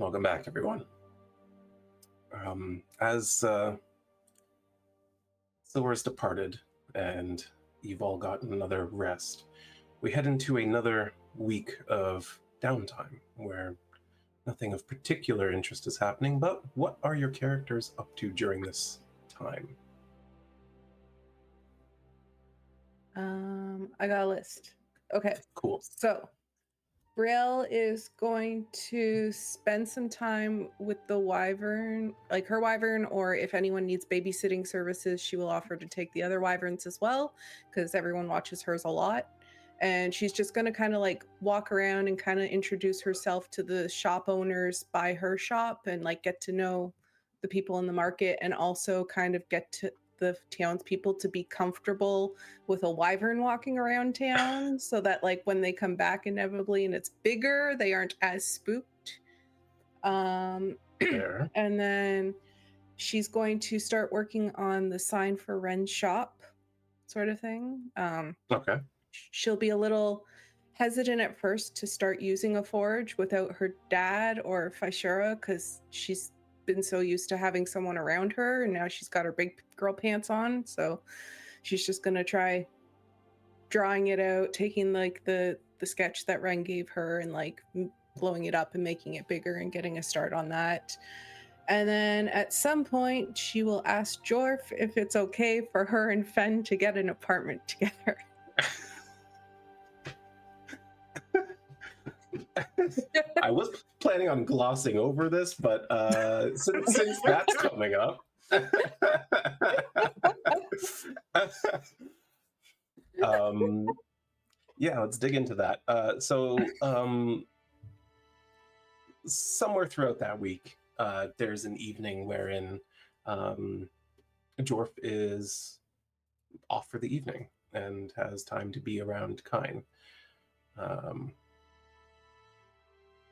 Welcome back, everyone. As Silver's departed and you've all gotten another rest, we head into another week of downtime where nothing of particular interest is happening, but what are your characters up to during this time? I got a list. Okay. Cool. So Brielle is going to spend some time with the wyvern, like her wyvern, or if anyone needs babysitting services, she will offer to take the other wyverns as well, because everyone watches hers a lot. And she's just going to kind of like walk around and kind of introduce herself to the shop owners by her shop and like get to know the people in the market, and also kind of get to the townspeople to be comfortable with a wyvern walking around town, so that like when they come back inevitably and it's bigger, they aren't as spooked. And then she's going to start working on the sign for Ren's shop sort of thing. Okay. She'll be a little hesitant at first to start using a forge without her dad or Fishera, because she's been so used to having someone around her, and now she's got her big girl pants on, so she's just gonna try drawing it out, taking like the sketch that Ren gave her and like blowing it up and making it bigger and getting a start on that. And then at some point she will ask Jorf if it's okay for her and Fen to get an apartment together. I was planning on glossing over this, but since that's coming up, yeah, let's dig into that. Somewhere throughout that week, there's an evening wherein Jorf is off for the evening and has time to be around Kine.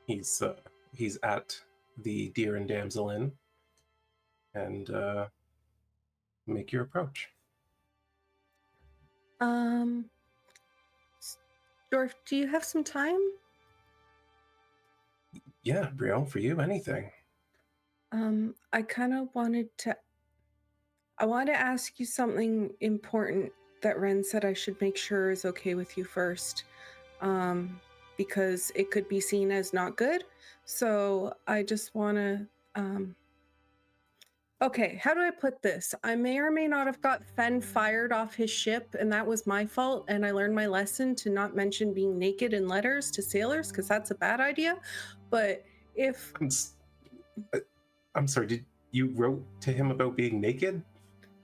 He's at the Deer and Damsel Inn, and make your approach. Jorf, do you have some time? Yeah, Brielle, for you, anything. I kind of wanted to ask you something important that Ren said I should make sure is okay with you first, because it could be seen as not good. So I just want to, okay, how do I put this? I may or may not have got Fen fired off his ship, and that was my fault, and I learned my lesson to not mention being naked in letters to sailors, because that's a bad idea. But if... I'm sorry, did you wrote to him about being naked?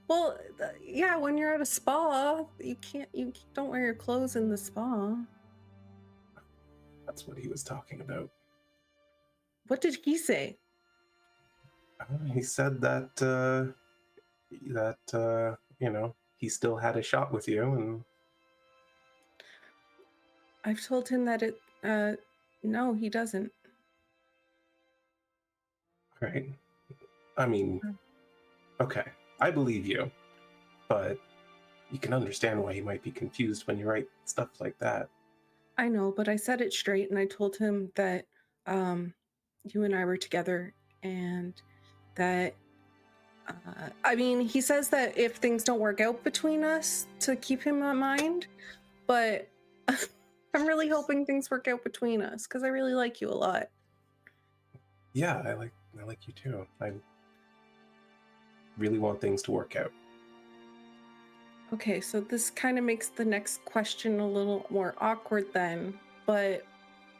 Well, yeah, when you're at a spa, you don't wear your clothes in the spa. That's what he was talking about. What did he say? He said that he still had a shot with you, and I've told him that no, he doesn't. Right. I mean, okay, I believe you, but you can understand why he might be confused when you write stuff like that. I know, but I said it straight, and I told him that you and I were together, and that I mean, he says that if things don't work out between us, to keep him in mind, but I'm really hoping things work out between us, because I really like you a lot. Yeah, I like you too. I really want things to work out. Okay, so this kind of makes the next question a little more awkward then, but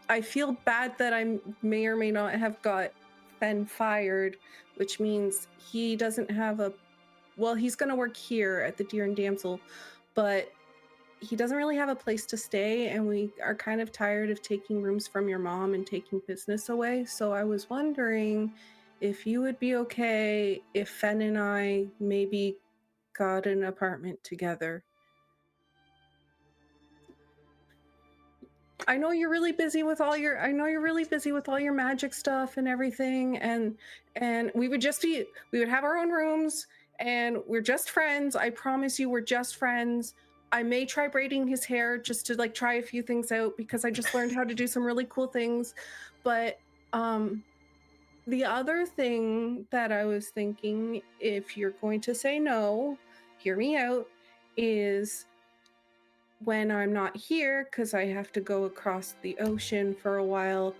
I feel bad that I may or may not have got Fen fired, which means he doesn't have he's going to work here at the Deer and Damsel, but he doesn't really have a place to stay, and we are kind of tired of taking rooms from your mom and taking business away. So I was wondering if you would be okay if Fen and I maybe got an apartment together. I know you're really busy with all your magic stuff and everything, and we would have our own rooms, and we're just friends. I promise you, we're just friends. I may try braiding his hair just to like try a few things out, because I just learned how to do some really cool things. But The other thing that I was thinking, if you're going to say no, hear me out, is when I'm not here, because I have to go across the ocean for a while,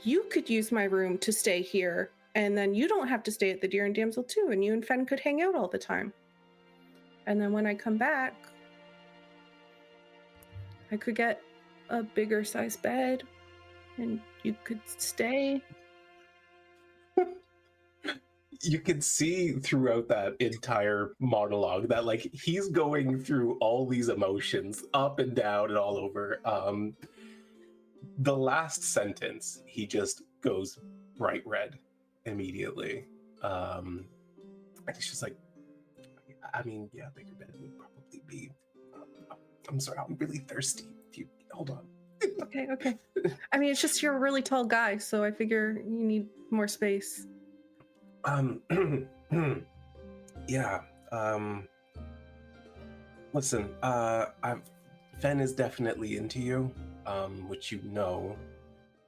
you could use my room to stay here, and then you don't have to stay at the Deer and Damsel too, and you and Fen could hang out all the time. And then when I come back, I could get a bigger size bed, and you could stay. You can see throughout that entire monologue that like he's going through all these emotions up and down and all over. The last sentence, he just goes bright red immediately. And he's just like, I mean, yeah, bigger bed would probably be. I'm sorry, I'm really thirsty. Hold on. Okay. I mean, it's just you're a really tall guy, so I figure you need more space. Yeah. Listen, Fen is definitely into you, which you know.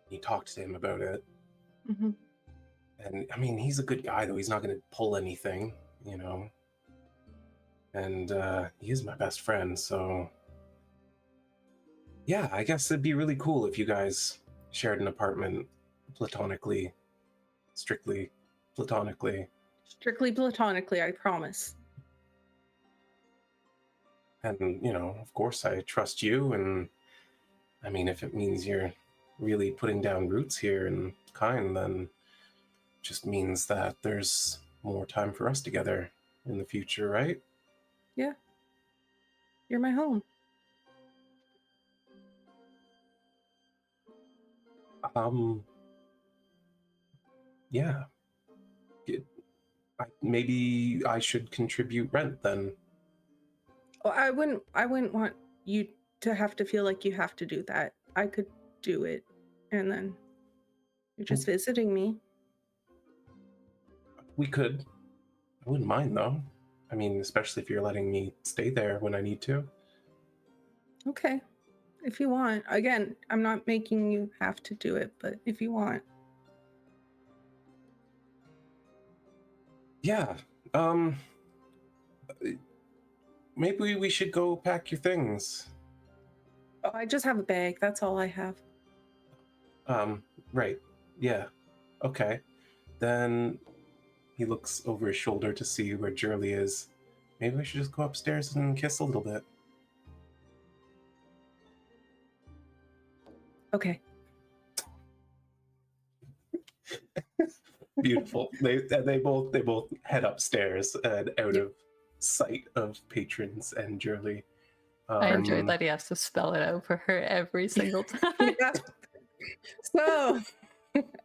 You talked to him about it. Mm-hmm. And I mean, he's a good guy, though. He's not going to pull anything, you know. And he is my best friend, so yeah, I guess it'd be really cool if you guys shared an apartment platonically, strictly platonically. Strictly platonically, I promise. And, you know, of course, I trust you. And I mean, if it means you're really putting down roots here and kind, then it just means that there's more time for us together in the future, right? Yeah. You're my home. Yeah. Maybe I should contribute rent then. Oh, I wouldn't want you to have to feel like you have to do that. I could do it, and then you're just visiting me. We could. I wouldn't mind though. I mean, especially if you're letting me stay there when I need to. Okay. If you want. Again, I'm not making you have to do it, but if you want. Yeah. Maybe we should go pack your things. Oh, I just have a bag. That's all I have. Right. Yeah. Okay. Then he looks over his shoulder to see where Jurley is. Maybe we should just go upstairs and kiss a little bit. Okay. Beautiful. They both head upstairs and out of sight of patrons and Jurley. I enjoyed that he has to spell it out for her every single time. Yeah. So,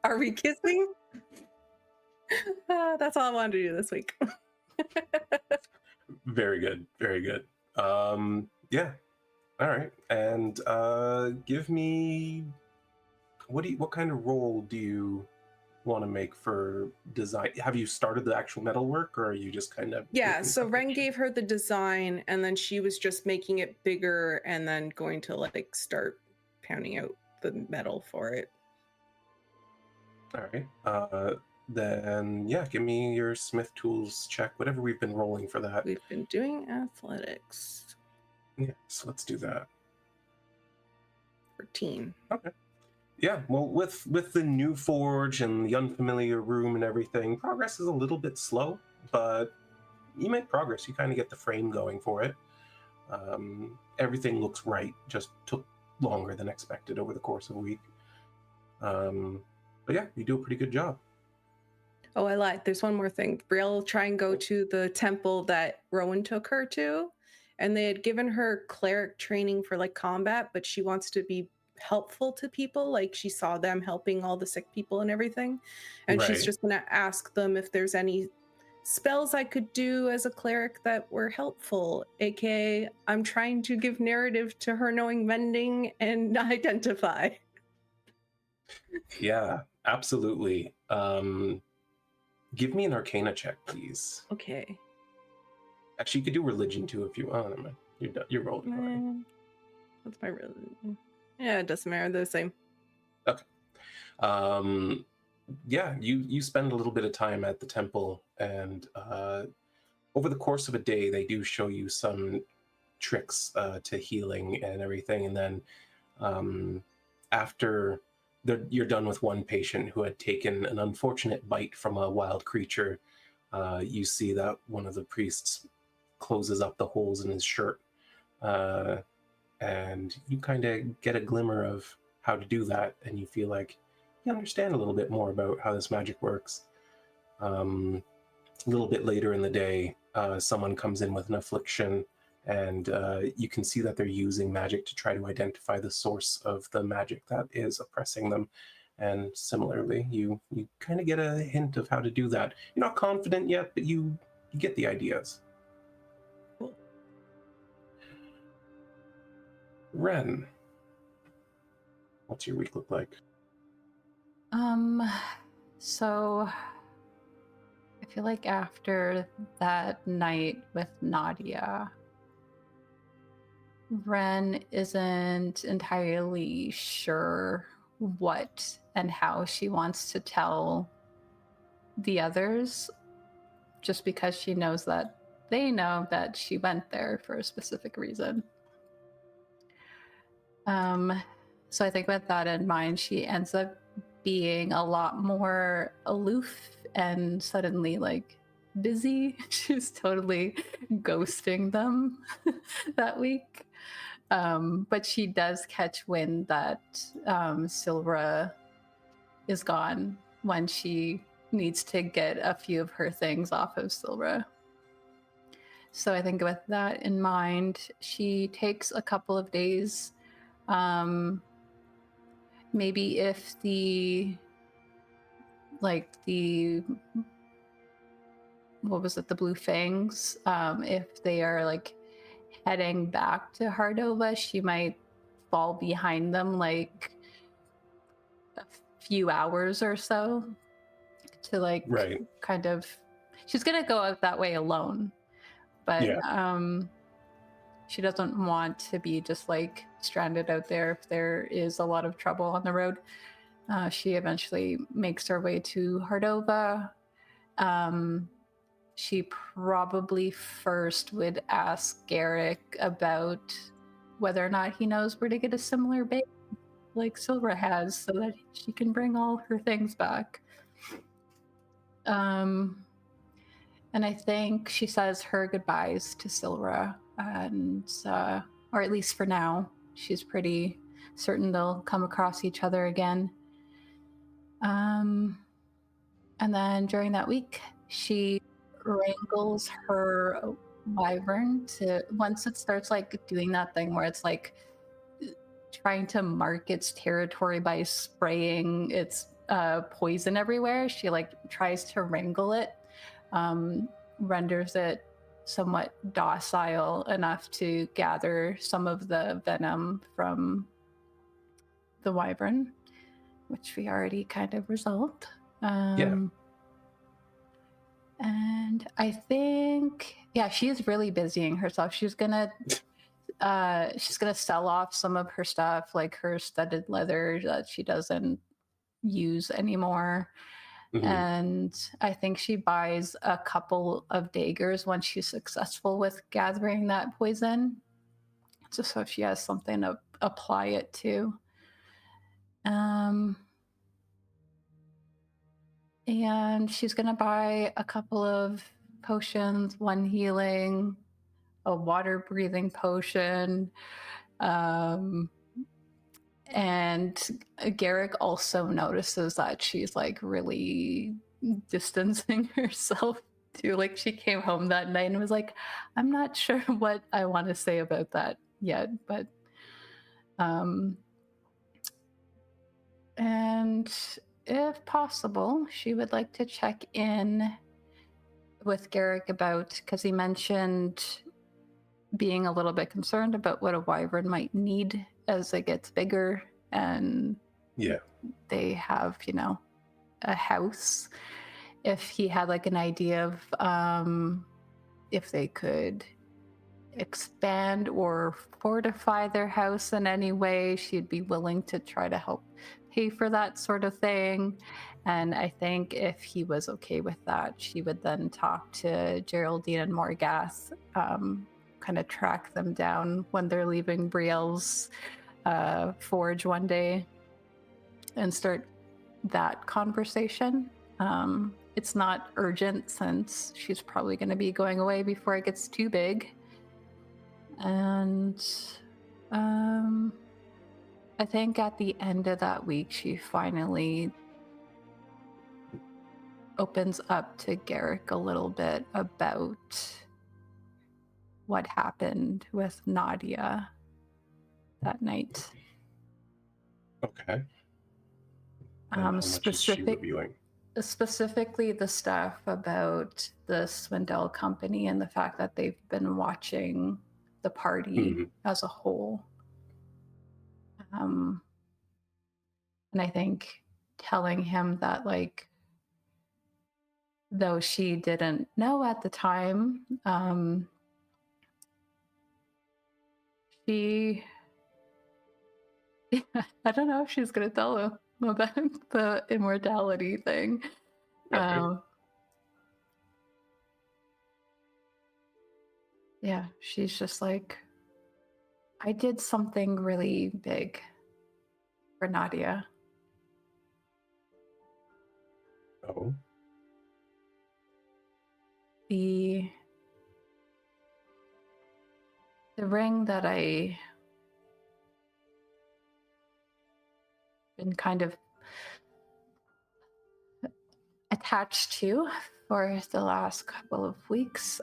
are we kissing? That's all I wanted to do this week. Very good. Very good. Yeah. All right. And give me what kind of role do you want to make for design? Have you started the actual metalwork, or are you just kind of So Ren gave her the design, and then she was just making it bigger and then going to like start pounding out the metal for it. All right. Then yeah, give me your Smith tools check, whatever we've been rolling for that. We've been doing athletics. Yeah, so let's do that. 13. Okay. Yeah, well, with the new forge and the unfamiliar room and everything, progress is a little bit slow, but you make progress. You kind of get the frame going for it. Everything looks right, just took longer than expected over the course of a week. But yeah, you do a pretty good job. Oh, I lied. There's one more thing. Brielle will try and go to the temple that Rowan took her to, and they had given her cleric training for like combat, but she wants to be helpful to people. Like she saw them helping all the sick people and everything, and she's just gonna ask them if there's any spells I could do as a cleric that were helpful, aka I'm trying to give narrative to her knowing mending and identify. Yeah, absolutely. Give me an Arcana check, please. Okay. Actually, you could do religion too if you want. Oh, never mind. You're rolling fine. What's my religion? Yeah, it doesn't matter. They're the same. Okay. yeah, you spend a little bit of time at the temple, and over the course of a day, they do show you some tricks to healing and everything. And then after you're done with one patient who had taken an unfortunate bite from a wild creature, you see that one of the priests closes up the holes in his shirt. And you kind of get a glimmer of how to do that, and you feel like you understand a little bit more about how this magic works. A little bit later in the day, someone comes in with an affliction, and you can see that they're using magic to try to identify the source of the magic that is oppressing them. And similarly, you kind of get a hint of how to do that. You're not confident yet, but you get the ideas. Cool. Ren, what's your week look like? So I feel like after that night with Nadia, Ren isn't entirely sure what and how she wants to tell the others, just because she knows that they know that she went there for a specific reason. So I think with that in mind, she ends up being a lot more aloof and suddenly like busy. She's totally ghosting them that week. But she does catch wind that Silra is gone when she needs to get a few of her things off of Silra. So I think with that in mind, she takes a couple of days. Maybe if the what was it, the Blue Fangs, if they are like heading back to Hardova, she might fall behind them like a few hours or so to like kind of, she's gonna go out that way alone, but she doesn't want to be just like stranded out there if there is a lot of trouble on the road. She eventually makes her way to Hardova. She probably first would ask Garrick about whether or not he knows where to get a similar bait like Silra has, so that she can bring all her things back. And I think she says her goodbyes to Silra, and or at least for now, she's pretty certain they'll come across each other again. And then during that week, she wrangles her wyvern to, once it starts like doing that thing where it's like trying to mark its territory by spraying its poison everywhere, she like tries to wrangle it, renders it somewhat docile enough to gather some of the venom from the wyvern, which we already kind of resolved. And I think, she is really busying herself. She's gonna sell off some of her stuff, like her studded leather that she doesn't use anymore. And I think she buys a couple of daggers once she's successful with gathering that poison, just so she has something to apply it to. And she's gonna buy a couple of potions, one healing, a water breathing potion. And Garrick also notices that she's like really distancing herself too. Like she came home that night and was like, I'm not sure what I want to say about that yet, but and if possible, she would like to check in with Garrick about, because he mentioned being a little bit concerned about what a wyvern might need as it gets bigger, and they have, a house. If he had like an idea of if they could expand or fortify their house in any way, she'd be willing to try to help pay for that sort of thing. And I think if he was okay with that, she would then talk to Geraldine and Morgath, kind of track them down when they're leaving Brielle's forge one day and start that conversation. It's not urgent since she's probably going to be going away before it gets too big. And I think at the end of that week, she finally opens up to Garrick a little bit about what happened with Nadia that night. Okay. And how much is she reviewing? Specifically the stuff about the Swindell company and the fact that they've been watching the party as a whole. And I think telling him that, like, though she didn't know at the time, she, I don't know if she's going to tell him about the immortality thing. Okay. Yeah, she's just like, I did something really big for Nadia. Oh. The ring that I been kind of attached to for the last couple of weeks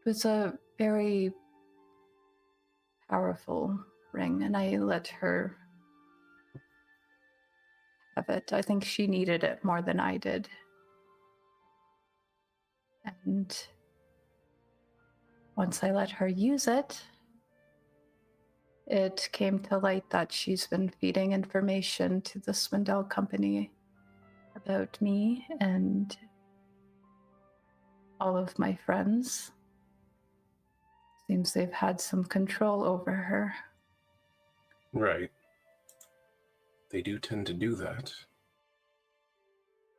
was a very powerful ring, and I let her have it. I think she needed it more than I did. And once I let her use it, it came to light that she's been feeding information to the Swindell company about me and all of my friends. Seems they've had some control over her. Right. They do tend to do that.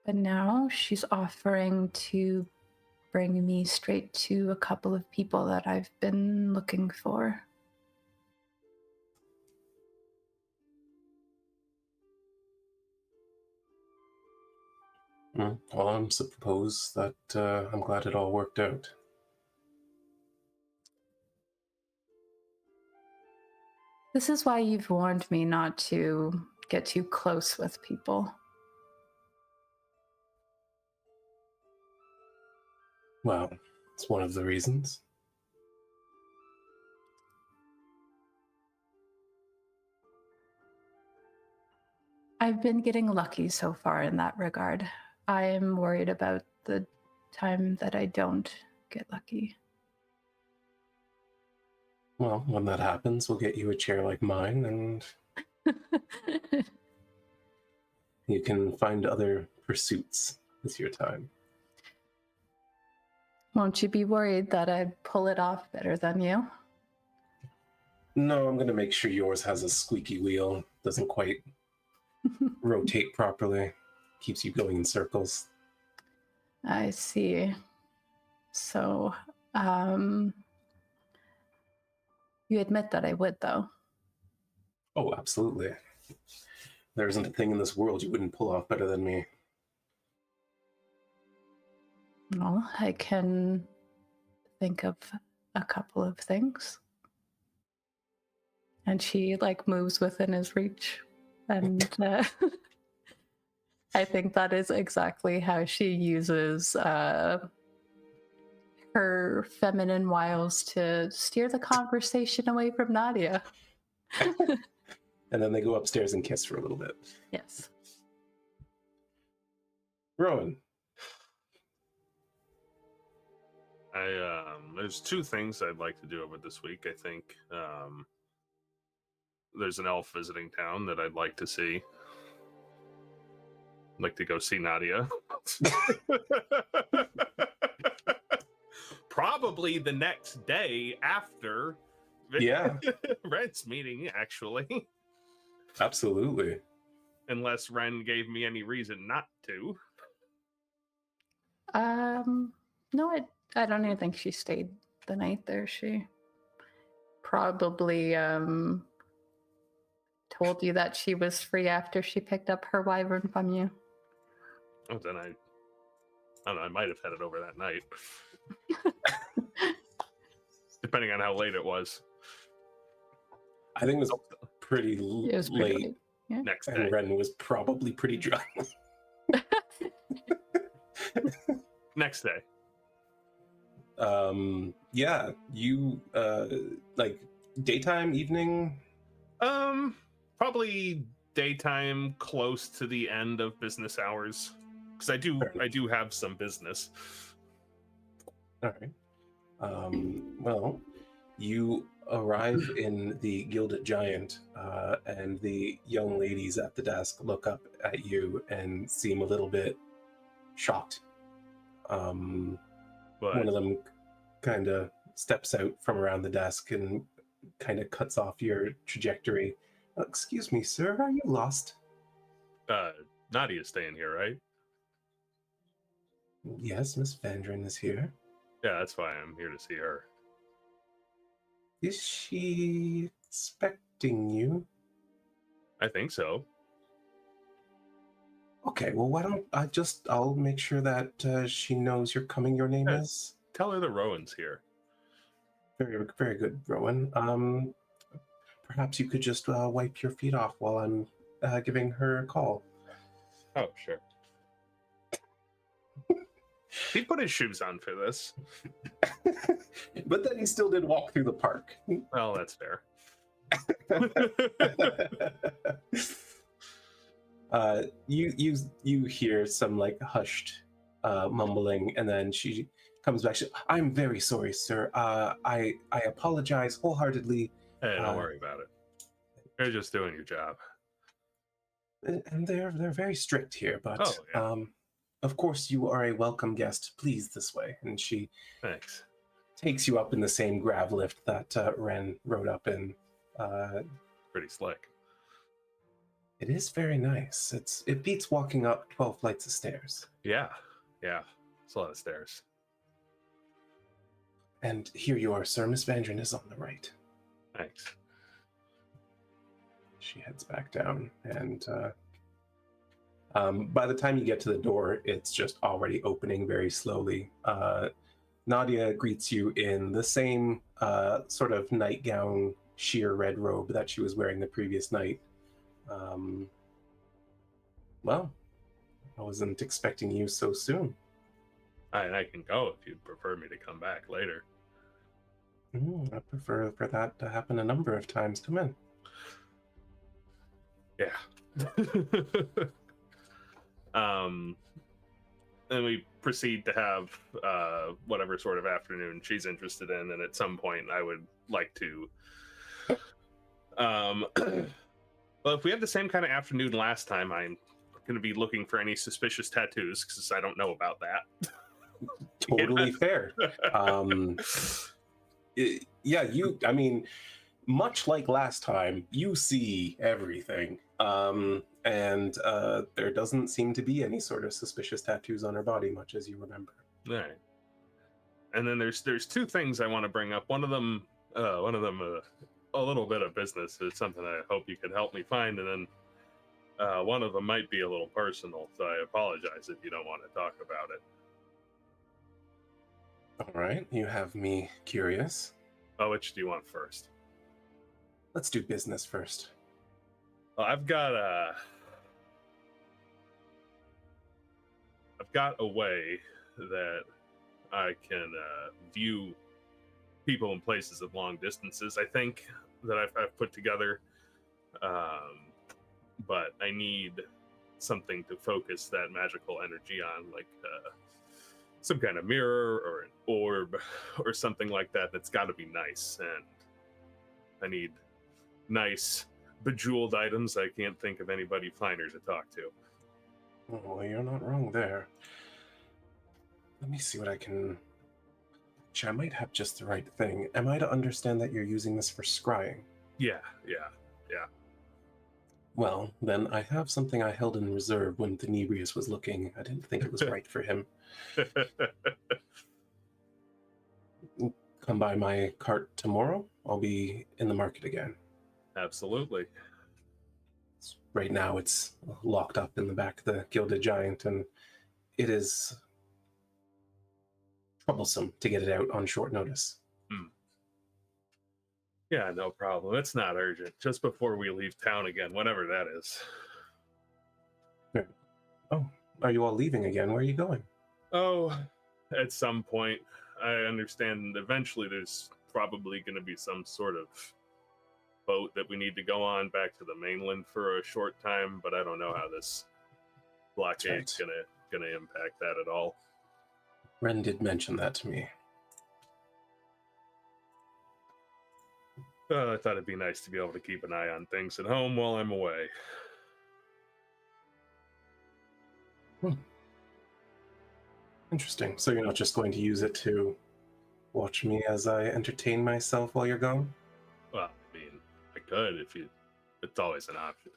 But now she's offering to bring me straight to a couple of people that I've been looking for. Well, I suppose that I'm glad it all worked out. This is why you've warned me not to get too close with people. Well, it's one of the reasons. I've been getting lucky so far in that regard. I am worried about the time that I don't get lucky. Well, when that happens, we'll get you a chair like mine, and you can find other pursuits with your time. Won't you be worried that I'd pull it off better than you? No, I'm going to make sure yours has a squeaky wheel, doesn't quite rotate properly, keeps you going in circles. I see. So, you admit that I would, though. Oh, absolutely. There isn't a thing in this world you wouldn't pull off better than me. Well, I can think of a couple of things. And she, like, moves within his reach. And I think that is exactly how she uses her feminine wiles to steer the conversation away from Nadia. And then they go upstairs and kiss for a little bit. Yes. Rowan. There's two things I'd like to do over this week. I think there's an elf visiting town that I'd like to see. I'd like to go see Nadia. Probably the next day after Yeah. Red's meeting, actually. Absolutely. Unless Ren gave me any reason not to. No, I don't even think she stayed the night there. She probably told you that she was free after she picked up her wyvern from you. Oh, then I don't know, I might have headed over that night. Depending on how late it was. I think it was pretty It was pretty late. late. Yeah. Next day. And Ren was probably pretty drunk. Next day. Yeah, you like daytime, evening? Probably daytime, close to the end of business hours. Because I do have some business. All right. Well, you arrive in the Gilded Giant, and the young ladies at the desk look up at you and seem a little bit shocked. But One of them kind of steps out from around the desk and kind of cuts off your trajectory. Excuse me, sir, are you lost? Nadia's staying here, right? Yes, Miss Vandrin is here. Yeah, that's why I'm here to see her. Is she expecting you? I think so. Okay, well, why don't I'll make sure that she knows you're coming. Your name Yeah. is? Tell her the Rowan's here. Very, very good, Rowan. Perhaps you could just wipe your feet off while I'm giving her a call. Oh, sure. He put his shoes on for this. But then he still did walk through the park. Well, that's fair. You hear some like hushed mumbling, and then she comes back. I'm very sorry, sir. I apologize wholeheartedly. Hey, don't worry about it. You're just doing your job. And they're very strict here, but Oh, yeah. of course you are a welcome guest. Please this way. And she Thanks. takes you up in the same grav lift that Ren rode up in. Pretty slick. It is very nice. It beats walking up 12 flights of stairs. Yeah. It's a lot of stairs. And here you are, sir. Miss Vandrin is on the right. Thanks. She heads back down, and by the time you get to the door, it's just already opening very slowly. Nadia greets you in the same sort of nightgown, sheer red robe that she was wearing the previous night. Well, I wasn't expecting you so soon. I can go if you'd prefer me to come back later. I prefer for that to happen a number of times. Come in. Yeah. Then we proceed to have whatever sort of afternoon she's interested in, and at some point I would like to well, if we had the same kind of afternoon last time, I'm going to be looking for any suspicious tattoos because I don't know about that. Totally fair. I mean, much like last time, you see everything. And there doesn't seem to be any sort of suspicious tattoos on her body, much as you remember. Right. And then there's two things I want to bring up. One of them a little bit of business is something I hope you could help me find, and then one of them might be a little personal, so I apologize if you don't want to talk about it. All right, you have me curious. Oh, which do you want first? Let's do business first. Well, I've got a way that I can view people and places at long distances, I think, that I've put together. But I need something to focus that magical energy on, like some kind of mirror or an orb or something like that. That's got to be nice, and I need nice bejeweled items. I can't think of anybody finer to talk to. Oh, well, you're not wrong there. Let me see what I can... I might have just the right thing. Am I to understand that you're using this for scrying? Yeah. Well, then I have something I held in reserve when Denebrius was looking. I didn't think it was right for him. Come by my cart tomorrow. I'll be in the market again. Absolutely. Right now it's locked up in the back of the Gilded Giant, and it is troublesome to get it out on short notice. Yeah, no problem. It's not urgent. Just before we leave town again, whenever that is. Oh, are you all leaving again? Where are you going? Oh, at some point. I understand eventually there's probably going to be some sort of boat that we need to go on back to the mainland for a short time, but I don't know how this blockade's gonna impact that at all. Ren did mention that to me. I thought it'd be nice to be able to keep an eye on things at home while I'm away. Interesting. So you're not just going to use it to watch me as I entertain myself while you're gone? Well, I mean, I could if you. It's always an option.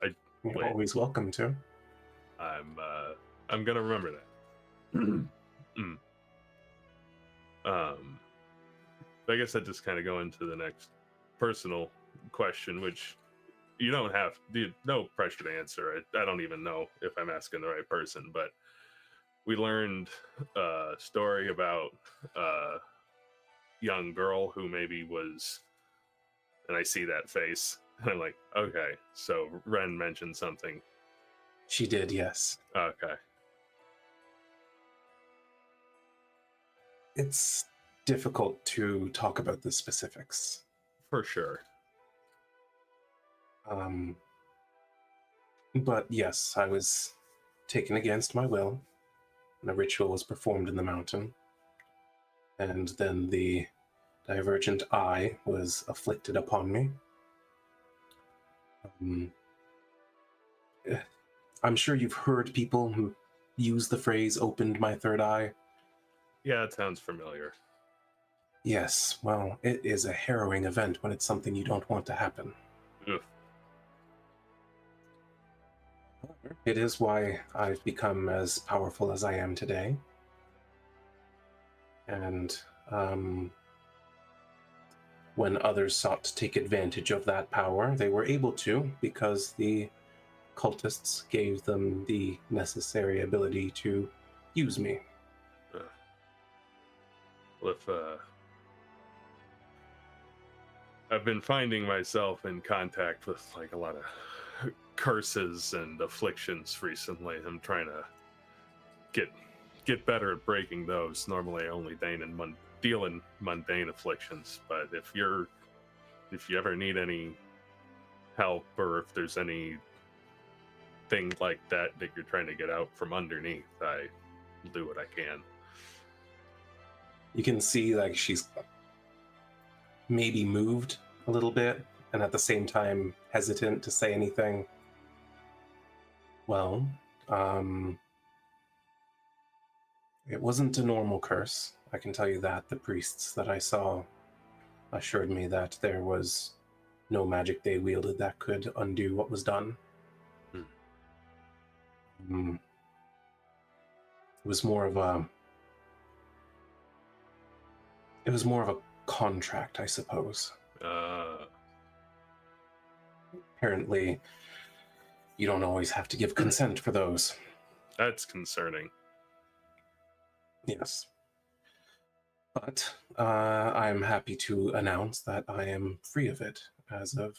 You're Wait. always welcome to. I'm gonna remember that. I guess I just kind of go into the next personal question, which you don't have no pressure to answer. I don't even know if I'm asking the right person, but we learned a story about a young girl who maybe was, and I see that face, and I'm like, okay, so Ren mentioned something. She did, yes. Okay. It's difficult to talk about the specifics. For sure. But yes, I was taken against my will, and a ritual was performed in the mountain. And then the divergent eye was afflicted upon me. I'm sure you've heard people who use the phrase "opened my third eye." Yeah, it sounds familiar. Yes, well, it is a harrowing event when it's something you don't want to happen. Ugh. It is why I've become as powerful as I am today. And when others sought to take advantage of that power, they were able to because the cultists gave them the necessary ability to use me. Well, if I've been finding myself in contact with like a lot of curses and afflictions recently. I'm trying to get better at breaking those. Normally I only deal in mundane afflictions, but if you ever need any help, or if there's any thing like that you're trying to get out from underneath, I'll do what I can. You can see like she's maybe moved a little bit, and at the same time hesitant to say anything. Well, it wasn't a normal curse, I can tell you that. The priests that I saw assured me that there was no magic they wielded that could undo what was done. It was more of a contract, I suppose. Apparently, you don't always have to give consent for those. That's concerning. Yes. But I'm happy to announce that I am free of it as of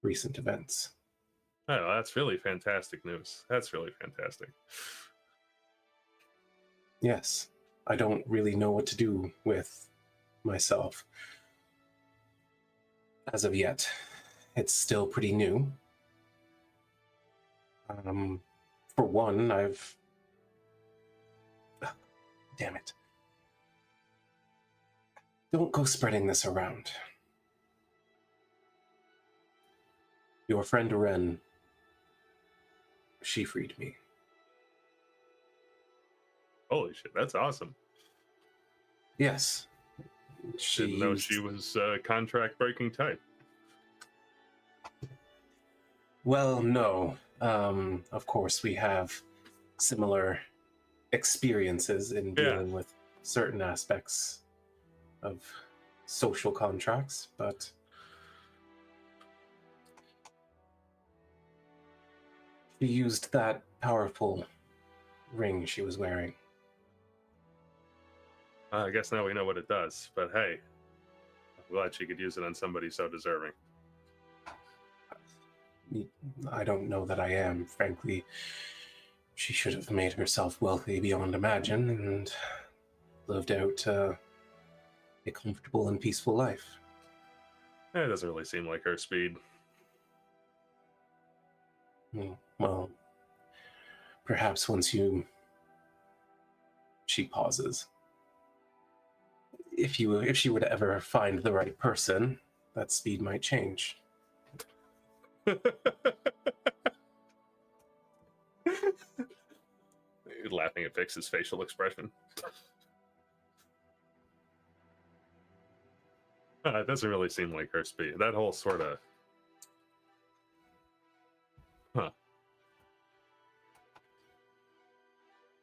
recent events. Oh, that's really fantastic news. That's really fantastic. Yes. I don't really know what to do with myself as of yet. It's still pretty new. For one, damn it. Don't go spreading this around. Your friend Ren, she freed me. Holy shit, that's awesome. Yes. Didn't know she was contract breaking type. Well, no. Of course, we have similar experiences in Yeah. dealing with certain aspects of social contracts, but she used that powerful ring she was wearing. I guess now we know what it does, but hey, I'm glad she could use it on somebody so deserving. I don't know that I am, frankly. She should have made herself wealthy beyond imagine and lived out a comfortable and peaceful life. It doesn't really seem like her speed. Well, perhaps once you... She pauses. If she would ever find the right person, that speed might change. Laughing at Vix's facial expression. It doesn't really seem like her speed. That whole sort of...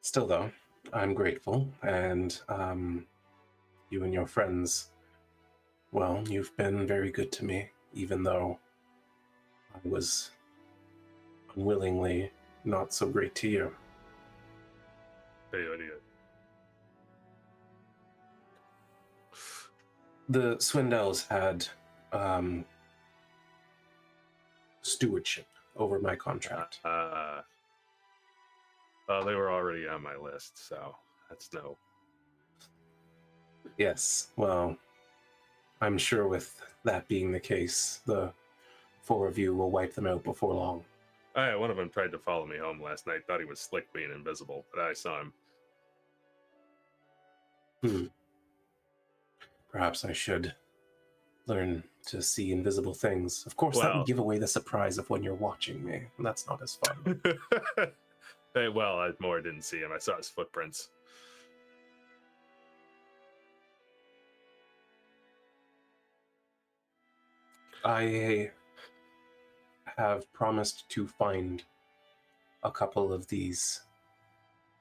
Still, though, I'm grateful, and you and your friends, well, you've been very good to me, even though I was unwillingly not so great to you. Hey, idiot. The Swindells had stewardship over my contract. They were already on my list, so that's no. Yes, well, I'm sure with that being the case, the four of you will wipe them out before long. One of them tried to follow me home last night. Thought he was slick being invisible, but I saw him. Perhaps I should learn to see invisible things. Of course, that Well- would give away the surprise of when you're watching me, and that's not as fun. I more didn't see him. I saw his footprints. I have promised to find a couple of these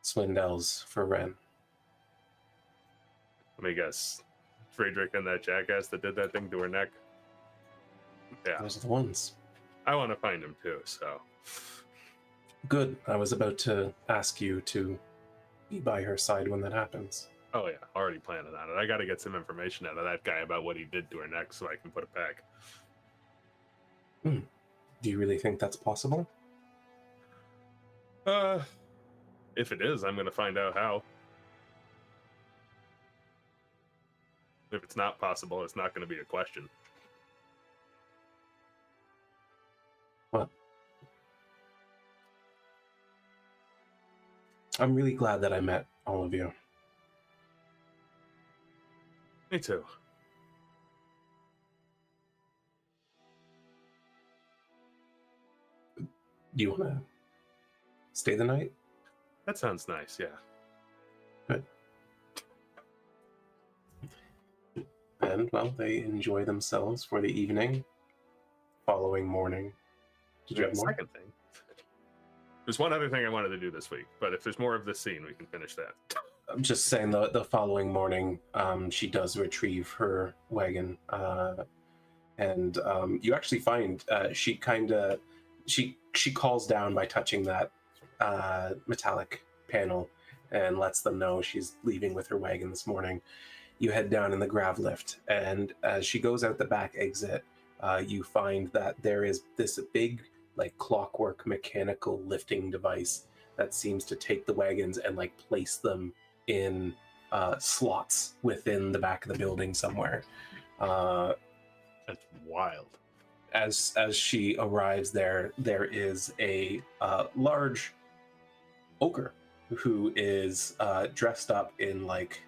Swindells for Ren. Let me guess. Friedrich and that jackass that did that thing to her neck? Yeah. Those are the ones. I want to find him too, so... Good. I was about to ask you to be by her side when that happens. Oh yeah, already planning on it. I gotta get some information out of that guy about what he did to her neck so I can put it back. Do you really think that's possible? If it is, I'm gonna find out how. If it's not possible, it's not gonna be a question. Well, I'm really glad that I met all of you. Me too. Do you want to stay the night? That sounds nice, yeah. Good. And, well, they enjoy themselves for the evening. Following morning. Did you have more? Second thing. There's one other thing I wanted to do this week, but if there's more of this scene, we can finish that. I'm just saying the following morning, she does retrieve her wagon, and you actually find she calls down by touching that metallic panel and lets them know she's leaving with her wagon this morning. You head down in the grav lift, and as she goes out the back exit, you find that there is this big, like, clockwork mechanical lifting device that seems to take the wagons and, like, place them in slots within the back of the building somewhere. That's wild. As she arrives there is a large ogre who is dressed up in, like,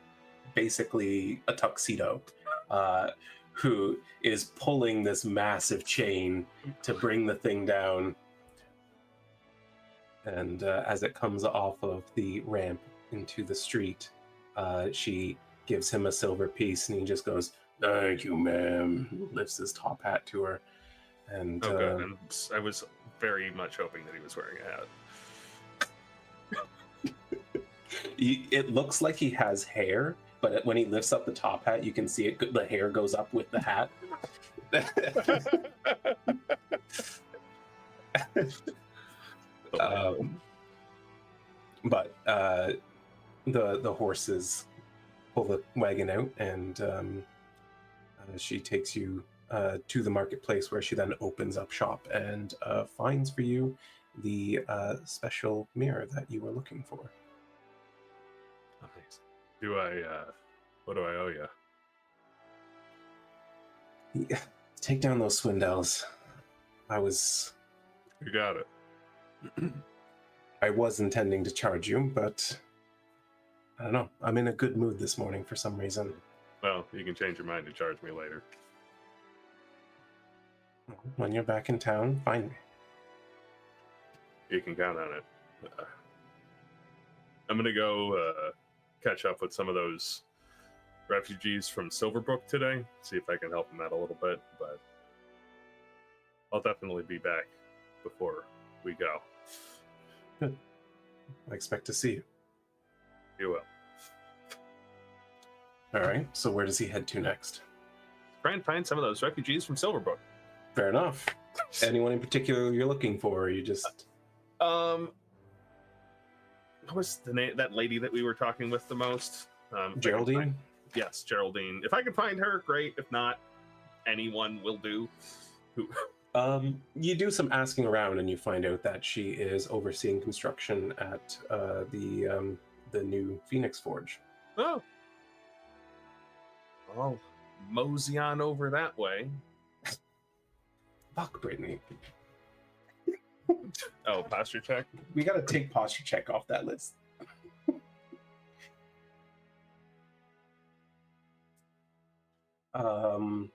basically a tuxedo, who is pulling this massive chain to bring the thing down. And as it comes off of the ramp into the street, she gives him a silver piece, and he just goes, "Thank you, ma'am." Lifts his top hat to her, And Oh, good. And I was very much hoping that he was wearing a hat. it looks like he has hair, but when he lifts up the top hat, you can see it. The hair goes up with the hat. But the horses pull the wagon out, and she takes you to the marketplace, where she then opens up shop and finds for you the special mirror that you were looking for. Nice. What do I owe you? Yeah, take down those Swindells. You got it. I was intending to charge you, but I don't know. I'm in a good mood this morning for some reason. Well, you can change your mind and charge me later. When you're back in town, find me. You can count on it. I'm gonna go catch up with some of those refugees from Silverbrook today, see if I can help them out a little bit, but I'll definitely be back before we go. Good. I expect to see you. You will. All right, so where does he head to next? Try and find some of those refugees from Silverbrook. Fair enough. Anyone in particular you're looking for, or you just... What was the name, that lady that we were talking with the most? Geraldine? Yes, Geraldine. If I can find her, great. If not, anyone will do. You do some asking around, and you find out that she is overseeing construction at the new Phoenix Forge. Oh. I'll mosey on over that way. Fuck, Brittany. Oh, posture check? We gotta take posture check off that list. What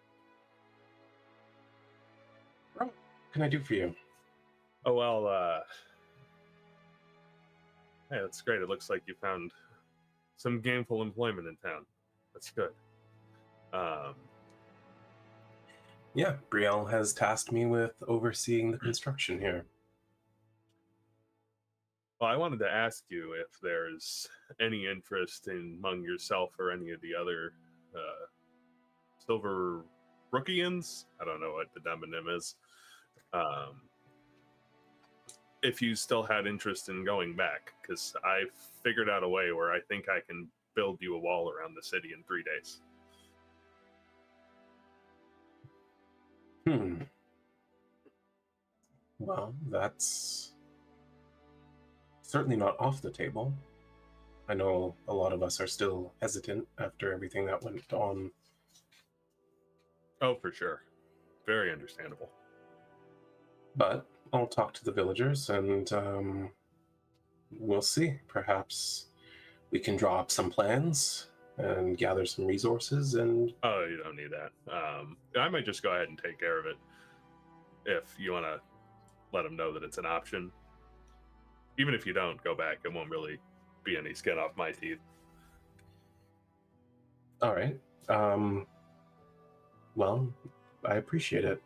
can I do for you? Oh, well, hey, that's great. It looks like you found some gainful employment in town. That's good. Yeah, Brielle has tasked me with overseeing the construction here. Well, I wanted to ask you if there's any interest among yourself or any of the other Silver Brookians. I don't know what the demonym is. If you still had interest in going back, because I figured out a way where I think I can build you a wall around the city in 3 days. Well, that's certainly not off the table. I know a lot of us are still hesitant after everything that went on. Oh, for sure. Very understandable. But I'll talk to the villagers, and we'll see. Perhaps we can draw up some plans and gather some resources, and... Oh, you don't need that. I might just go ahead and take care of it if you want to let them know that it's an option. Even if you don't go back, it won't really be any skin off my teeth. All right. Well, I appreciate it.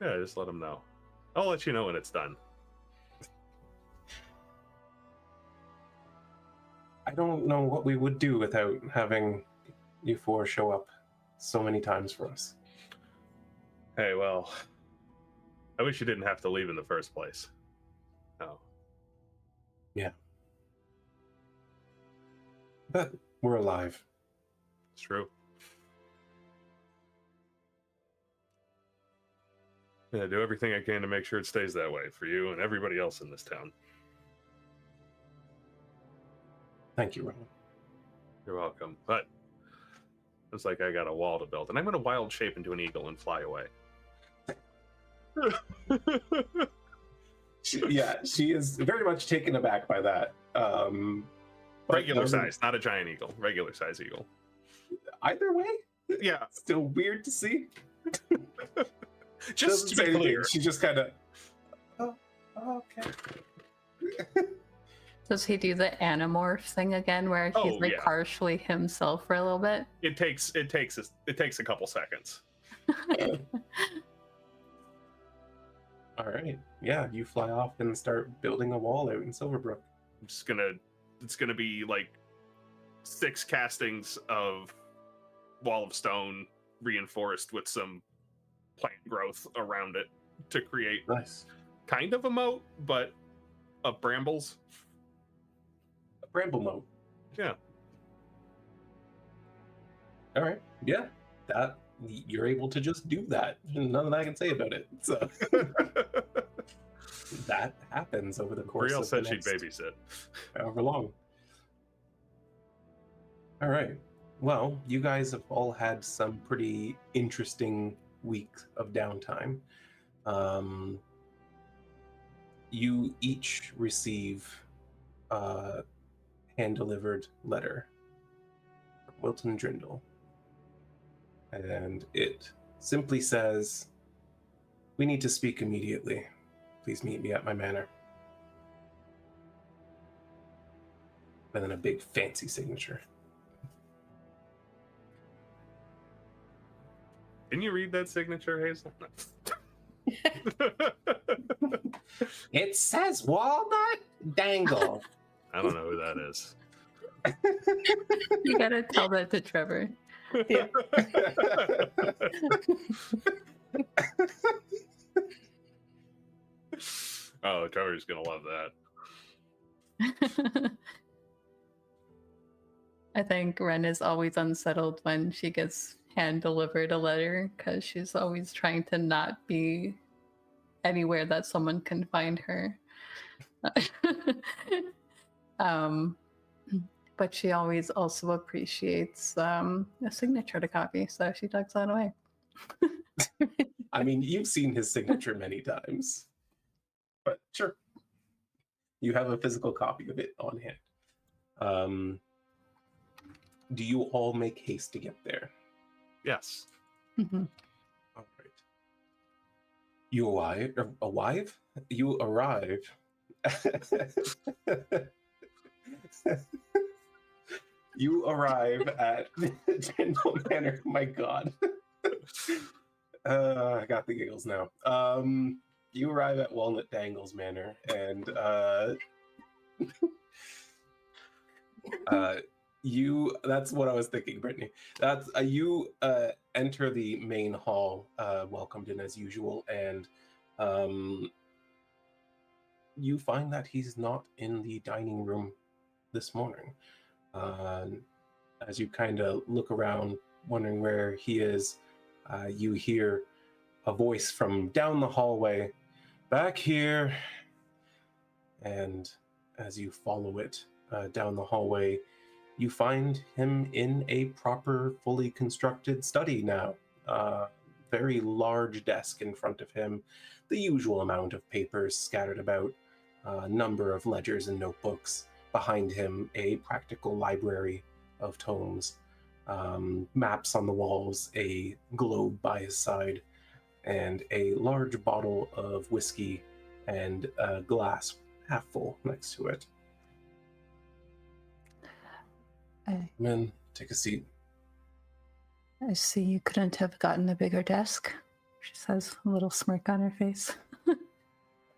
Yeah, just let them know. I'll let you know when it's done. I don't know what we would do without having you four show up so many times for us. Hey, well, I wish you didn't have to leave in the first place. Oh. Yeah. But we're alive. It's true. Yeah, do everything I can to make sure it stays that way for you and everybody else in this town. Thank you, Rowan. You're welcome. But looks like I got a wall to build, and I'm going to wild shape into an eagle and fly away. She is very much taken aback by that. Regular size, not a giant eagle. Regular size eagle. Either way, Yeah. still weird to see. Just to be clear. She just kind of, oh, okay. Does he do the animorph thing again, where he's Yeah. partially himself for a little bit? It takes a couple seconds. All right. Yeah, you fly off and start building a wall out in Silverbrook. It's gonna be like 6 castings of wall of stone reinforced with some plant growth around it to create Nice. kind of a moat, but of brambles. A bramble moat. Yeah. All right. Yeah. That you're able to just do that. Nothing I can say about it. So that happens over the course Brielle of said the she'd next babysit. however long. All right. Well, you guys have all had some pretty interesting weeks of downtime. You each receive a hand-delivered letter from Wilton Drindle. And it simply says, "We need to speak immediately. Please meet me at my manor." And then a big fancy signature. Can you read that signature, Hazel? It says Walnut Dangle. I don't know who that is. You gotta tell that to Trevor. Yeah. Oh, Trevor's gonna love that. I think Ren is always unsettled when she gets hand delivered a letter because she's always trying to not be anywhere that someone can find her. But she always also appreciates a signature to copy, so she tucks that away. I mean, you've seen his signature many times. But sure. You have a physical copy of it on hand. Do you all make haste to get there? Yes. Mhm. All right. You arrive? You arrive. You arrive at Drindle Manor. My God. I got the giggles now. You arrive at Walnut Dangle's Manor, and that's what I was thinking, Brittany. That's you enter the main hall, welcomed in as usual, and you find that he's not in the dining room this morning. As you kind of look around, wondering where he is, you hear a voice from down the hallway, "Back here." And as you follow it down the hallway, you find him in a proper, fully constructed study now. Very large desk in front of him, the usual amount of papers scattered about, a number of ledgers and notebooks. Behind him, a practical library of tomes, maps on the walls, a globe by his side, and a large bottle of whiskey and a glass half full next to it. Come in, take a seat. I see you couldn't have gotten a bigger desk. She says, a little smirk on her face.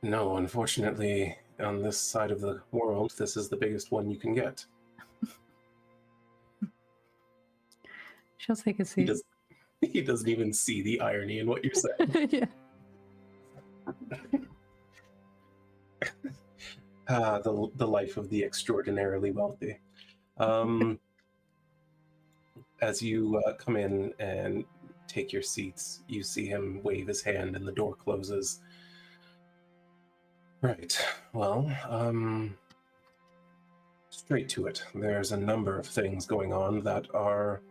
No, unfortunately, on this side of the world, this is the biggest one you can get. She'll take a seat. He doesn't even see the irony in what you're saying. Yeah. The life of the extraordinarily wealthy. As you come in and take your seats, you see him wave his hand and the door closes. Right, well, straight to it. There's a number of things going on that are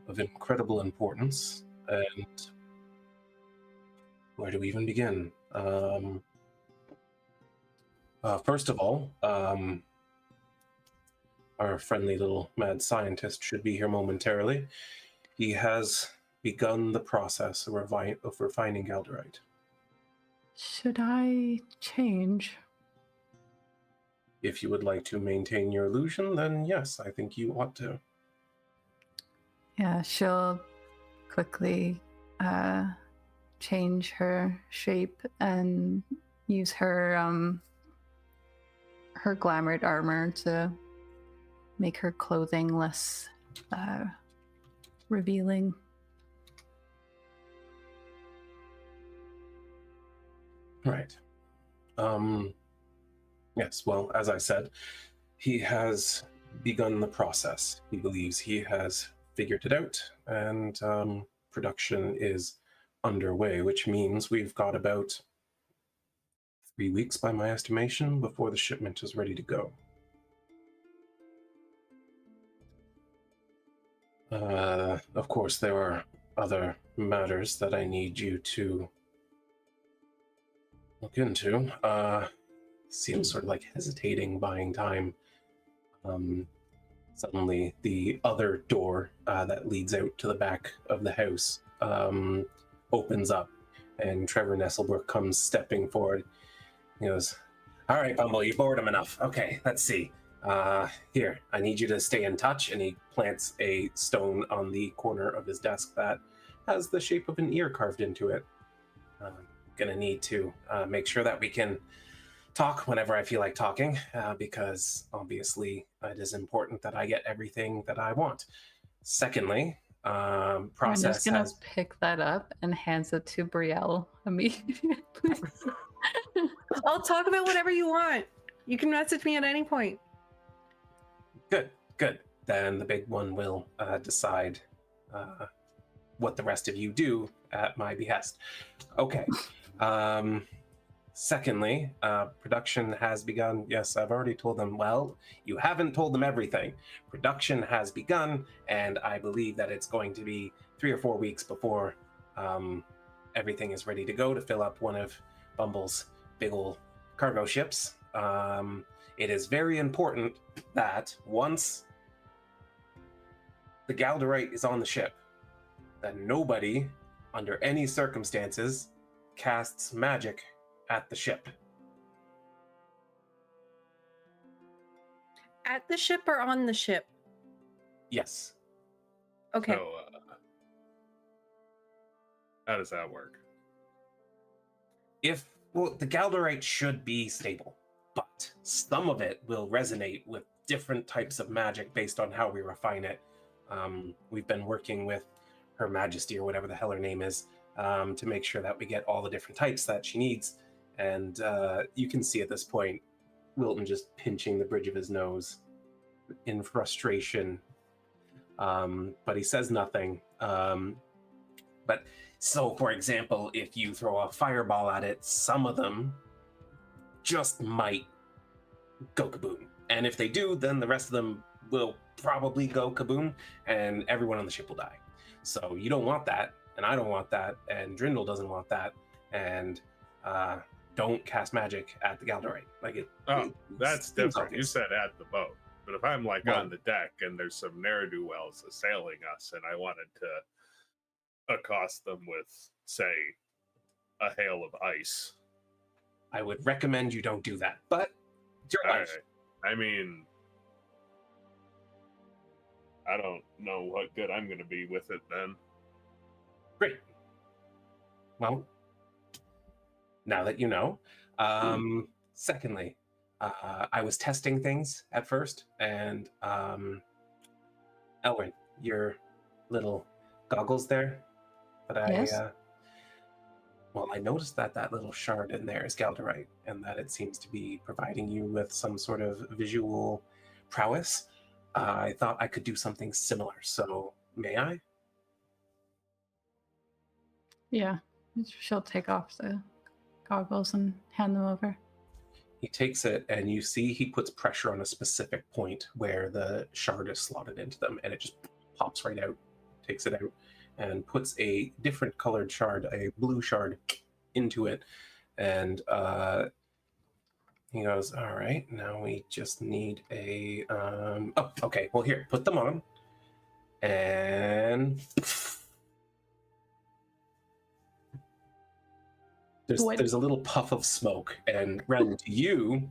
of incredible importance, and where do we even begin? First of all, our friendly little mad scientist should be here momentarily. He has begun the process of refining Galderite. Should I change? If you would like to maintain your illusion, then yes, I think you ought to. Yeah, she'll quickly change her shape and use her her glamored armor to make her clothing less revealing. Right. Yes, well, as I said, he has begun the process. He believes he has figured it out, and production is underway, which means we've got about 3 weeks by my estimation before the shipment is ready to go. Of course, there are other matters that I need you to look into. Seems sort of like hesitating, buying time. Suddenly, the other door that leads out to the back of the house opens up, and Trevor Nesselbrook comes stepping forward. He goes, "All right, Bumble, you bored him enough. Okay, let's see. Here, I need you to stay in touch." And he plants a stone on the corner of his desk that has the shape of an ear carved into it. Gonna need to make sure that we can talk whenever I feel like talking, because obviously it is important that I get everything that I want. Secondly, I'm process just gonna has... pick that up and hands it to Brielle immediately. I'll talk about whatever you want. You can message me at any point. Good. Then the big one will decide what the rest of you do at my behest. Okay. Secondly, production has begun. Yes, I've already told them. Well, you haven't told them everything. Production has begun, and I believe that it's going to be 3 or 4 weeks before everything is ready to go to fill up one of Bumble's big ol' cargo ships. It is very important that once the Galderite is on the ship, that nobody, under any circumstances, casts magic at the ship. At the ship or on the ship? Yes. Okay. So, how does that work? Well, the Galderite should be stable, but some of it will resonate with different types of magic based on how we refine it. We've been working with Her Majesty, or whatever the hell her name is, to make sure that we get all the different types that she needs. And you can see at this point, Wilton just pinching the bridge of his nose in frustration. But he says nothing. But so, for example, if you throw a fireball at it, some of them just might go kaboom. And if they do, then the rest of them will probably go kaboom, and everyone on the ship will die. So you don't want that, and I don't want that, and Drindle doesn't want that, and don't cast magic at the Galderite. That's different. You said at the boat. But if I'm on the deck and there's some ne'er-do-wells assailing us, and I wanted to accost them with, say, a hail of ice, I would recommend you don't do that. But it's your life. I mean, I don't know what good I'm going to be with it then. Great. Well, now that you know. Secondly, I was testing things at first, and Elwyn, your little goggles there that Yes? I noticed that little shard in there is Galderite, and that it seems to be providing you with some sort of visual prowess. I thought I could do something similar, so may I? Yeah. She'll take off the goggles and hand them over. He takes it, and you see he puts pressure on a specific point where the shard is slotted into them, and it just pops right out, takes it out, and puts a different colored shard, a blue shard, into it. And he goes, "All right, now we just need a... oh, okay, well, here, put them on." And... There's a little puff of smoke, and Ren, to you,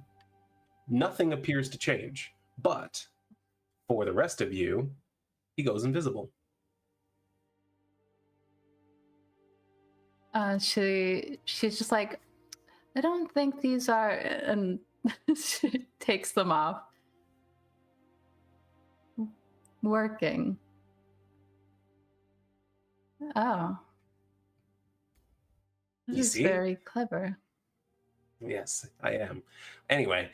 nothing appears to change. But for the rest of you, he goes invisible. She's just like, I don't think these are, and she takes them off. Working. Oh. This You is see? very clever. Yes, I am. Anyway,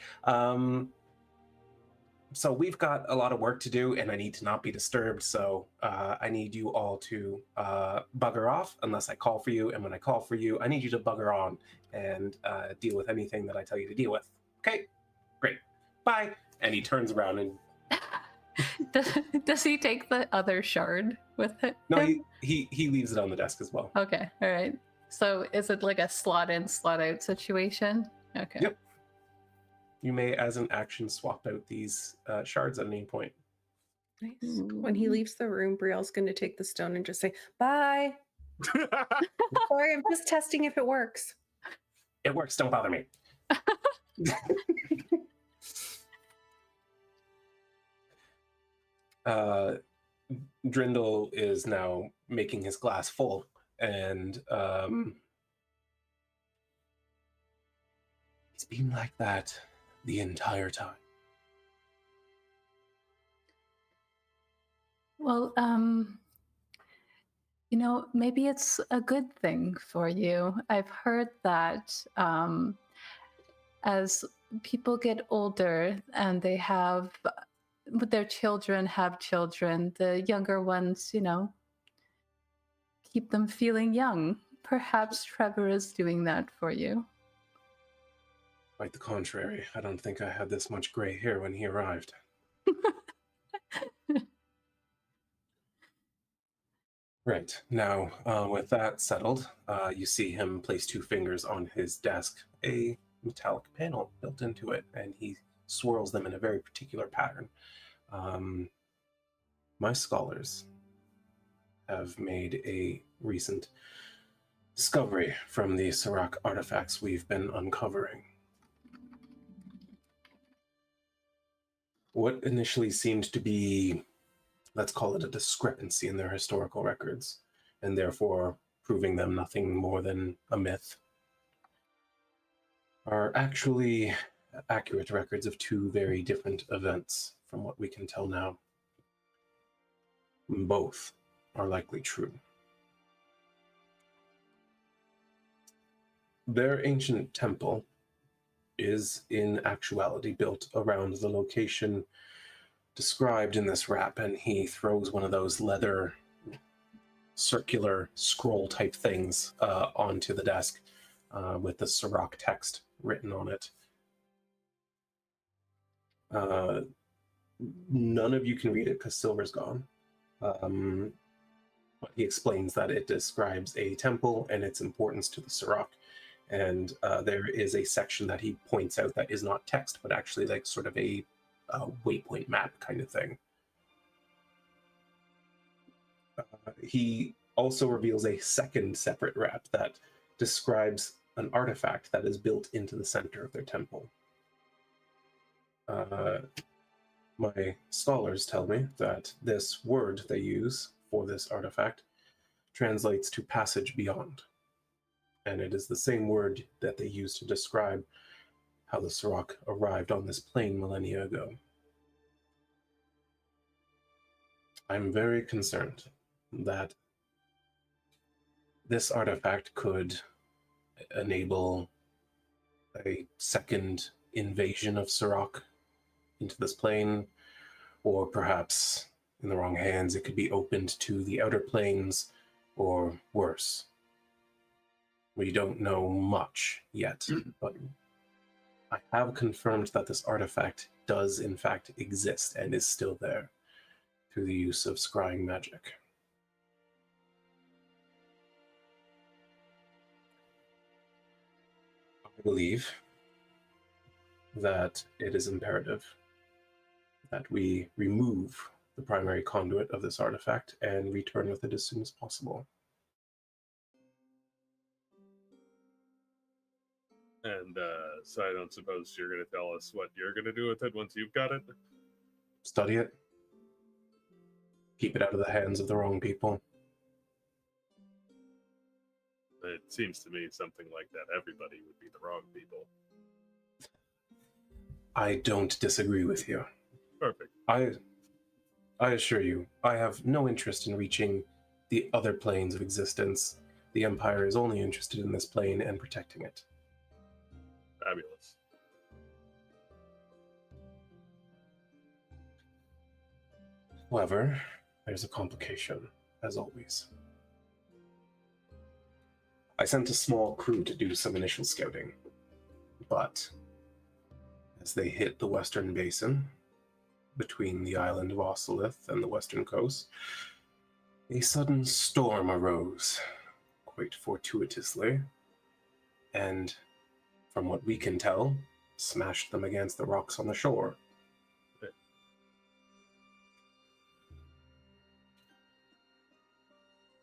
so we've got a lot of work to do, and I need to not be disturbed. So I need you all to bugger off unless I call for you. And when I call for you, I need you to bugger on and deal with anything that I tell you to deal with. Okay, great. Bye. And he turns around and Does he take the other shard with it? no, he leaves it on the desk as well. Okay, all right. So is it like a slot in, slot out situation? Okay. Yep. You may, as an action, swap out these shards at any point. Nice. When he leaves the room, Brielle's going to take the stone and just say, bye. Sorry, I'm just testing if it works. It works, don't bother me. Drindle is now making his glass full, and it's been like that the entire time. Well, you know, maybe it's a good thing for you. I've heard that as people get older and they have, their children have children, the younger ones, you know, keep them feeling young. Perhaps Trevor is doing that for you. Quite the contrary. I don't think I had this much gray hair when he arrived. Right. Now, with that settled, you see him place 2 fingers on his desk, a metallic panel built into it, and he swirls them in a very particular pattern. My scholars have made a recent discovery from the Sirach artifacts we've been uncovering. What initially seemed to be, let's call it a discrepancy in their historical records, and therefore proving them nothing more than a myth, are actually accurate records of 2 very different events from what we can tell now. Both are likely true. Their ancient temple is in actuality built around the location described in this rap, and he throws one of those leather circular scroll type things onto the desk with the Sirach text written on it. None of you can read it because Silver's gone. But he explains that it describes a temple and its importance to the Sirach. And there is a section that he points out that is not text, but actually like sort of a waypoint map kind of thing. He also reveals a second separate rap that describes an artifact that is built into the center of their temple. My scholars tell me that this word they use for this artifact translates to passage beyond. And it is the same word that they use to describe how the Sirach arrived on this plane millennia ago. I'm very concerned that this artifact could enable a second invasion of Sirach into this plane, or perhaps in the wrong hands, it could be opened to the outer planes, or worse. We don't know much yet, but I have confirmed that this artifact does in fact exist and is still there through the use of scrying magic. I believe that it is imperative that we remove the primary conduit of this artifact and return with it as soon as possible. And so I don't suppose you're going to tell us what you're going to do with it once you've got it? Study it. Keep it out of the hands of the wrong people. It seems to me something like that, everybody would be the wrong people. I don't disagree with you. Perfect. I assure you, I have no interest in reaching the other planes of existence. The Empire is only interested in this plane and protecting it. Fabulous. However, there's a complication, as always. I sent a small crew to do some initial scouting, but as they hit the western basin, between the island of Oceleth and the western coast, a sudden storm arose, quite fortuitously, and, from what we can tell, smashed them against the rocks on the shore.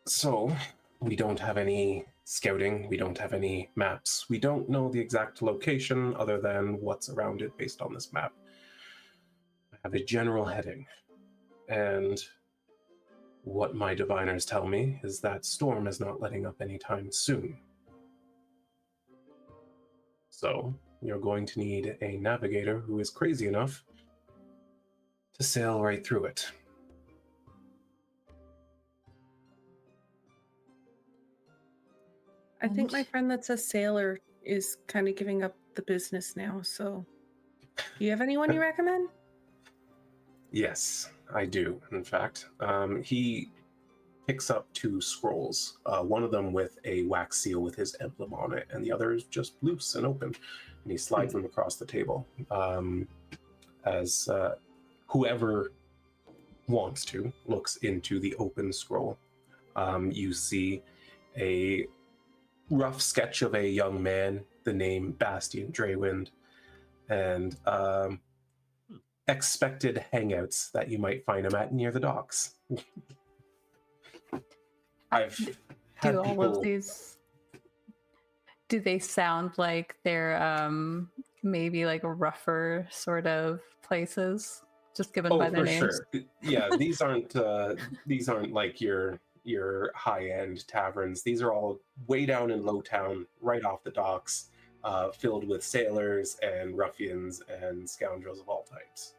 So, we don't have any scouting, we don't have any maps, we don't know the exact location other than what's around it based on this map. I have a general heading, and what my diviners tell me is that storm is not letting up anytime soon. So, you're going to need a navigator who is crazy enough to sail right through it. I think my friend that's a sailor is kind of giving up the business now, so do you have anyone you recommend? Yes, I do, in fact. He picks up 2 scrolls, one of them with a wax seal with his emblem on it, and the other is just loose and open, and he slides them across the table. As whoever wants to looks into the open scroll, you see a rough sketch of a young man, the name Bastion Draywind, and expected hangouts that you might find him at near the docks. I've had Do all people... of these, do they sound like they're maybe like rougher sort of places, just given by their for names? sure. Yeah, these aren't like your high-end taverns. These are all way down in Lowtown, right off the docks, filled with sailors and ruffians and scoundrels of all types.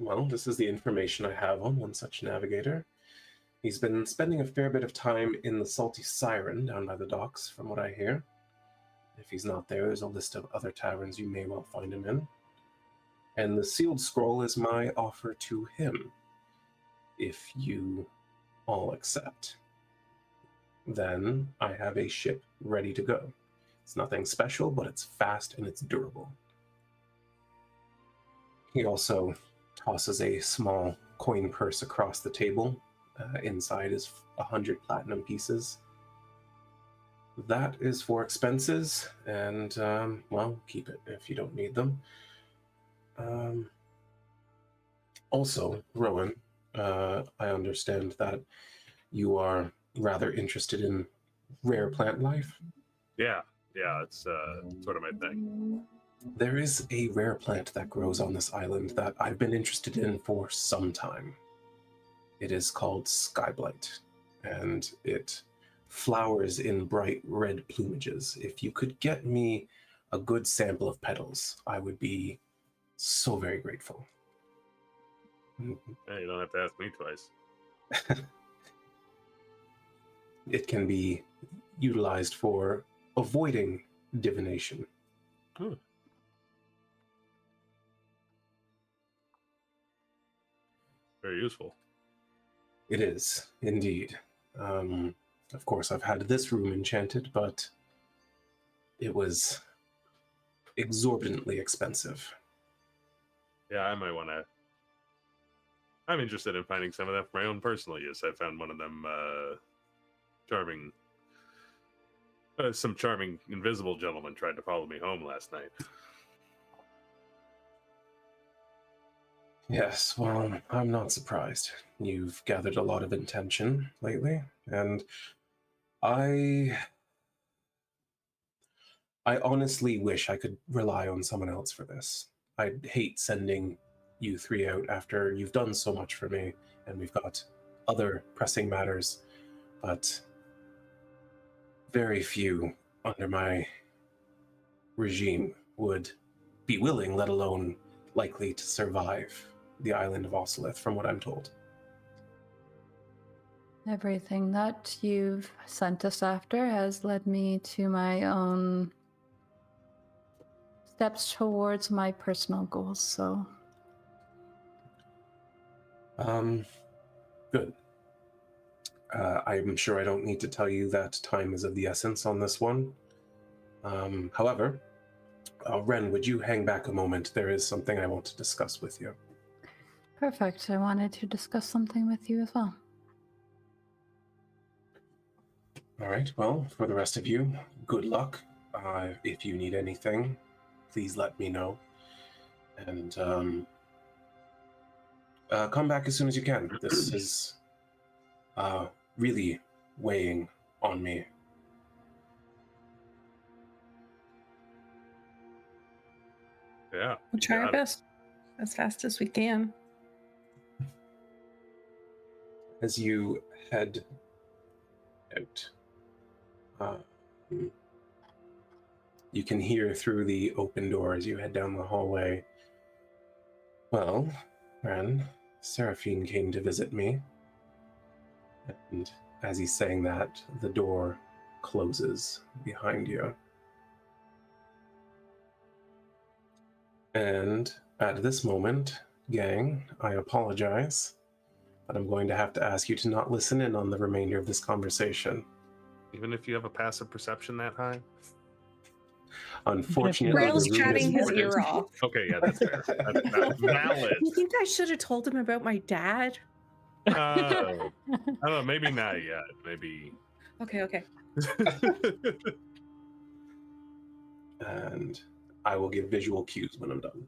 Well, this is the information I have on one such navigator. He's been spending a fair bit of time in the Salty Siren down by the docks, from what I hear. If he's not there, there's a list of other taverns you may well find him in. And the sealed scroll is my offer to him. If you all accept, then I have a ship ready to go. It's nothing special, but it's fast and it's durable. He also tosses a small coin purse across the table. Inside is 100 platinum pieces. That is for expenses, and, well, keep it if you don't need them. Also, Rowan, I understand that you are rather interested in rare plant life. Yeah, it's sort of my thing. There is a rare plant that grows on this island that I've been interested in for some time. It is called skyblight, and it flowers in bright red plumages. If you could get me a good sample of petals, I would be so very grateful. Hey, you don't have to ask me twice. It can be utilized for avoiding divination. Very useful. It is, indeed. Of course, I've had this room enchanted, but it was exorbitantly expensive. Yeah, I might want to... I'm interested in finding some of that for my own personal use. I found one of them charming... some charming invisible gentleman tried to follow me home last night. Yes, well, I'm not surprised. You've gathered a lot of attention lately, and I honestly wish I could rely on someone else for this. I'd hate sending you 3 out after you've done so much for me, and we've got other pressing matters. but very few under my regime would be willing, let alone likely to survive the island of Oceleth, from what I'm told. Everything that you've sent us after has led me to my own steps towards my personal goals, so... Good. I'm sure I don't need to tell you that time is of the essence on this one. However, Ren, would you hang back a moment? There is something I want to discuss with you. Perfect. I wanted to discuss something with you as well. All right, well, for the rest of you, good luck. If you need anything, please let me know. And come back as soon as you can. This is really weighing on me. Yeah. We'll try our best as fast as we can. As you head out, you can hear through the open door as you head down the hallway. Well, Ren, Seraphine came to visit me. And as he's saying that, the door closes behind you. And at this moment, gang, I apologize, but I'm going to have to ask you to not listen in on the remainder of this conversation. Even if you have a passive perception that high? Unfortunately, Braille's the room chatting is his ear off. Okay, yeah, that's fair. That's valid. You think I should have told him about my dad? I don't know, maybe not yet. Maybe. Okay. And I will give visual cues when I'm done.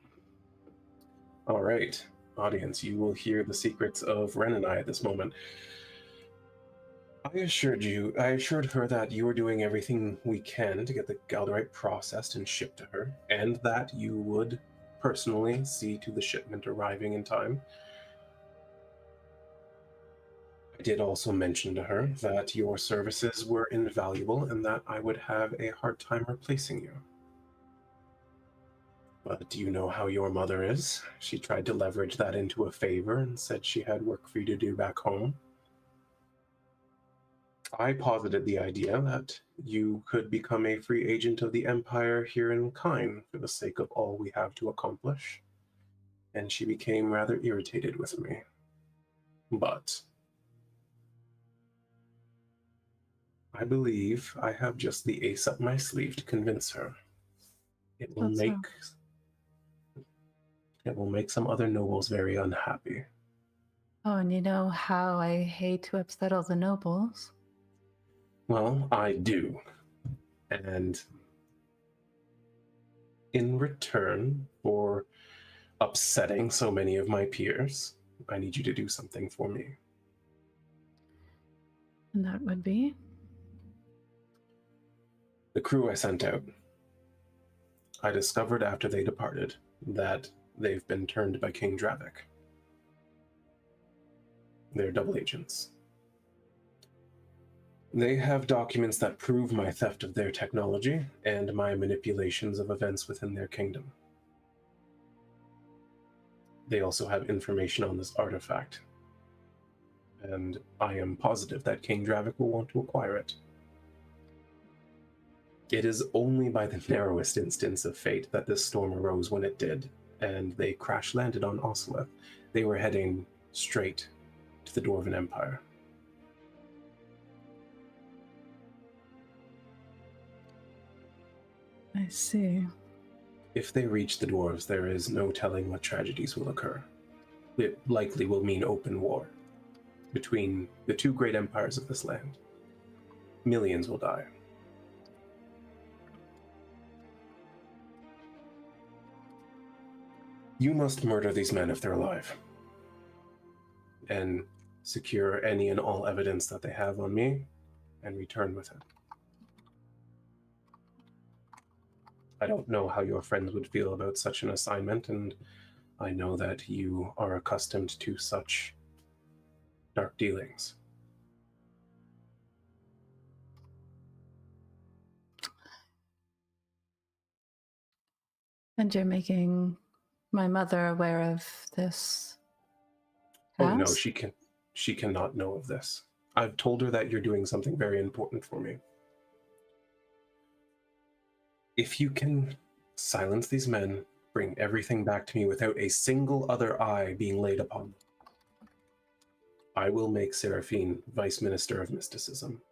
All right, audience, you will hear the secrets of Ren and I at this moment. I assured her that you were doing everything we can to get the Galderite processed and shipped to her, and that you would personally see to the shipment arriving in time. I did also mention to her that your services were invaluable and that I would have a hard time replacing you. But do you know how your mother is? She tried to leverage that into a favor and said she had work for you to do back home. I posited the idea that you could become a free agent of the Empire here in Kine for the sake of all we have to accomplish, and she became rather irritated with me. But I believe I have just the ace up my sleeve to convince her. It will make some other nobles very unhappy. Oh, and you know how I hate to upset all the nobles. Well, I do. And in return for upsetting so many of my peers, I need you to do something for me. And that would be? The crew I sent out. I discovered after they departed that they've been turned by King Dravik. They're double agents. They have documents that prove my theft of their technology and my manipulations of events within their kingdom. They also have information on this artifact, and I am positive that King Dravik will want to acquire it. It is only by the narrowest instance of fate that this storm arose when it did, and they crash-landed on Oceleth. They were heading straight to the Dwarven Empire. I see. If they reach the dwarves, there is no telling what tragedies will occur. It likely will mean open war between the two great empires of this land. Millions will die. You must murder these men if they're alive, and secure any and all evidence that they have on me, and return with it. I don't know how your friends would feel about such an assignment, and I know that you are accustomed to such dark dealings. And you're making my mother aware of this? Oh no, task? she cannot know of this. I've told her that you're doing something very important for me. If you can silence these men, bring everything back to me without a single other eye being laid upon them, I will make Seraphine Vice Minister of Mysticism,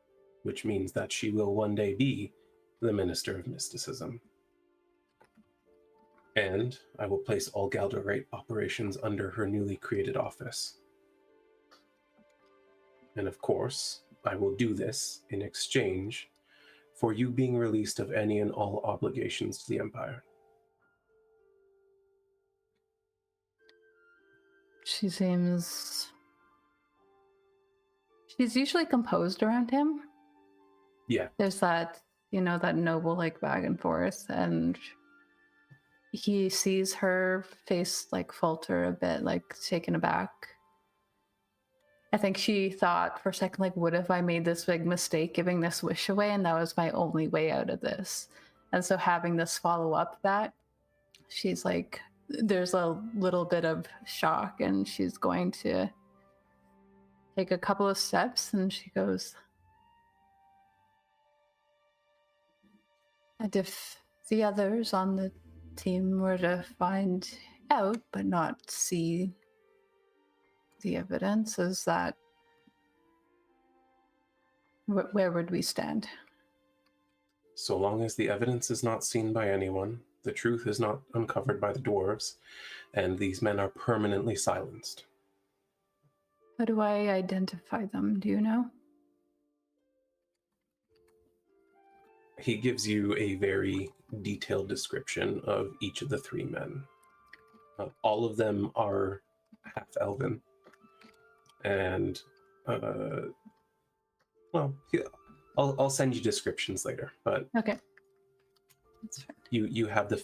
which means that she will one day be the Minister of Mysticism. And I will place all Galdorite operations under her newly created office. And of course, I will do this in exchange for you being released of any and all obligations to the Empire. She's usually composed around him. Yeah. There's that, that noble back and forth, and he sees her face falter a bit, taken aback. I think she thought for a second, what if I made this big mistake giving this wish away and that was my only way out of this? And so having this follow up that, she's there's a little bit of shock, and she's going to take a couple of steps, and she goes, and if the others on the team were to find out but not see the evidence, is that where would we stand? So long as the evidence is not seen by anyone, the truth is not uncovered by the dwarves, and these men are permanently silenced. How do I identify them? Do you know? He gives you a very detailed description of each of the three men. All of them are half-elven. And, I'll send you descriptions later, but Okay. That's fair. you have the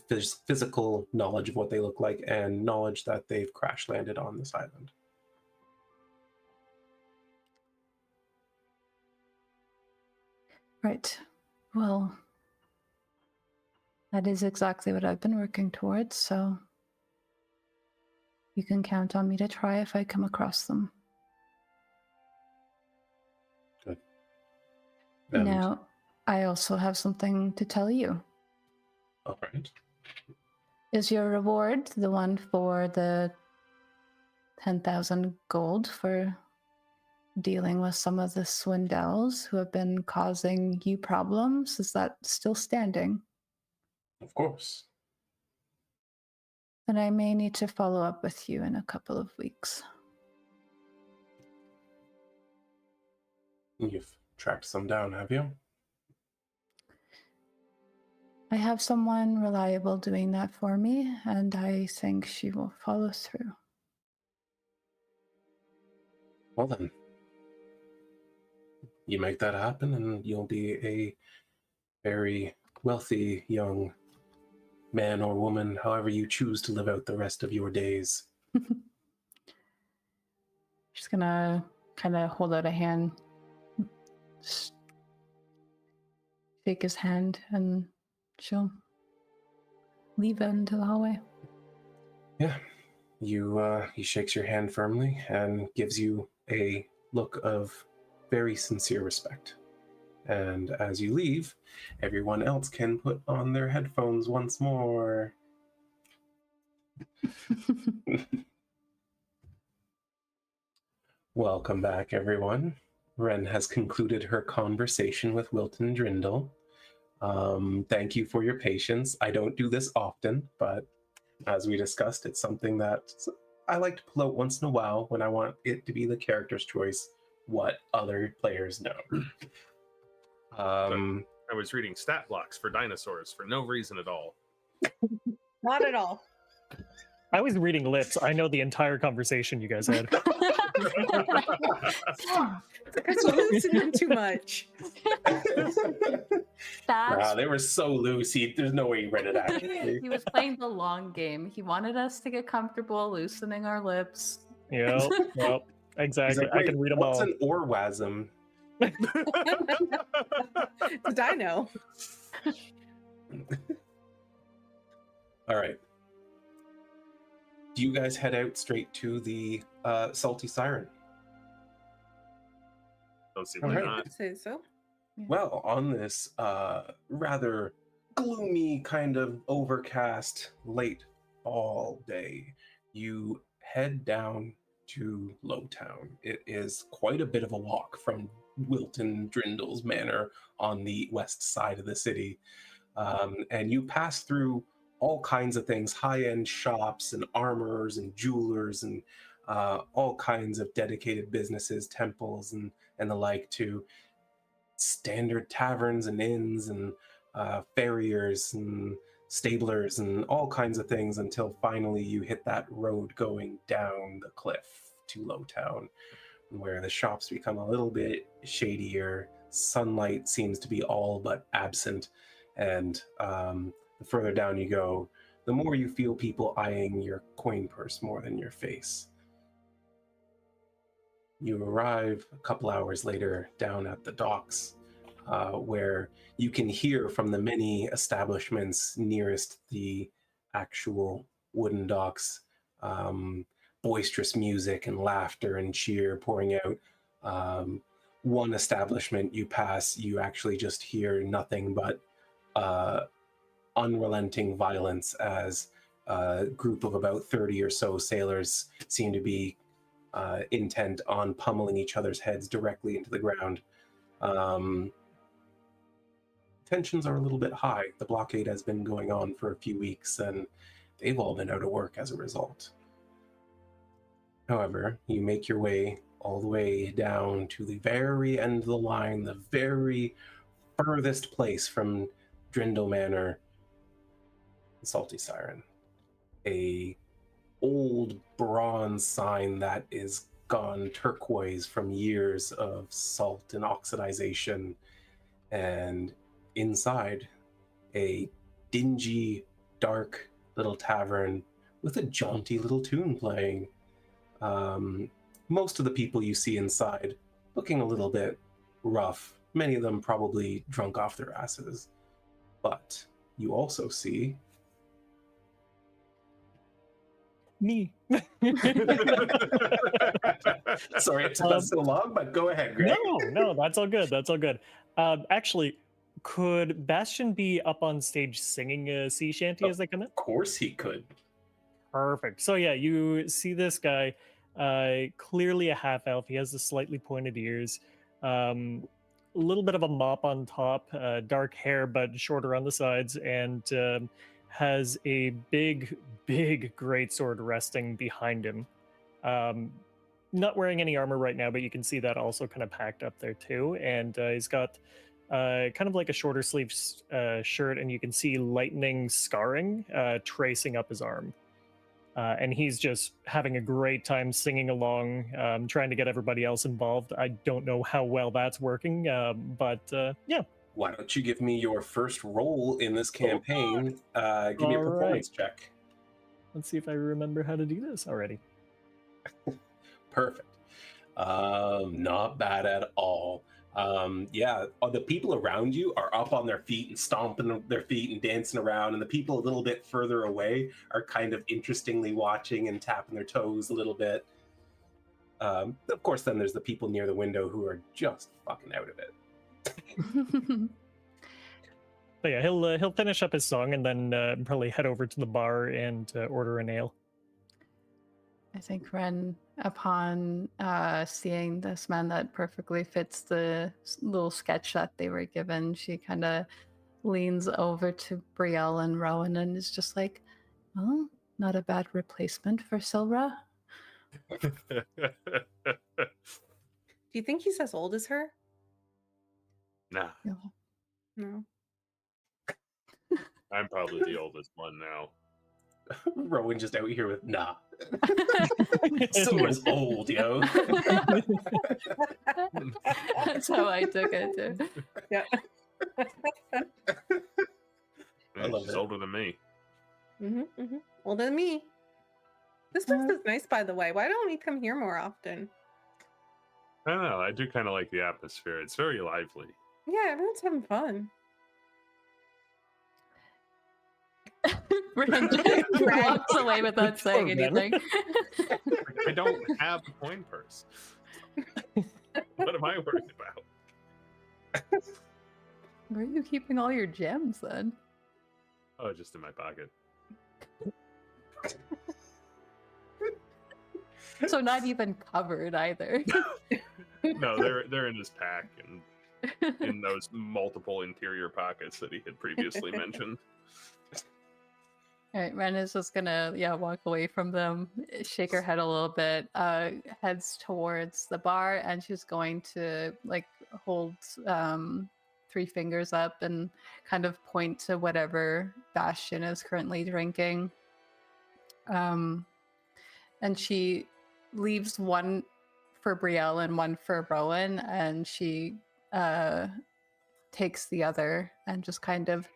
physical knowledge of what they look like and knowledge that they've crash landed on this island. Right. Well, that is exactly what I've been working towards, so you can count on me to try if I come across them. Good. Now, I also have something to tell you. All right. Is your reward the one for the 10,000 gold for dealing with some of the swindles who have been causing you problems? Is that still standing? Of course. Then I may need to follow up with you in a couple of weeks. You've tracked some down, have you? I have someone reliable doing that for me, and I think she will follow through. Well then, you make that happen and you'll be a very wealthy young man or woman, however you choose to live out the rest of your days. She's gonna kind of hold out a hand, shake his hand, and she'll leave out into the hallway. Yeah, he shakes your hand firmly and gives you a look of very sincere respect. And as you leave, everyone else can put on their headphones once more. Welcome back, everyone. Ren has concluded her conversation with Wilton Drindle. Thank you for your patience. I don't do this often, but as we discussed, it's something that I like to pull out once in a while when I want it to be the character's choice, what other players know. I was reading stat blocks for dinosaurs for no reason at all. Not at all. I was reading lips. I know the entire conversation you guys had. Because you listen too much. They were so loose. There's no way he read it actually. He was playing the long game. He wanted us to get comfortable loosening our lips. Yep, exactly. Like, I can read them what's all. an orgasm? Did I know? All right. Do you guys head out straight to the Salty Siren? Don't seem All like right. not. I'd say so. Well, on this rather gloomy, kind of overcast late fall day, you head down to Lowtown. It is quite a bit of a walk from Wilton Drindle's manor on the west side of the city. And you pass through all kinds of things, high-end shops and armorers and jewelers and all kinds of dedicated businesses, temples and the like, to standard taverns and inns and farriers and stablers and all kinds of things, until finally you hit that road going down the cliff to Lowtown, where the shops become a little bit shadier. Sunlight seems to be all but absent, and the further down you go, the more you feel people eyeing your coin purse more than your face. You arrive a couple hours later down at the docks, where you can hear from the many establishments nearest the actual wooden docks, boisterous music and laughter and cheer pouring out. One establishment you pass, you actually just hear nothing but unrelenting violence as a group of about 30 or so sailors seem to be intent on pummeling each other's heads directly into the ground. Tensions are a little bit high. The blockade has been going on for a few weeks, and they've all been out of work as a result. However, you make your way all the way down to the very end of the line, the very furthest place from Drindle Manor, the Salty Siren. A old bronze sign that is gone turquoise from years of salt and oxidization, and inside, a dingy, dark little tavern with a jaunty little tune playing. Most of the people you see inside looking a little bit rough, many of them probably drunk off their asses. But you also see Me. sorry it took us so long, but go ahead, Greg. No, that's all good. That's all good. Actually, could Bastion be up on stage singing a sea shanty as they come in? Of course he could. Perfect. So yeah, you see this guy, clearly a half elf. He has the slightly pointed ears, a little bit of a mop on top, dark hair but shorter on the sides, and has a big greatsword resting behind him. Not wearing any armor right now, but you can see that also kind of packed up there too. And he's got kind of like a shorter sleeve shirt, and you can see lightning scarring tracing up his arm. And he's just having a great time singing along, trying to get everybody else involved. I don't know how well that's working, but yeah. Why don't you give me your first role in this campaign? Give me a performance check. Let's see if I remember how to do this already. Perfect. Not bad at all. Yeah, the people around you are up on their feet and stomping their feet and dancing around, and the people a little bit further away are kind of interestingly watching and tapping their toes a little bit. Of course, then there's the people near the window who are just fucking out of it. But yeah, he'll finish up his song and then probably head over to the bar and order an ale. I think Ren, upon seeing this man that perfectly fits the little sketch that they were given, she kind of leans over to Brielle and Rowan and is just like, well, not a bad replacement for Silra. Do you think he's as old as her? Nah, No. I'm probably the oldest one now. Rowan just out here with nah. Silver's old, yo. That's how I took it too. Yeah. I love She's it. older than me. Older than me. This place is nice, by the way. Why don't we come here more often? I don't know. I do kind of like the atmosphere. It's very lively. Yeah, everyone's having fun. Ren just walks away without saying Poor Ren. anything. I don't have a coin purse. What am I worried about? Where are you keeping all your gems then? Oh, just in my pocket. So not even covered either. No, they're in his pack and in those multiple interior pockets that he had previously mentioned. All right, Ren is just gonna walk away from them, shake her head a little bit, heads towards the bar, and she's going to like hold 3 fingers up and kind of point to whatever Bastion is currently drinking. And she leaves one for Brielle and one for Rowan, and she takes the other and just kind of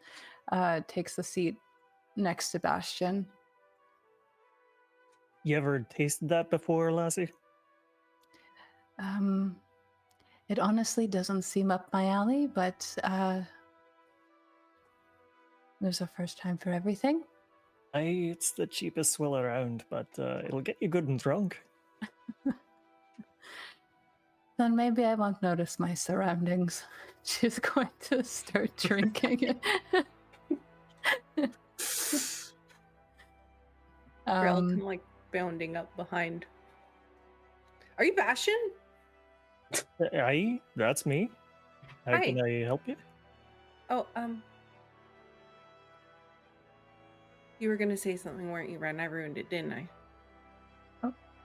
takes the seat next to Bastion. You ever tasted that before, Lassie? It honestly doesn't seem up my alley, but there's a first time for everything. It's the cheapest swill around, but it'll get you good and drunk. Then maybe I won't notice my surroundings. She's going to start drinking it. Brielle come like bounding up behind. Are you Bastion? That's me. How Hi. can I help you? Oh, you were gonna say something, weren't you, Ren? I ruined it, didn't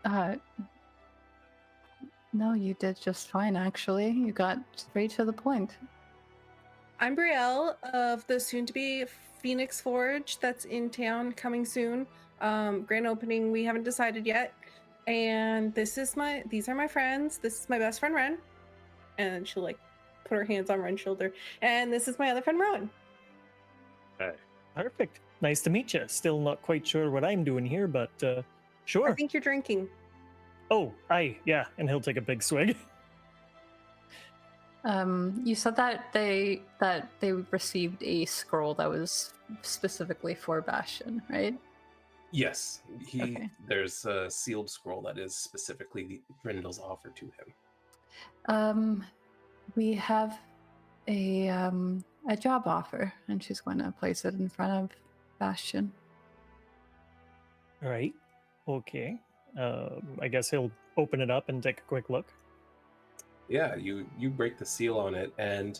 I? No, you did just fine, actually. You got straight to the point. I'm Brielle of the soon-to-be Phoenix Forge that's in town, coming soon. Grand opening, we haven't decided yet. And these are my friends. This is my best friend, Ren. And she'll like put her hands on Ren's shoulder. And this is my other friend, Rowan. Hey. Perfect. Nice to meet you. Still not quite sure what I'm doing here, but sure. I think you're drinking. Oh, aye, yeah, and he'll take a big swig. You said that they received a scroll that was specifically for Bastion, right? Yes, Okay. there's a sealed scroll that is specifically Drindle's offer to him. We have a job offer, and she's going to place it in front of Bastion. All right. Okay. I guess he'll open it up and take a quick look. Yeah, you break the seal on it, and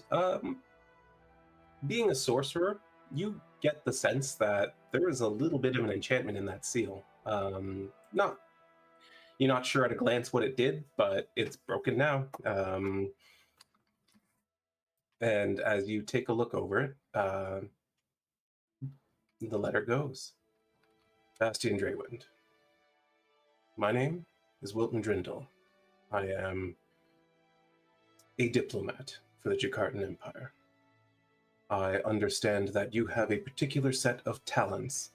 being a sorcerer, you get the sense that there is a little bit of an enchantment in that seal. You're not sure at a glance what it did, but it's broken now. And as you take a look over it, the letter goes. Bastion Draywind. My name is Wilton Drindle. I am a diplomat for the Jakartan Empire. I understand that you have a particular set of talents,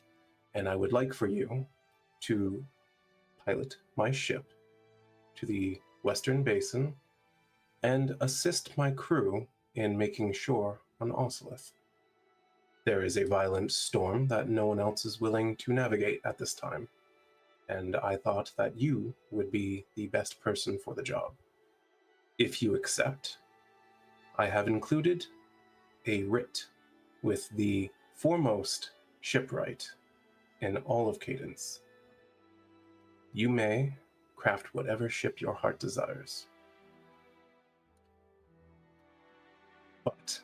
and I would like for you to pilot my ship to the Western Basin and assist my crew in making shore on Oceleth. There is a violent storm that no one else is willing to navigate at this time, and I thought that you would be the best person for the job. If you accept, I have included a writ with the foremost shipwright in all of Cadence. You may craft whatever ship your heart desires. But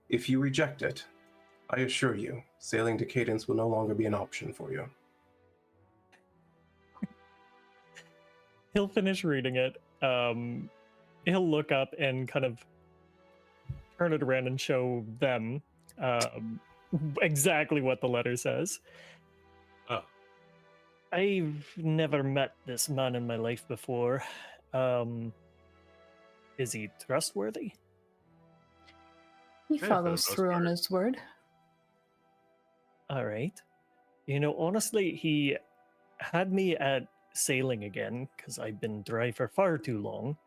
if you reject it, I assure you, sailing to Cadence will no longer be an option for you. He'll finish reading it. He'll look up and kind of turn it around and show them exactly what the letter says. Oh. I've never met this man in my life before. Is he trustworthy? He Yeah, for the follows most through on part. his word. All right. Honestly, he had me at sailing again because I've been dry for far too long.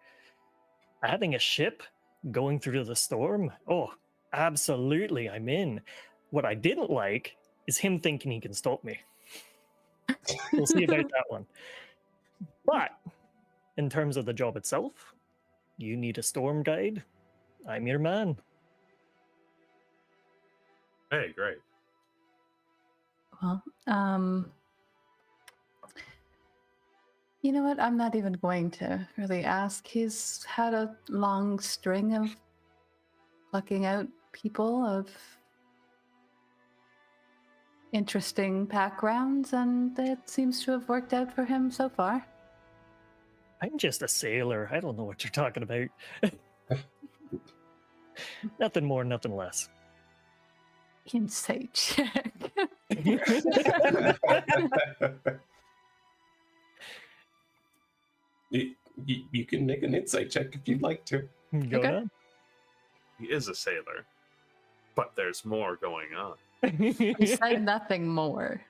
Having a ship going through the storm? Oh, absolutely, I'm in. What I didn't like is him thinking he can stop me. We'll see about that one. But in terms of the job itself, you need a storm guide. I'm your man. Hey, great. Well, you know what? I'm not even going to really ask. He's had a long string of plucking out people of interesting backgrounds, and it seems to have worked out for him so far. I'm just a sailor. I don't know what you're talking about. Nothing more, nothing less. Insight check. You can make an insight check if you'd like to. Go Okay. on. He is a sailor, but there's more going on. You said nothing more.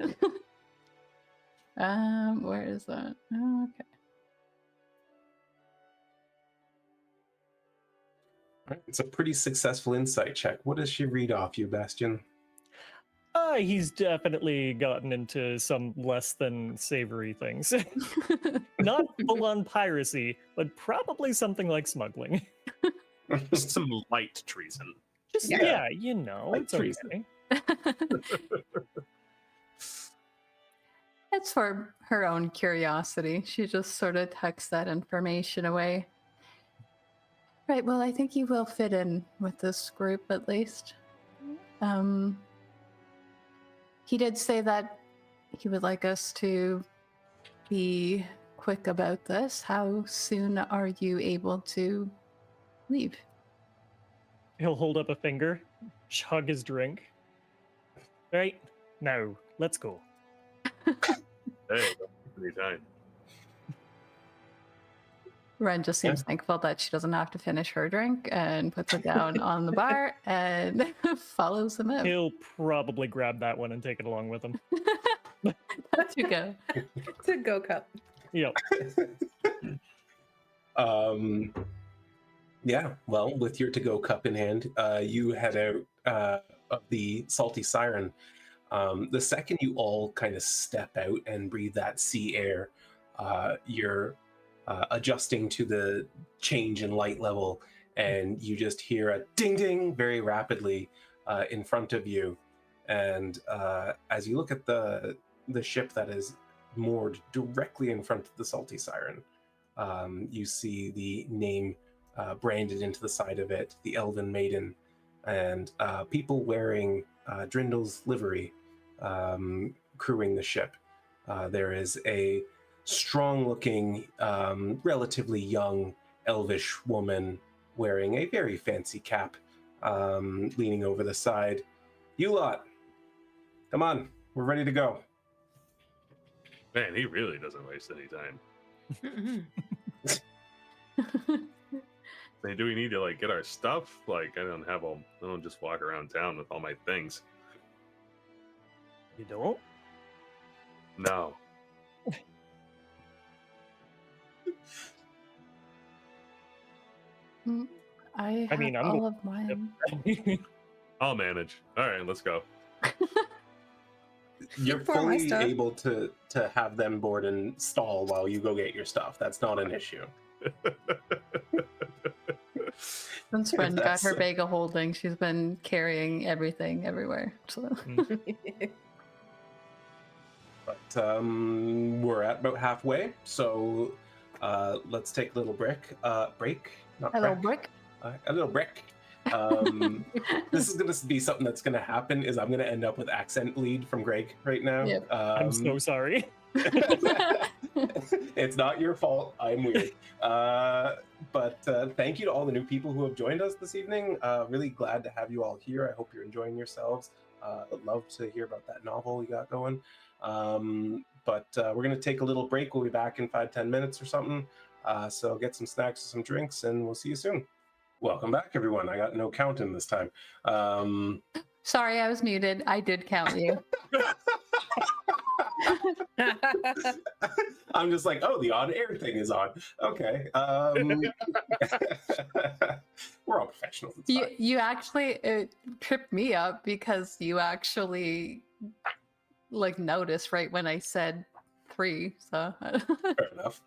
Where is that? Oh, okay. All right, it's a pretty successful insight check. What does she read off you, Bastion? He's definitely gotten into some less than savory things. Not full-on piracy, but probably something like smuggling. Just some light treason. Just Yeah. yeah, you know, Like it's okay. treason. It's for her own curiosity. She just sort of tucks that information away. Right, well, I think you will fit in with this group at least. He did say that he would like us to be quick about this. How soon are you able to leave? He'll hold up a finger, chug his drink. Right, now, let's go. Hey, anytime. Ren just seems thankful that she doesn't have to finish her drink and puts it down on the bar and follows him out. He'll probably grab that one and take it along with him. That's you go. It's a go cup. Yep. Yeah, well, with your to-go cup in hand, you head out of the Salty Siren. The second you all kind of step out and breathe that sea air, you're adjusting to the change in light level, and you just hear a ding ding very rapidly in front of you. And as you look at the ship that is moored directly in front of the Salty Siren, you see the name branded into the side of it, the Elven Maiden, and people wearing Drindle's livery crewing the ship. There is a strong-looking, relatively young elvish woman wearing a very fancy cap, leaning over the side. You lot, come on, we're ready to go. Man, he really doesn't waste any time. Hey, do we need to like get our stuff? Like, I don't just walk around town with all my things. You don't? No. I have mean, I'm all go- of mine. I'll manage. All right, let's go. You're For my fully stuff. able to have them board and stall while you go get your stuff. That's not an issue. Since Ren got That's- her bag of holding, she's been carrying everything everywhere. So But we're at about halfway, so let's take a little break. Not hello, break. Brick. A little break. This is going to be something that's going to happen. Is I'm going to end up with accent bleed from Greg right now. Yep. I'm so sorry. It's not your fault. I'm weird. But thank you to all the new people who have joined us this evening. Really glad to have you all here. I hope you're enjoying yourselves. I'd love to hear about that novel you got going. But we're going to take a little break. We'll be back in 5-10 minutes or something. So get some snacks and some drinks, and we'll see you soon. Welcome back, everyone. I got no counting this time. Sorry, I was muted. I did count you. I'm just like, oh, the on-air thing is on. Okay. We're all professionals. It's fine. You actually it tripped me up because you actually like notice right when I said 3. So Fair enough.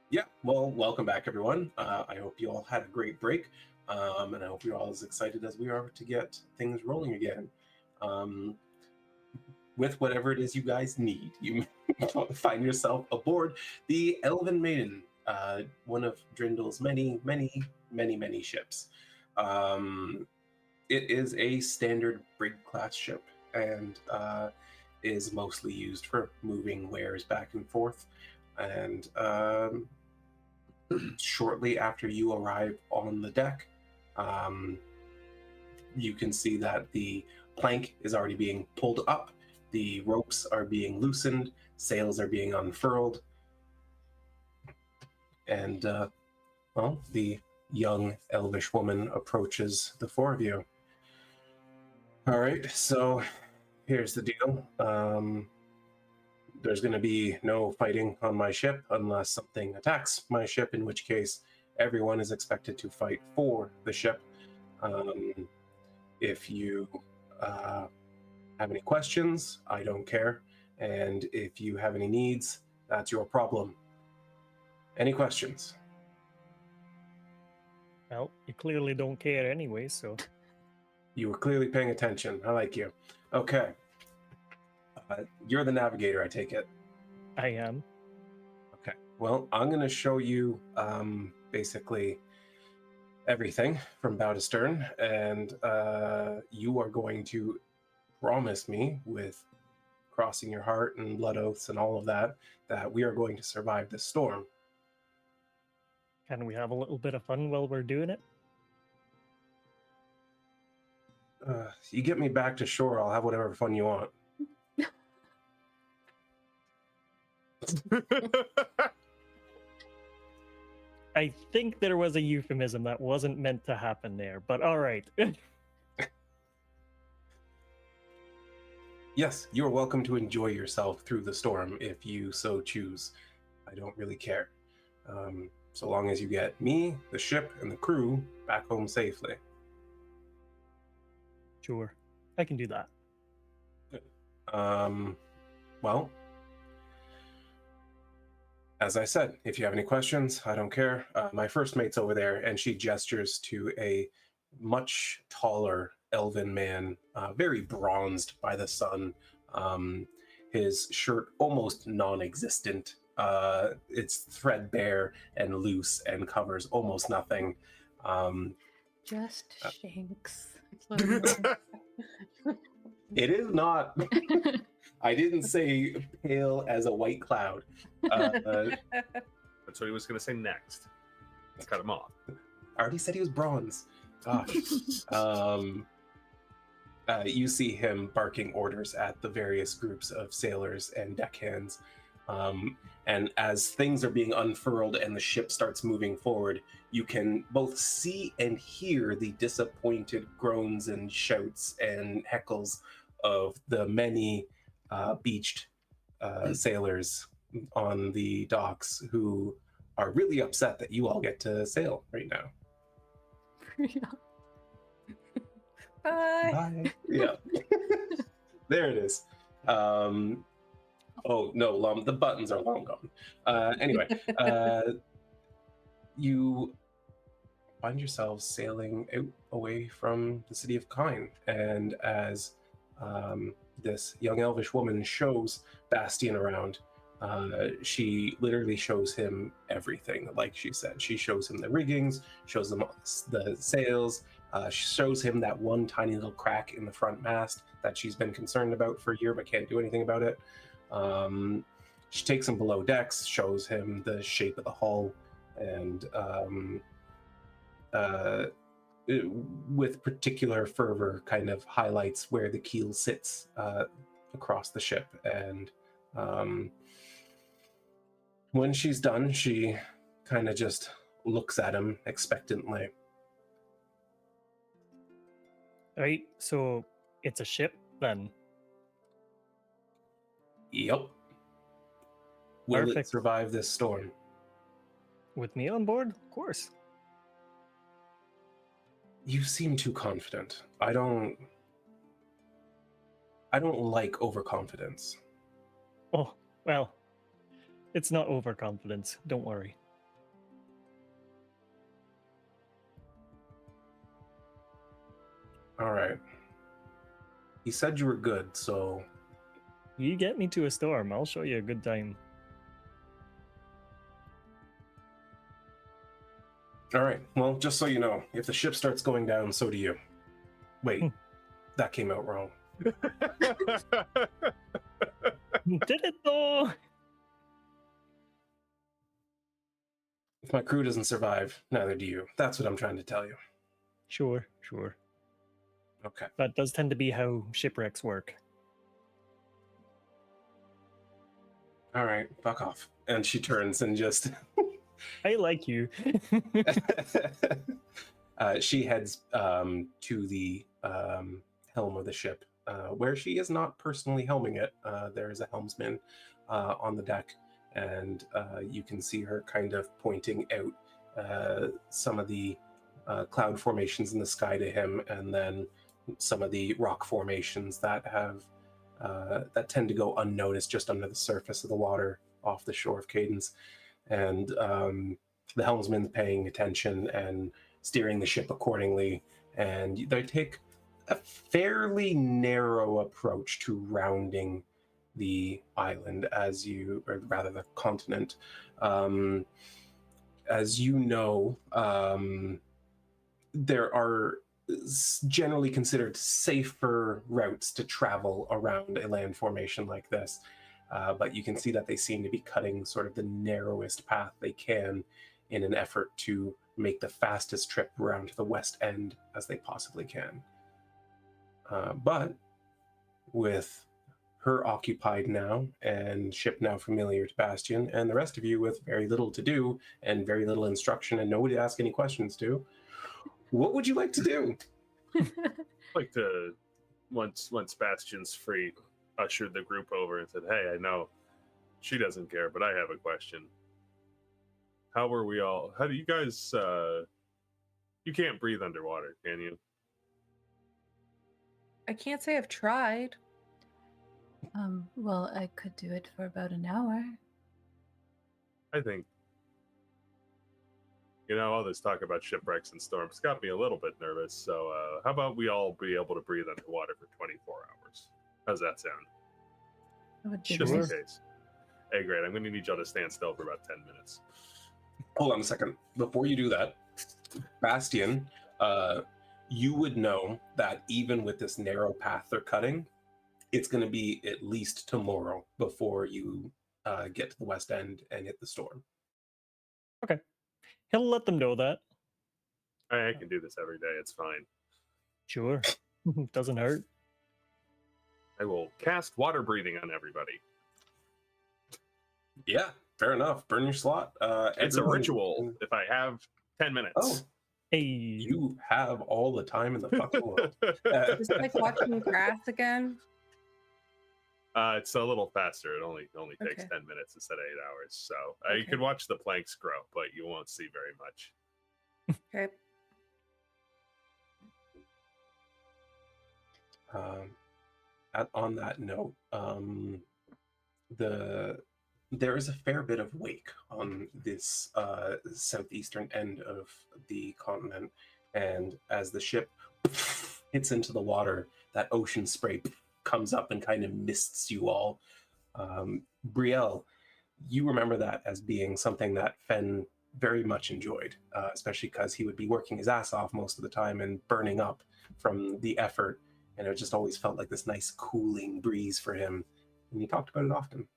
Yeah, well, welcome back, everyone. I hope you all had a great break, and I hope you're all as excited as we are to get things rolling again. With whatever it is you guys need, you find yourself aboard the Elven Maiden, one of Drindle's many ships. It is a standard brig class ship, and is mostly used for moving wares back and forth. And shortly after you arrive on the deck, you can see that the plank is already being pulled up, the ropes are being loosened, sails are being unfurled, and well, the young elvish woman approaches the 4 of you. All right, so here's the deal. There's going to be no fighting on my ship unless something attacks my ship, in which case everyone is expected to fight for the ship. If you have any questions, I don't care. And if you have any needs, that's your problem. Any questions? Well, you clearly don't care anyway, so... You were clearly paying attention. I like you. Okay. You're the navigator, I take it. I am. Okay. Well, I'm going to show you basically everything from bow to stern, and you are going to promise me, with crossing your heart and blood oaths and all of that, that we are going to survive this storm. Can we have a little bit of fun while we're doing it? You get me back to shore, I'll have whatever fun you want. I think there was a euphemism that wasn't meant to happen there, but all right. Yes, you are welcome to enjoy yourself through the storm if you so choose. I don't really care. So long as you get me, the ship, and the crew back home safely. Sure, I can do that. Well, as I said, if you have any questions, I don't care. My first mate's over there, and she gestures to a much taller elven man, very bronzed by the sun. His shirt almost non-existent. It's threadbare and loose and covers almost nothing. just Shanks. It is not. I didn't say pale as a white cloud. That's what he was going to say next. Let's cut him off. I already said he was bronze. Gosh. You see him barking orders at the various groups of sailors and deckhands. And as things are being unfurled and the ship starts moving forward, you can both see and hear the disappointed groans and shouts and heckles of the many beached sailors on the docks who are really upset that you all get to sail right now. Bye. Bye. Yeah. There it is. Oh, no, the buttons are long gone. Anyway, you find yourselves sailing out away from the city of Kyne, and as this young elvish woman shows Bastion around, she literally shows him everything. Like she said, she shows him the riggings, shows him the sails, shows him that one tiny little crack in the front mast that she's been concerned about for a year but can't do anything about it. She takes him below decks, shows him the shape of the hull, and with particular fervor kind of highlights where the keel sits across the ship. And when she's done, she kind of just looks at him expectantly. Right, so it's a ship then? Yep. Will it Perfect. survive this storm? With me on board? Of course. You seem too confident. I don't... I don't like overconfidence. Oh, well, it's not overconfidence. Don't worry. All right. You said you were good, so You get me to a storm, I'll show you a good time. all right. Well, just so you know, if the ship starts going down, so do you. Wait, that came out wrong. Did it though? If my crew doesn't survive, neither do you. That's what I'm trying to tell you. Sure. Okay. That does tend to be how shipwrecks work. All right, fuck off. And she turns and just I like you. she heads to the helm of the ship, where she is not personally helming it. There is a helmsman on the deck, and you can see her kind of pointing out some of the cloud formations in the sky to him, and then some of the rock formations that have that tend to go unnoticed just under the surface of the water off the shore of Cadence. And the helmsman's paying attention and steering the ship accordingly. And they take a fairly narrow approach to rounding the island or rather the continent. As you know, there are generally considered safer routes to travel around a land formation like this. But you can see that they seem to be cutting sort of the narrowest path they can in an effort to make the fastest trip around to the west end as they possibly can. But with her occupied now and ship now familiar to Bastion, and the rest of you with very little to do and very little instruction and nobody to ask any questions to, what would you like to do? I'd like to, once Bastion's free, usher the group over and said, "Hey, I know she doesn't care, but I have a question. How do you guys, you can't breathe underwater, can you?" I can't say I've tried. Well, I could do it for about an hour. I think, all this talk about shipwrecks and storms got me a little bit nervous. So how about we all be able to breathe underwater for 24 hours? How's that sound? That would be Just in nice. case. Hey, great. I'm going to need y'all to stand still for about 10 minutes. Hold on a second. Before you do that, Bastion, you would know that even with this narrow path they're cutting, it's going to be at least tomorrow before you get to the west end and hit the storm. Okay. He'll let them know that. I can do this every day. It's fine. Sure. Doesn't hurt. I will cast water breathing on everybody. Yeah, fair enough. Burn your slot. It's a ritual. If I have 10 minutes. Oh, Hey. you have all the time in the fucking world. Just like watching grass again. It's a little faster. It only takes Okay. 10 minutes instead of 8 hours. So you Okay. can watch the planks grow, but you won't see very much. Okay. On that note, there is a fair bit of wake on this southeastern end of the continent, and as the ship hits into the water, that ocean spray comes up and kind of mists you all. Brielle, you remember that as being something that Fen very much enjoyed, especially because he would be working his ass off most of the time and burning up from the effort, and it just always felt like this nice cooling breeze for him, and he talked about it often.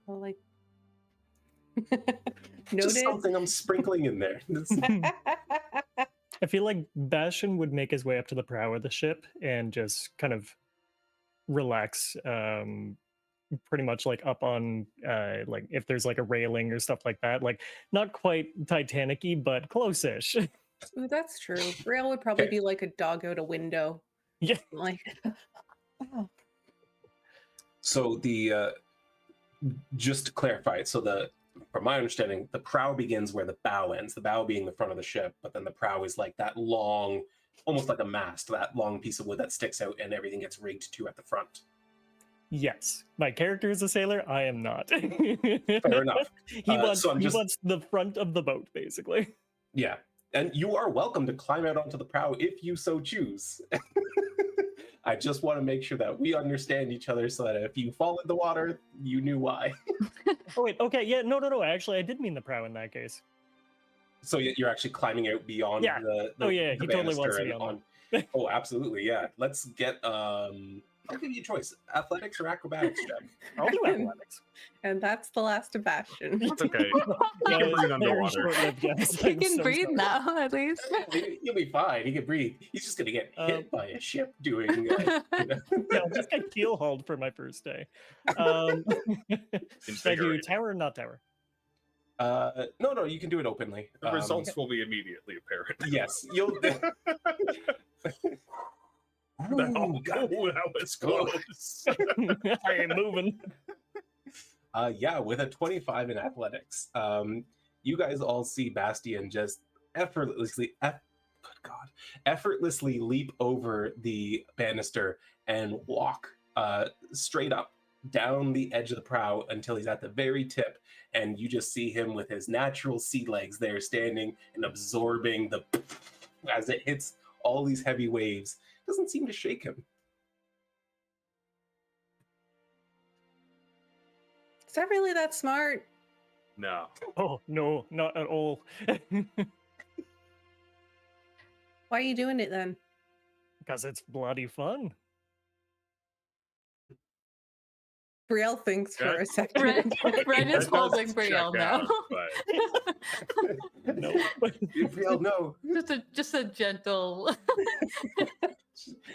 Well, like Just noted. something I'm sprinkling in there. I feel like Bastion would make his way up to the prow of the ship and just kind of relax, pretty much like up on, like if there's like a railing or stuff like that. Like not quite Titanic-y, but close-ish. Ooh, that's true. Braille would probably Okay. be like a dog out a window. Yeah. Like So the just to clarify, so from my understanding, the prow begins where the bow ends, the bow being the front of the ship, but then the prow is like that long, almost like a mast, that long piece of wood that sticks out and everything gets rigged to at the front. Yes, my character is a sailor. I am not. Fair enough. He wants so I'm just- wants the front of the boat, basically. Yeah. And you are welcome to climb out onto the prow if you so choose. I just want to make sure that we understand each other so that if you fall in the water, you knew why. Oh wait, okay, yeah, no. Actually, I did mean the prow in that case. So you're actually climbing out beyond Yeah. the Oh, yeah, the he totally wants to banister be on and Oh, absolutely, yeah. Let's get I'll give you a choice: athletics or acrobatics, Jack. I'll do athletics. And that's the last of Bastion. It's okay. You Yeah, can it's breathe very underwater. short-lived, yes. He I'm can so breathe sorry. now, at least. He'll be fine. He can breathe. He's just gonna get hit by a ship doing. Yeah, I'll just get keel hauled for my first day. Thank you. Invigorating. Tower or not tower? No, you can do it openly. The results will be immediately apparent. Yes, you'll. Ooh, God. That was close. I am moving. Yeah, with a 25 in athletics, you guys all see Bastion just effortlessly leap over the banister and walk straight up down the edge of the prow until he's at the very tip, and you just see him with his natural sea legs there standing and absorbing the as it hits all these heavy waves. Doesn't seem to shake him. Is that really that smart? No. Oh no, not at all. Why are you doing it then? Because it's bloody fun. Brielle thinks for Okay. a second. Ren is That does holding check Brielle now. out, but No. Brielle, no. just a gentle.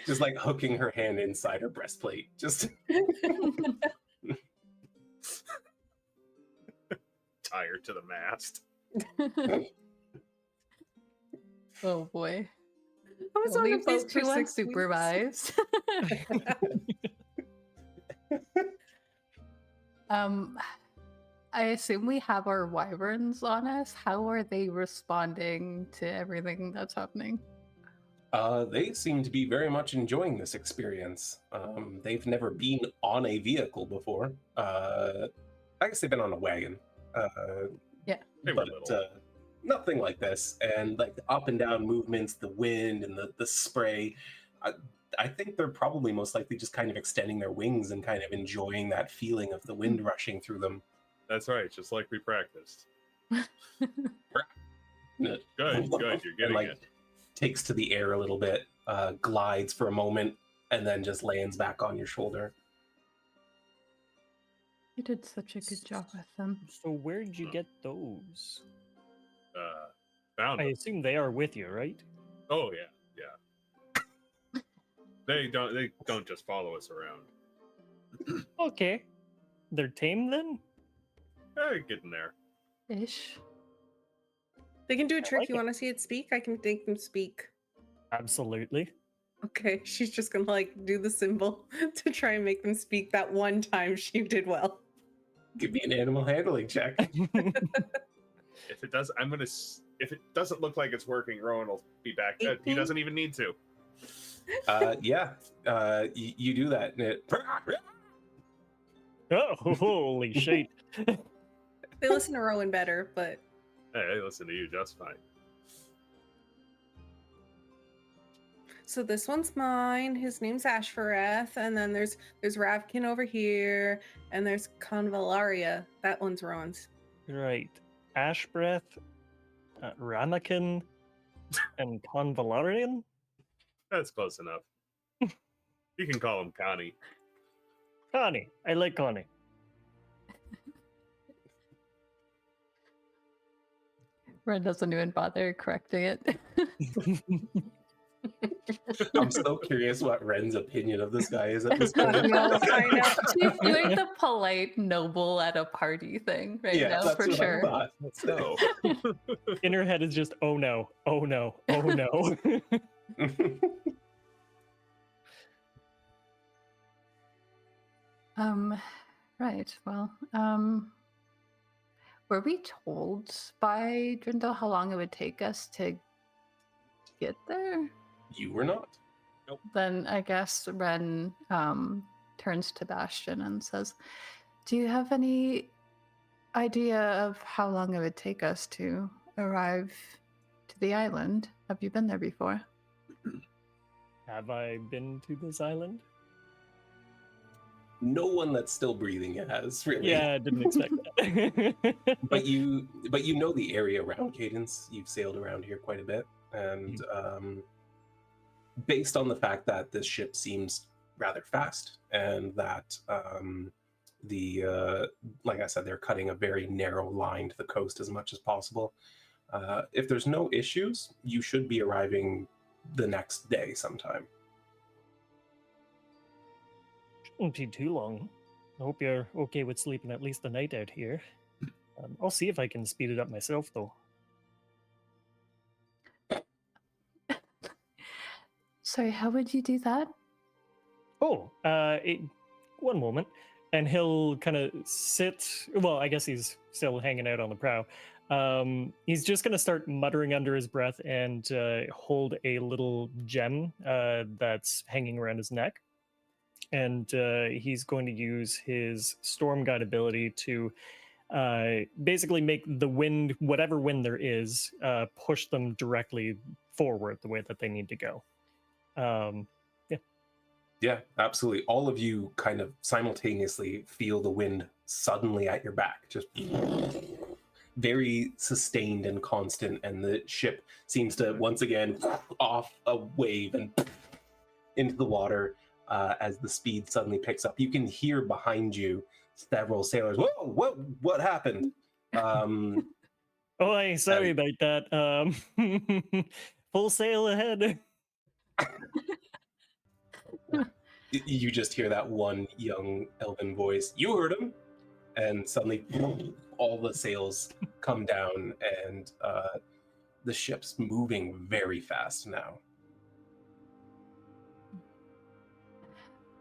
Just like hooking her hand inside her breastplate. Just tired to the mast. Oh boy. I was on a Leave these boat for two 6 weeks. unsupervised. I assume we have our wyverns on us. How are they responding to everything that's happening? They seem to be very much enjoying this experience. They've never been on a vehicle before. I guess they've been on a wagon. They were But little. nothing like this. And like the up and down movements, the wind and the spray. I think they're probably most likely just kind of extending their wings and kind of enjoying that feeling of the wind rushing through them. That's right, just like we practiced. Good, Good, you're getting like, it. Takes to the air a little bit, glides for a moment, and then just lands back on your shoulder. You did such a good job with them. So where did you get those? Found I them. assume they are with you, right? Oh yeah. They don't just follow us around. Okay. They're tame then? Getting there. Ish. They can do a trick. like You it. want to see it speak? I can make them speak. Absolutely. Okay, she's just gonna like do the symbol to try and make them speak that one time she did well. Give me an animal handling check. If it does, if it doesn't look like it's working, Rowan will be back. He 18? doesn't even need to. You do that. And it, Oh, holy shit. They listen to Rowan better, but Hey, listen to you just fine. so this one's mine. His name's Ashvareth, and then there's Ravkin over here, and there's Convallaria. That one's Rowan's. Right. Ashbreath, Ramekin, and Convalarian? That's close enough. You can call him Connie. Connie. I like Connie. Ren doesn't even bother correcting it. I'm so curious what Ren's opinion of this guy is at this point. I know. She's doing the polite noble at a party thing right now, that's for what I sure. thought. No. In her head is just, oh no, oh no, oh no. Right. Well, Were we told by Drindle how long it would take us to get there? You were not. Then I guess Ren turns to Bastion and says, "Do you have any idea of how long it would take us to arrive to the island? Have you been there before?" Have I been to this island? No one that's still breathing has, really. Yeah, I didn't expect that. But you know the area around Cadence. You've sailed around here quite a bit, and based on the fact that this ship seems rather fast, and that like I said, they're cutting a very narrow line to the coast as much as possible. If there's no issues, you should be arriving the next day sometime. Shouldn't be too long. I hope you're okay with sleeping at least a night out here. I'll see if I can speed it up myself, though. Sorry, how would you do that? Oh, one moment. And he'll kind of sit. Well, I guess he's still hanging out on the prow. He's just going to start muttering under his breath and hold a little gem that's hanging around his neck. And he's going to use his Storm Guide ability to basically make the wind, whatever wind there is, push them directly forward the way that they need to go. Yeah, absolutely. All of you kind of simultaneously feel the wind suddenly at your back, just very sustained and constant, and the ship seems to once again off a wave and into the water as the speed suddenly picks up. You can hear behind you several sailors. Whoa, what happened? Oh, hey, sorry about that. Full sail ahead. You just hear that one young elven voice. You heard him. And suddenly all the sails come down, and the ship's moving very fast now.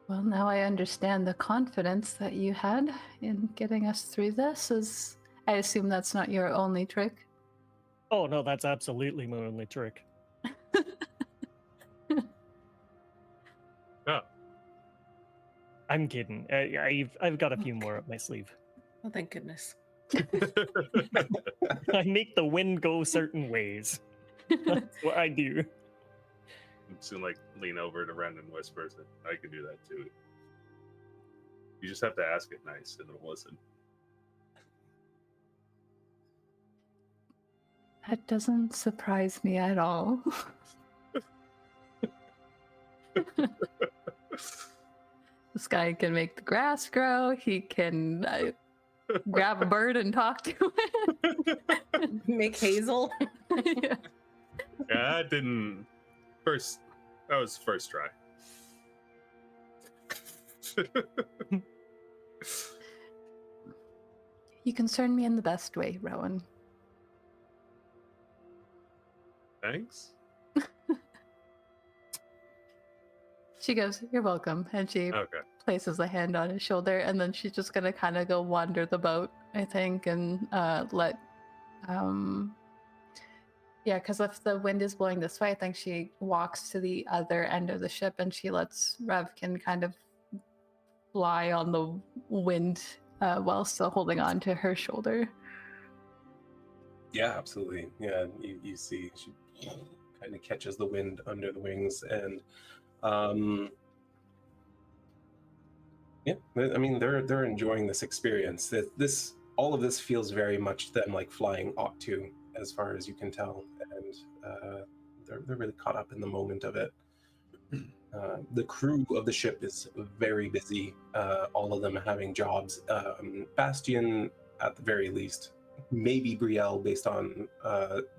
Well, now I understand the confidence that you had in getting us through this. I assume that's not your only trick. Oh, no, that's absolutely my only trick. Oh. I'm kidding. I've got a few more up my sleeve. Oh, thank goodness. I make the wind go certain ways. That's what I do. Soon, like, lean over to Ren and whisper, "I can do that too." You just have to ask it nice, and it'll listen. That doesn't surprise me at all. This guy can make the grass grow. He can grab a bird and talk to it. Make hazel. Yeah. Yeah, that didn't. That was first try. You concern me in the best way, Rowan. Thanks. She goes, "You're welcome," and she places a hand on his shoulder, and then she's just gonna kind of go wander the boat, I think, and let yeah, because if the wind is blowing this way, I think she walks to the other end of the ship and she lets Revkin kind of fly on the wind while still holding on to her shoulder. Yeah, absolutely. Yeah, you see she kind of catches the wind under the wings, and yeah, I mean they're enjoying this experience. All of this feels very much them like flying ought to, as far as you can tell, and they're really caught up in the moment of it. The crew of the ship is very busy, all of them having jobs. Bastion, at the very least, maybe Brielle, based on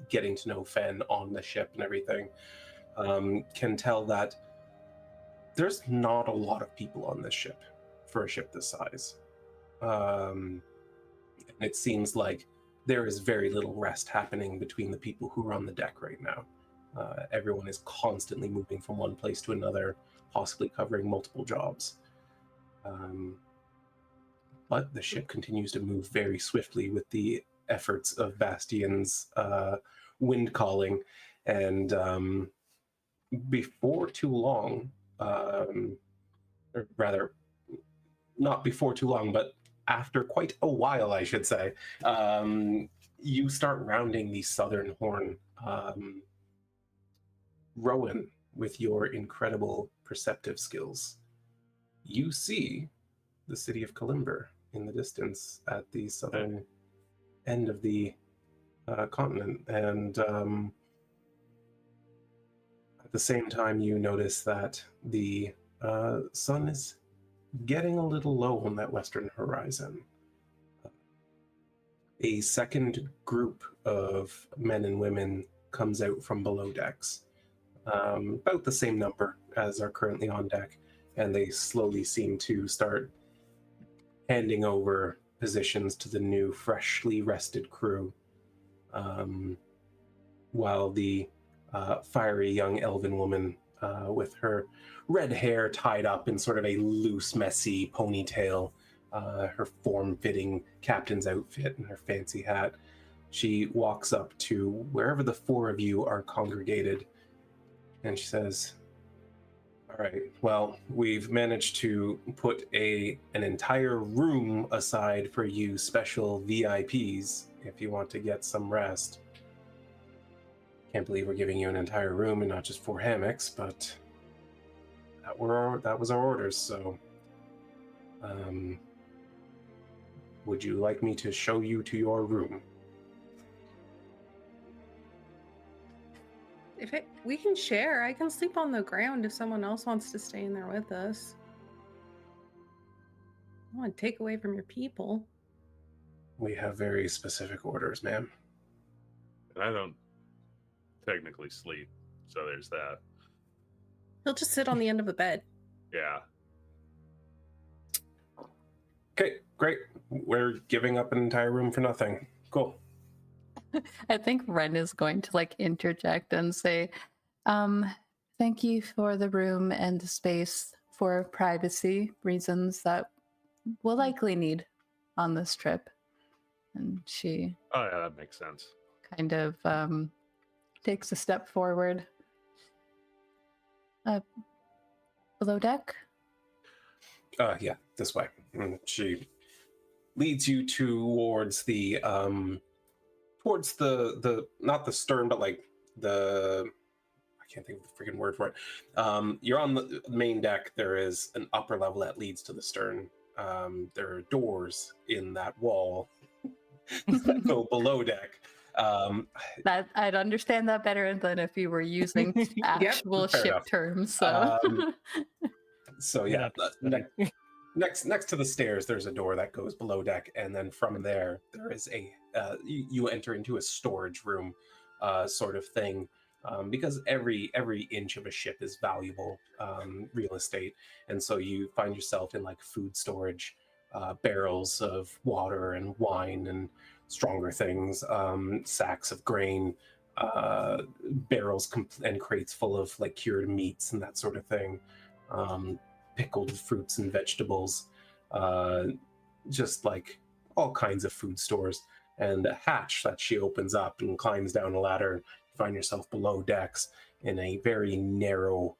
getting to know Fen on the ship and everything, can tell that there's not a lot of people on this ship for a ship this size. And it seems like there is very little rest happening between the people who are on the deck right now. Everyone is constantly moving from one place to another, possibly covering multiple jobs. But the ship continues to move very swiftly with the efforts of Bastion's wind calling. And before too long, or rather, not before too long, but after quite a while, I should say, you start rounding the southern horn. Rowan, with your incredible perceptive skills, you see the city of Kalimber in the distance at the southern end of the continent. And at the same time, you notice that the sun is getting a little low on that western horizon. A second group of men and women comes out from below decks, about the same number as are currently on deck, and they slowly seem to start handing over positions to the new, freshly rested crew, while the fiery young elven woman with her red hair tied up in sort of a loose, messy ponytail, her form-fitting captain's outfit and her fancy hat, she walks up to wherever the four of you are congregated, and she says, "All right, well, we've managed to put an entire room aside for you special VIPs if you want to get some rest. Can't believe we're giving you an entire room and not just 4 hammocks, but that was our orders, so would you like me to show you to your room?" We can share. I can sleep on the ground if someone else wants to stay in there with us. I don't want to take away from your people. We have very specific orders, ma'am. And I don't technically sleep, so there's that. He'll just sit on the end of the bed. Yeah. Okay, great. We're giving up an entire room for nothing. Cool. I think Ren is going to like interject and say, thank you for the room and the space for privacy reasons that we'll likely need on this trip. And she Oh, yeah, that makes sense. kind of takes a step forward. Below deck? Yeah, this way. And she leads you towards the not the stern, but like I can't think of the freaking word for it. You're on the main deck. There is an upper level that leads to the stern. There are doors in that wall that go below deck. That I'd understand that better than if you were using actual fair ship enough. terms. So So yeah, next to the stairs, there's a door that goes below deck, and then from there is a you enter into a storage room, sort of thing, because every inch of a ship is valuable real estate, and so you find yourself in like food storage, barrels of water and wine and stronger things, sacks of grain, barrels and crates full of like cured meats and that sort of thing. Pickled fruits and vegetables, just like all kinds of food stores, and a hatch that she opens up and climbs down a ladder. You find yourself below decks in a very narrow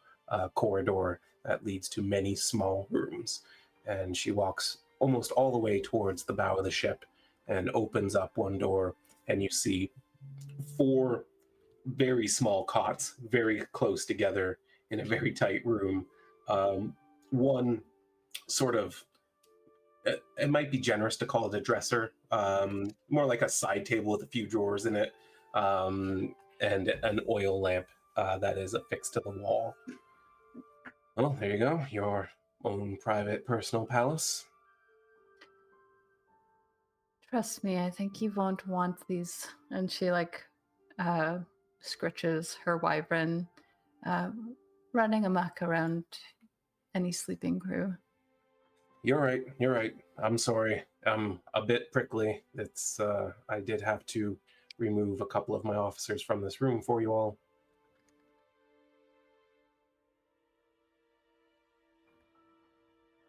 corridor that leads to many small rooms, and she walks almost all the way towards the bow of the ship and opens up one door, and you see 4 very small cots very close together in a very tight room. One sort of, it might be generous to call it a dresser, more like a side table with a few drawers in it, and an oil lamp that is affixed to the wall. Well, there you go, your own private personal palace. trust me, I think you won't want these. And she like scritches her wyvern, running amok around any sleeping crew. You're right. I'm sorry. I'm a bit prickly. It's I did have to remove a couple of my officers from this room for you all.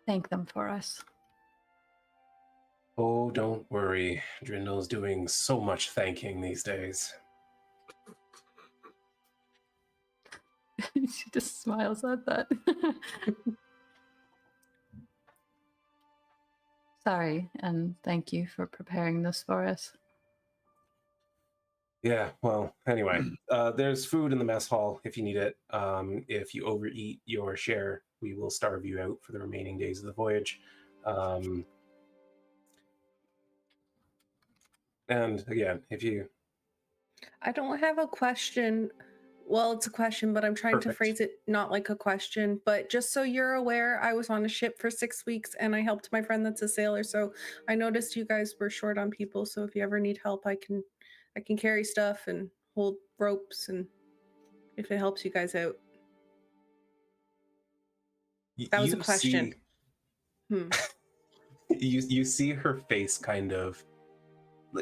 Thank them for us. Oh, don't worry. Drindle's doing so much thanking these days. She just smiles at that. Sorry, and thank you for preparing this for us. Yeah, well, anyway, there's food in the mess hall if you need it. If you overeat your share, we will starve you out for the remaining days of the voyage. And again, if you... I don't have a question. Well, it's a question, but I'm trying to Perfect. phrase it not like a question. But just so you're aware, I was on a ship for 6 weeks and I helped my friend that's a sailor. So I noticed you guys were short on people. So if you ever need help, I can carry stuff and hold ropes, and if it helps you guys out. That was a question. You see her face kind of...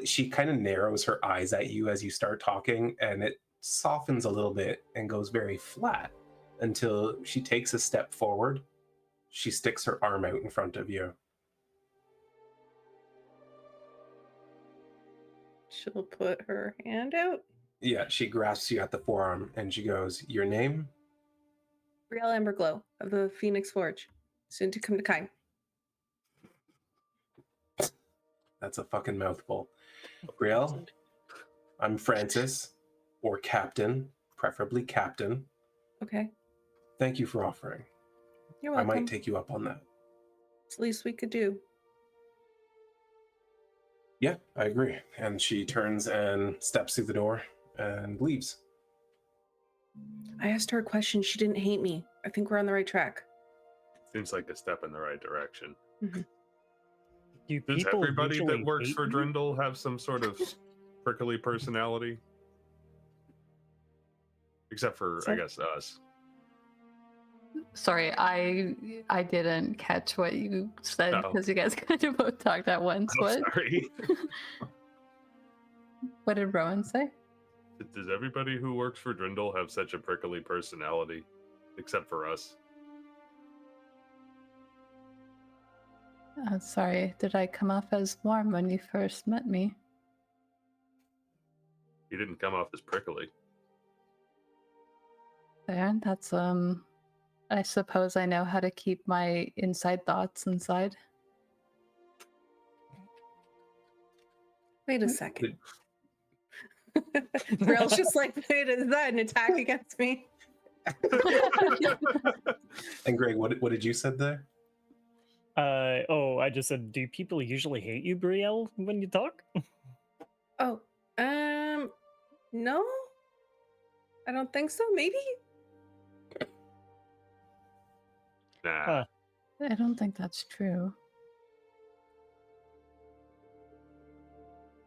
She kind of narrows her eyes at you as you start talking, and it softens a little bit and goes very flat until she takes a step forward. She sticks her arm out in front of you. She'll put her hand out. Yeah, she grasps you at the forearm and she goes, "Your name?" Real Amberglow of the Phoenix Forge, soon to come to Kine. That's a fucking mouthful. Brielle, I'm Francis, or Captain, preferably Captain. Okay. Thank you for offering. You're I welcome. might take you up on that. It's the least we could do. Yeah, I agree. And she turns and steps through the door and leaves. I asked her a question. She didn't hate me. I think we're on the right track. Seems like a step in the right direction. Mm-hmm. Does everybody that works for Drindle have some sort of prickly personality? Except for, I guess, us. Sorry, I didn't catch what you said because you guys kind of both talked at once. Oh, What? sorry. What did Rowan say? Does everybody who works for Drindle have such a prickly personality? Except for us. Sorry, did I come off as warm when you first met me? You didn't come off as prickly. There, that's I suppose I know how to keep my inside thoughts inside. Wait a second. Grill's just like, wait, is that an attack against me? And Greg, what did you said there? I just said, do people usually hate you, Brielle, when you talk? Oh, no, I don't think so. Maybe. Nah. I don't think that's true.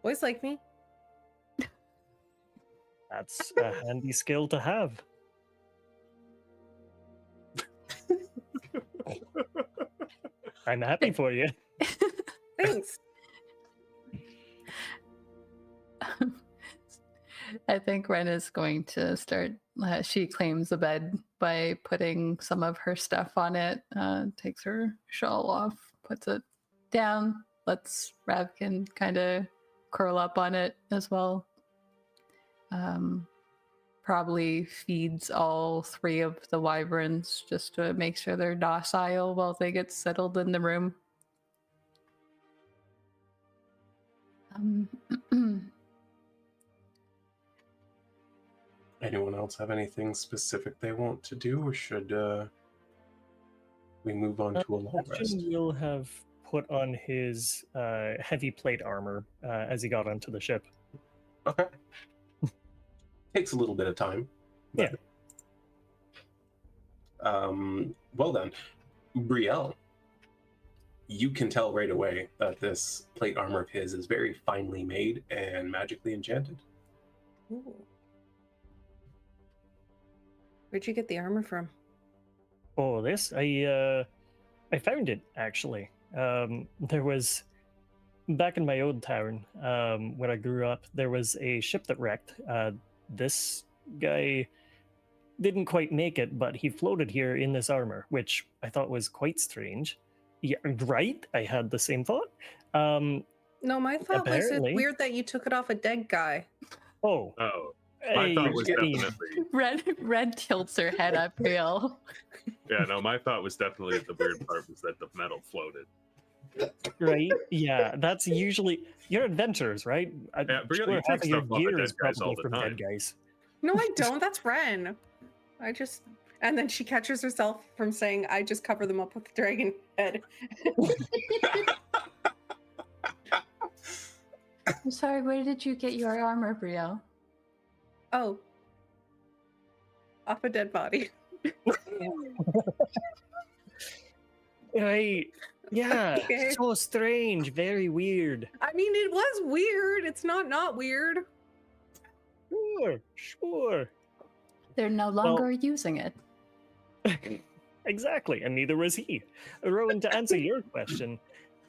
Boys like me. That's a handy skill to have. I'm happy for you. Thanks. I think Ren is going to start. She claims the bed by putting some of her stuff on it, takes her shawl off, puts it down, lets Ravkin kind of curl up on it as well. Probably feeds all 3 of the wyverns just to make sure they're docile while they get settled in the room. Anyone else have anything specific they want to do, or should we move on to a long rest? Will have put on his heavy plate armor as he got onto the ship. Okay. Takes a little bit of time. Yeah. Well then, Brielle, you can tell right away that this plate armor of his is very finely made and magically enchanted. Ooh. Where'd you get the armor from? Oh, this I found it actually. There was back in my old town when I grew up. There was a ship that wrecked. This guy didn't quite make it, but he floated here in this armor, which I thought was quite strange. Yeah, right. I had the same thought. No, my thought was it's Apparently. weird that you took it off a dead guy. Oh, Oh, my thought was Steve. definitely. Red tilts her head up real. Yeah, no, my thought was definitely the weird part was that the metal floated. Right? Yeah, that's usually you're adventurers, right? Yeah, but you half take of your stuff off of gear dead is guys probably all the from time. dead guys. No, I don't. That's Ren. And then she catches herself from saying, I just cover them up with the dragon head. I'm sorry, where did you get your armor, Brielle? Oh. Off a dead body. Right. Yeah. Okay. So strange. Very weird. I mean, it was weird. It's not weird. Sure. They're no longer using it. Exactly, and neither was he. Rowan, to answer your question,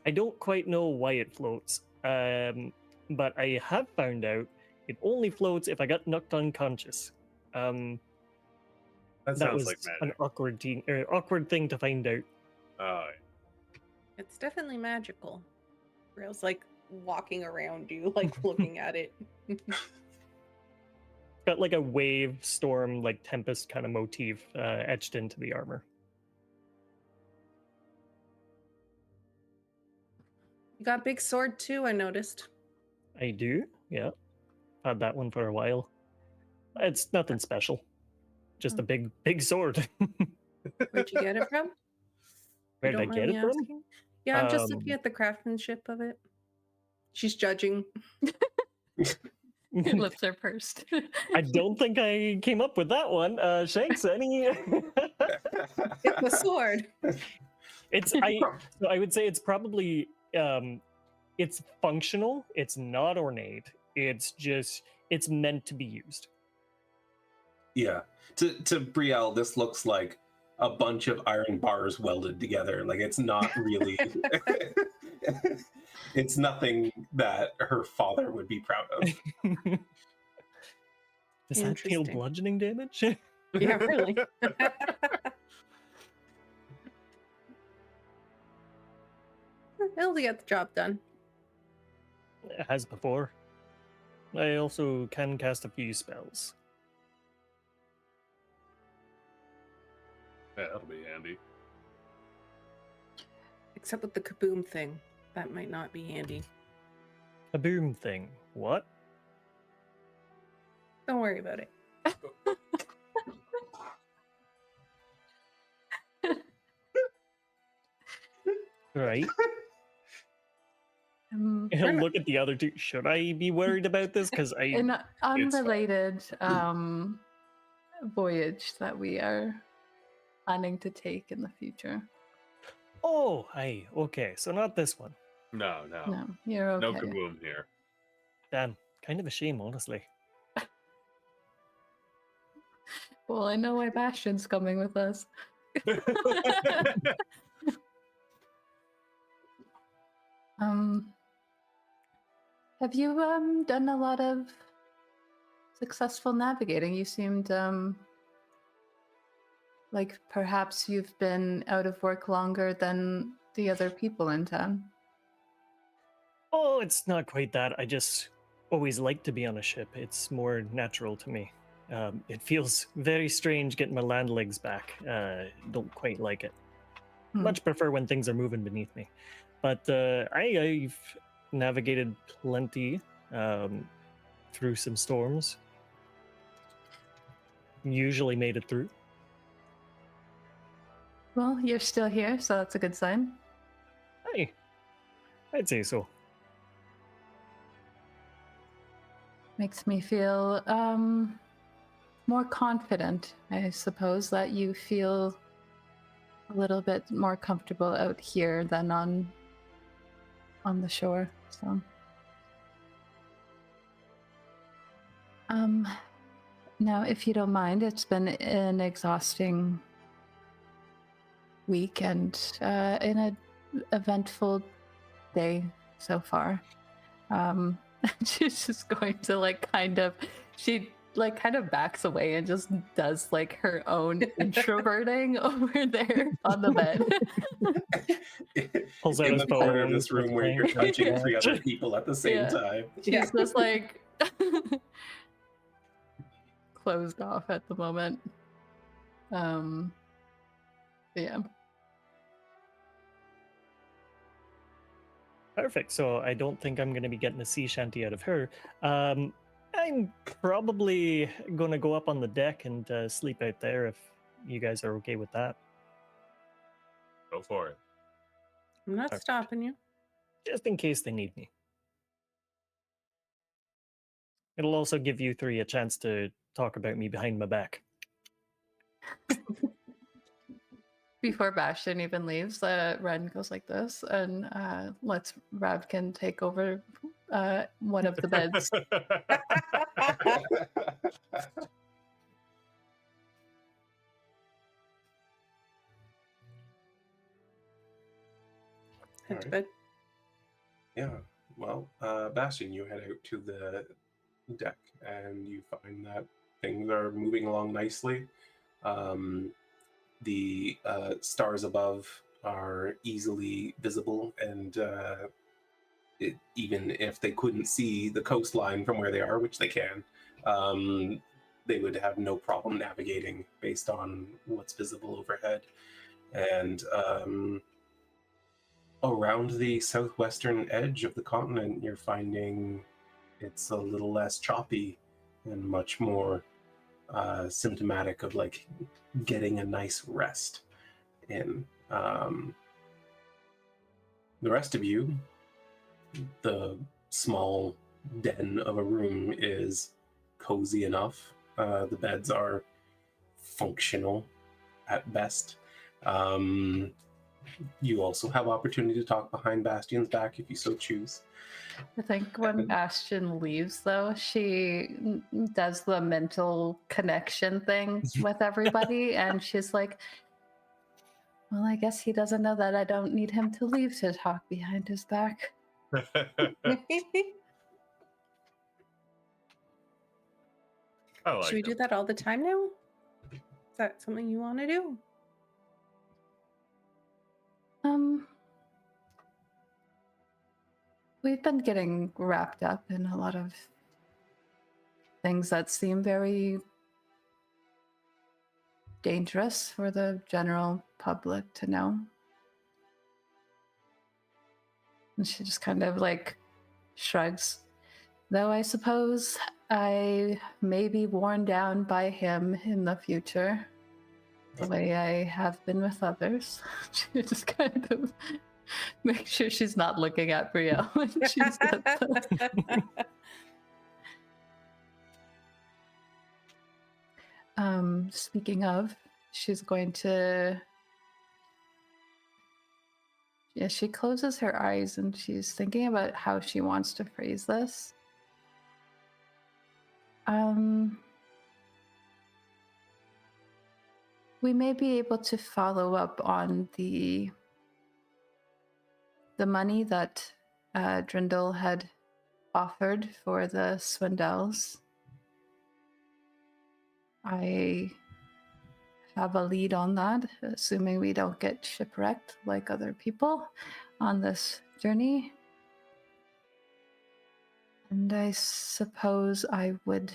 I don't quite know why it floats, but I have found out it only floats if I got knocked unconscious. That That sounds was like an magic. awkward thing to find out. It's definitely magical. Rail's like walking around you, like looking at it. Got like a wave, storm, like tempest kind of motif etched into the armor. You got a big sword too, I noticed. I do, yeah. Had that one for a while. It's nothing special. Just a big sword. Where'd you get it from? Where You did I don't get mind it me from? asking? Yeah, I'm just looking at the craftsmanship of it. She's judging. Her lips are pursed. I don't think I came up with that one. Shanks, any? It's a sword. I would say it's probably it's functional. It's not ornate. It's meant to be used. Yeah. To Brielle, this looks like a bunch of iron bars welded together. Like, it's not really it's nothing that her father would be proud of. Does that deal Interesting. bludgeoning damage? Yeah, really. It'll get the job done. As before. I also can cast a few spells. Yeah, that'll be handy. Except with the kaboom thing. That might not be handy. A boom thing. What? Don't worry about it. Right. Um, And look at the other two. Should I be worried about this? Because an unrelated voyage that we are planning to take in the future. Oh, okay. So not this one. No. No, you're okay. No kaboom here. Damn. Kind of a shame, honestly. Well, I know why Bastion's coming with us. Have you done a lot of successful navigating? You seemed like perhaps you've been out of work longer than the other people in town. Oh, it's not quite that. I just always like to be on a ship. It's more natural to me. It feels very strange getting my land legs back. Don't quite like it. Much prefer when things are moving beneath me. But I've navigated plenty through some storms. Usually made it through. Well, you're still here, so that's a good sign. Hey, I'd say so. Makes me feel more confident, I suppose, that you feel a little bit more comfortable out here than on the shore. So, now, if you don't mind, it's been an exhausting week and an eventful day so far. She's just going to like kind of, she like kind of backs away and just does like her own introverting over there on the bed. Pulls out In his the corner of phone, this room starts where you're playing. touching Yeah. 3 other people at the same Yeah. time. She's just like closed off at the moment. Yeah. Perfect. So I don't think I'm going to be getting a sea shanty out of her. I'm probably going to go up on the deck and sleep out there if you guys are okay with that. Go for it. I'm not Perfect. stopping you. Just in case they need me. It'll also give you 3 a chance to talk about me behind my back. Before Bastion even leaves, Ren goes like this and lets Ravkin take over one of the beds. Head to Alright. bed. Yeah. Well, Bastion, you head out to the deck and you find that things are moving along nicely. The stars above are easily visible, and even if they couldn't see the coastline from where they are, which they can, they would have no problem navigating based on what's visible overhead. And around the southwestern edge of the continent, you're finding it's a little less choppy and much more symptomatic of like getting a nice rest in. The rest of you, the small den of a room is cozy enough. The beds are functional at best. You also have opportunity to talk behind Bastion's back if you so choose. I think when Bastion leaves, though, she does the mental connection thing with everybody, and she's like, well, I guess he doesn't know that I don't need him to leave to talk behind his back. I like Should we do him. that all the time now? Is that something you want to do? We've been getting wrapped up in a lot of things that seem very dangerous for the general public to know. And she just kind of like shrugs. Though I suppose I may be worn down by him in the future, the way I have been with others. She just kind of makes sure she's not looking at Brielle when she said that. Speaking of, she's going to... Yeah, she closes her eyes and she's thinking about how she wants to phrase this. We may be able to follow up on the money that Drindle had offered for the Swindels. I have a lead on that, assuming we don't get shipwrecked like other people on this journey. And I suppose I would,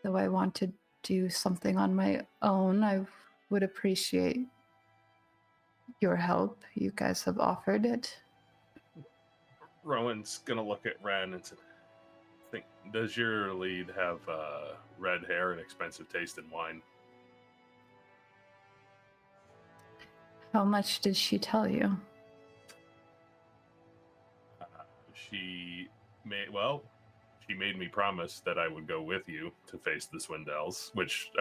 though I want to do something on my own, I would appreciate your help. You guys have offered it. Rowan's gonna look at Ren and think, does your lead have red hair and expensive taste in wine? How much did she tell you? She made me promise that I would go with you to face the Swindels, which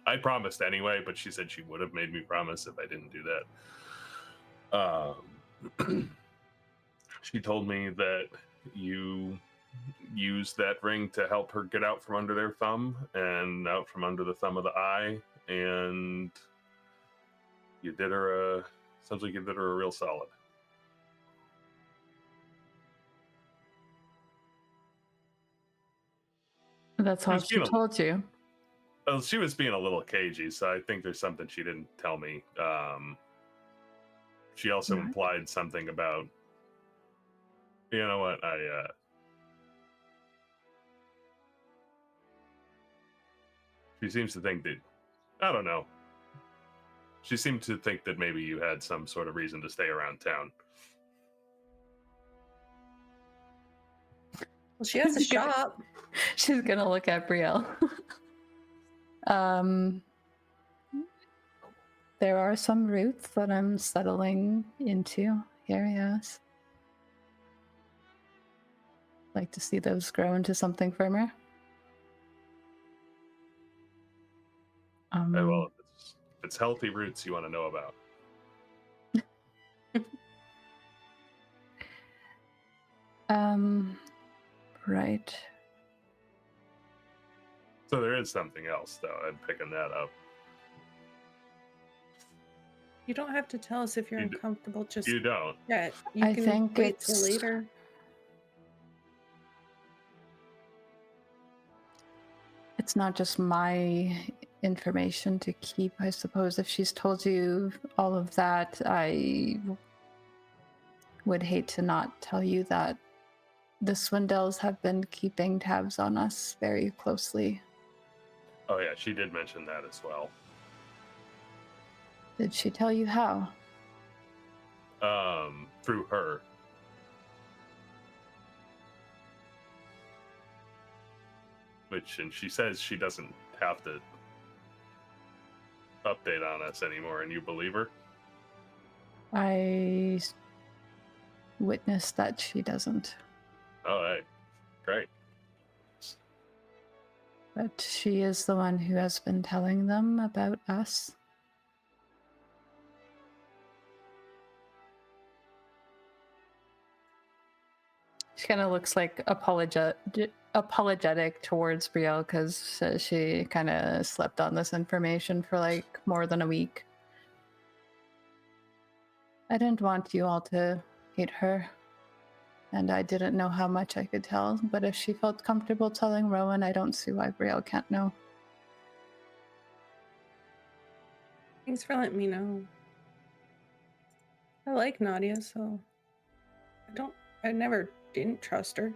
I promised anyway, but she said she would have made me promise if I didn't do that. She told me that you used that ring to help her get out from under their thumb and out from under the thumb of the eye, and you did her sounds like you did her a real solid. That's all was she being a- told you. Well, she was being a little cagey, so I think there's something she didn't tell me. She also Right. implied something about, you know what, she seems to think that, I don't know. She seemed to think that maybe you had some sort of reason to stay around town. Well, she has a shop. She's gonna look at Brielle. There are some roots that I'm settling into here, yes. Like to see those grow into something firmer. Well, if it's healthy roots you want to know about. Right. So there is something else, though. I'm picking that up. You don't have to tell us if you're uncomfortable. Just You don't. yeah, you I can think wait till it's- later. It's not just my information to keep, I suppose. If she's told you all of that, I would hate to not tell you that the Swindells have been keeping tabs on us very closely. Oh, yeah, she did mention that as well. Did she tell you how? Through her. And she says she doesn't have to update on us anymore, and you believe her? I witnessed that she doesn't. Oh, hey, great. But she is the one who has been telling them about us. She kind of looks like apologetic towards Brielle because she kind of slept on this information for like more than a week. I didn't want you all to hate her, and I didn't know how much I could tell, but if she felt comfortable telling Rowan, I don't see why Brielle can't know. Thanks for letting me know. I like Nadia, so I never didn't trust her.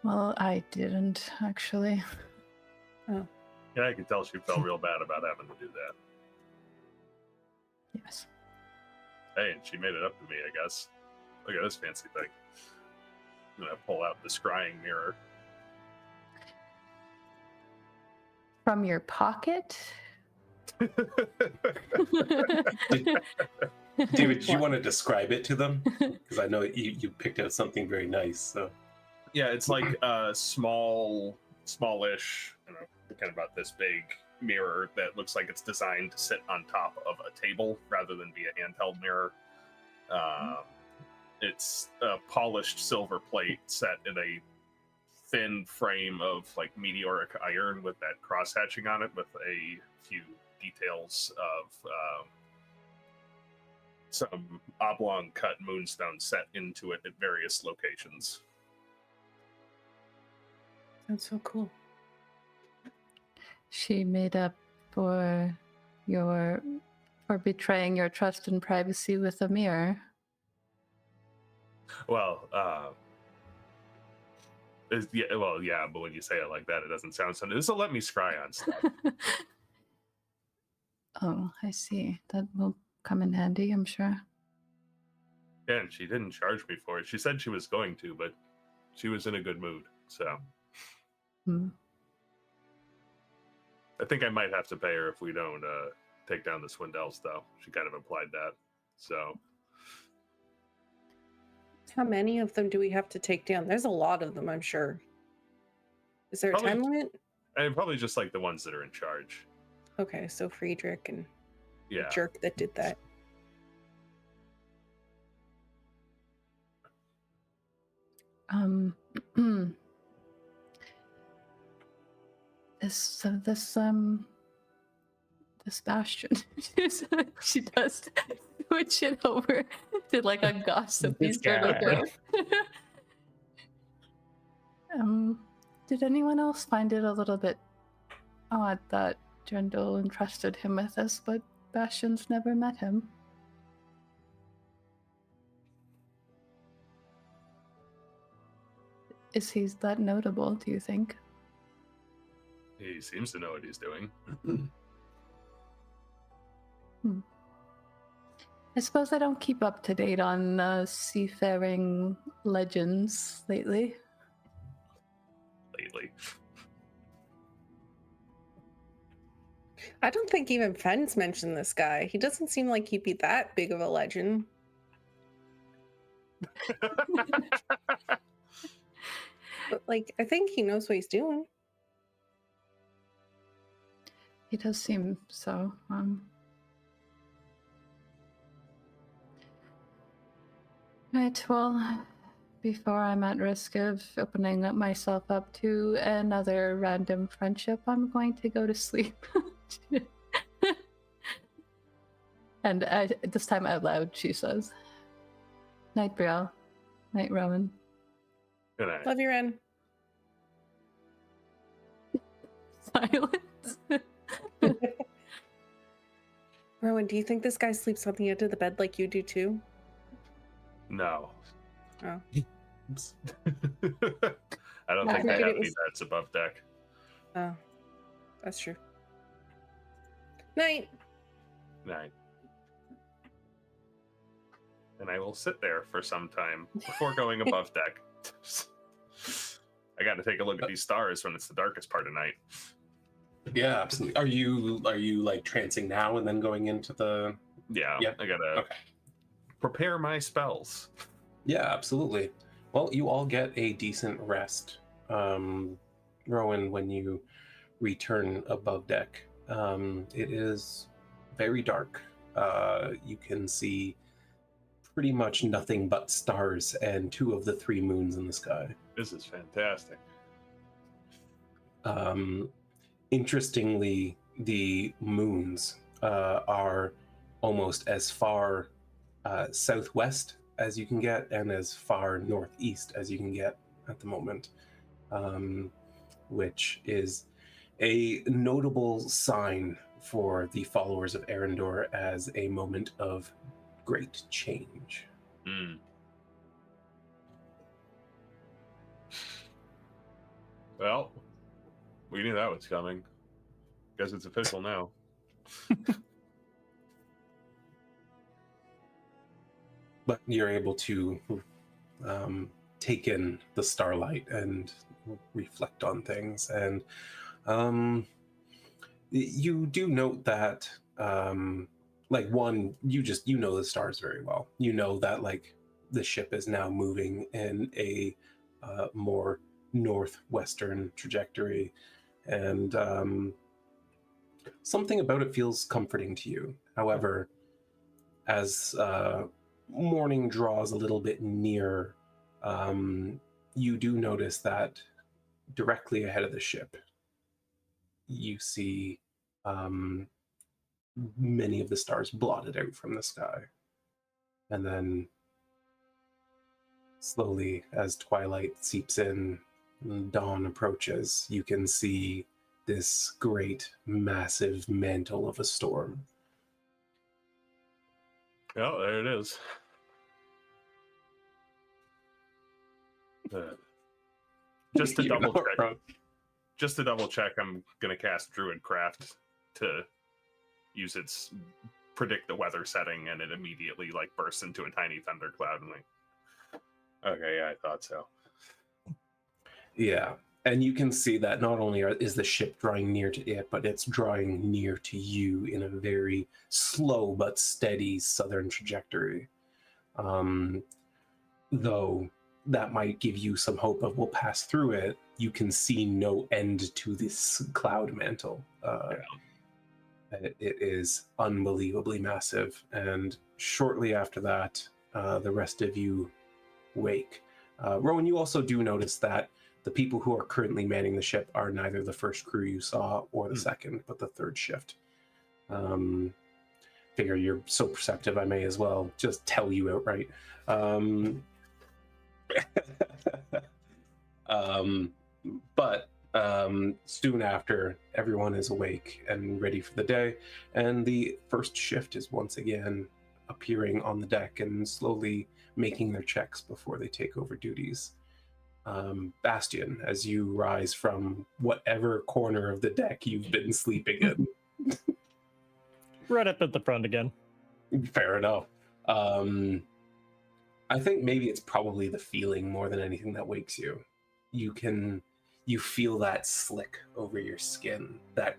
Well, I didn't, actually. Oh. Yeah, I could tell she felt real bad about having to do that. Yes. Hey, and she made it up to me, I guess. Look at this fancy thing. I'm gonna pull out the scrying mirror. From your pocket? David, do you want to describe it to them? Because I know you picked out something very nice. So Yeah, it's like a smallish, kind of about this big mirror that looks like it's designed to sit on top of a table rather than be a handheld mirror. It's a polished silver plate set in a thin frame of like meteoric iron with that cross hatching on it with a few details of some oblong cut moonstone set into it at various locations. That's so cool. She made up for betraying your trust and privacy with a mirror. Well, yeah, but when you say it like that, it doesn't sound so. This will let me scry on stuff. Oh, I see. That will come in handy, I'm sure. Yeah, and she didn't charge me for it. She said she was going to, but she was in a good mood, so. I think I might have to pay her if we don't take down the Swindells, though. She kind of implied that, so. How many of them do we have to take down? There's a lot of them, I'm sure. Is there a Probably- time limit? And probably just like the ones that are in charge. Okay, so Friedrich and Yeah. the jerk that did that. This Bastion, she does switch it over to like a gossipy This sort of guy. thing. Did anyone else find it a little bit odd that Drindle entrusted him with this, but Bastion's never met him? Is he that notable, do you think? He seems to know what he's doing. I suppose I don't keep up to date on seafaring legends lately. I don't think even Fenn's mentioned this guy. He doesn't seem like he'd be that big of a legend. But, like, I think he knows what he's doing. He does seem so. Right, well, before I'm at risk of opening up myself up to another random friendship, I'm going to go to sleep. And this time out loud, she says, "Night, Brielle. Night, Rowan." Good night. Love you, Ren. Silence. Rowan, do you think this guy sleeps on the edge of the bed like you do too? No. Oh. I don't I think they figured have it any was- beds above deck. Oh. That's true. Night. Night. And I will sit there for some time before going above deck. I got to take a look at these stars when it's the darkest part of night. Yeah, absolutely. Are you like trancing now and then going into the? Yeah, Yeah. I gotta prepare my spells. Yeah, absolutely. Well, you all get a decent rest, Rowan, when you return above deck. It is very dark. You can see pretty much nothing but stars and 2 of the 3 moons in the sky. This is fantastic. Interestingly, the moons are almost as far southwest as you can get and as far northeast as you can get at the moment, which is a notable sign for the followers of Arendor as a moment of great change. Well, we knew that was coming. Guess it's official now. But you're able to take in the starlight and reflect on things, and you do note that like one, you know the stars very well. You know that like the ship is now moving in a more northwestern trajectory, and something about it feels comforting to you. However, as morning draws a little bit nearer, you do notice that directly ahead of the ship, you see many of the stars blotted out from the sky. And then slowly, as twilight seeps in and dawn approaches, you can see this great, massive mantle of a storm. Oh, there it is. Just to You double know, check. bro. Just to double check, I'm gonna cast Druidcraft to use its predict the weather setting, and it immediately like bursts into a tiny thundercloud. And like, okay, yeah, I thought so. Yeah, and you can see that not only is the ship drawing near to it, but it's drawing near to you in a very slow but steady southern trajectory. Though that might give you some hope of we'll pass through it, you can see no end to this cloud mantle. It is unbelievably massive, and shortly after that, the rest of you wake. Rowan, you also do notice that the people who are currently manning the ship are neither the first crew you saw or the second, but the third shift. Figure you're so perceptive, I may as well just tell you outright. But soon after, everyone is awake and ready for the day, and the first shift is once again appearing on the deck and slowly making their checks before they take over duties. Bastion, as you rise from whatever corner of the deck you've been sleeping in. Right up at the front again. Fair enough. I think maybe it's probably the feeling more than anything that wakes you. You feel that slick over your skin, that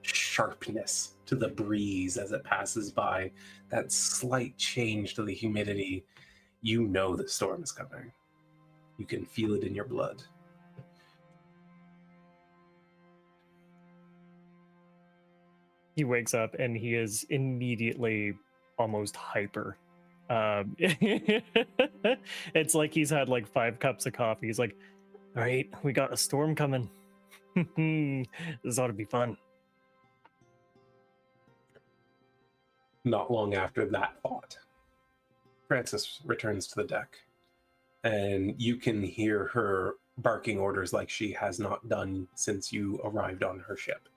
sharpness to the breeze as it passes by, that slight change to the humidity. You know the storm is coming. You can feel it in your blood. He wakes up and he is immediately almost hyper. It's like he's had like 5 cups of coffee. He's like, all right, we got a storm coming. This ought to be fun. Not long after that thought, Frances returns to the deck, and you can hear her barking orders like she has not done since you arrived on her ship.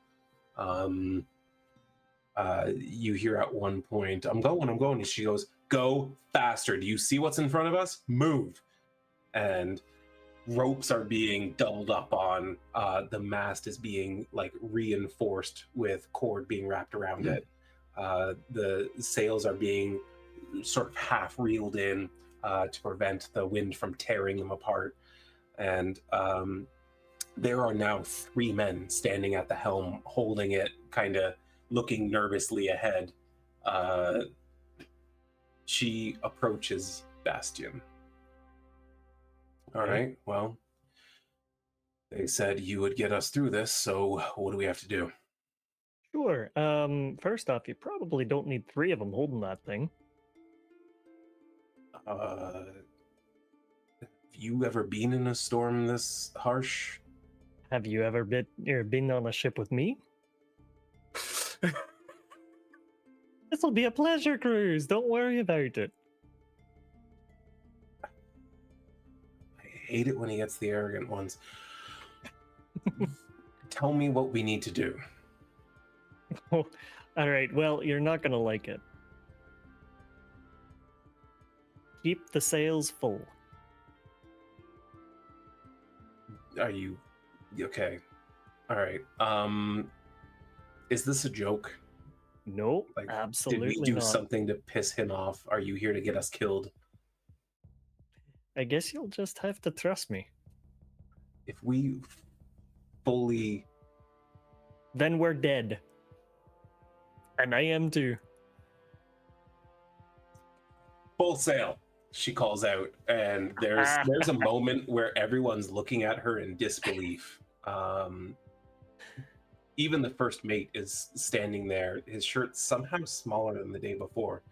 You hear at one point, I'm going, and she goes, go faster. Do you see what's in front of us? Move. And ropes are being doubled up on. The mast is being like reinforced with cord being wrapped around it. The sails are being sort of half reeled in to prevent the wind from tearing them apart. And there are now 3 men standing at the helm, holding it, kind of looking nervously ahead. She approaches Bastion. All right, well, they said you would get us through this, so what do we have to do? Sure. First off, you probably don't need 3 of them holding that thing. Have you ever been in a storm this harsh? Have you ever been on a ship with me? This will be a pleasure cruise. Don't worry about it. I hate it when he gets the arrogant ones. Tell me what we need to do. Oh, all right. Well, you're not going to like it. Keep the sails full. Are you okay? All right. Is this a joke? Nope, Like, absolutely did we do not. something to piss him off? Are you here to get us killed? I guess you'll just have to trust me. If we fully... Then we're dead. And I am too. Full sail, she calls out, and there's a moment where everyone's looking at her in disbelief. Even the first mate is standing there. His shirt's somehow smaller than the day before.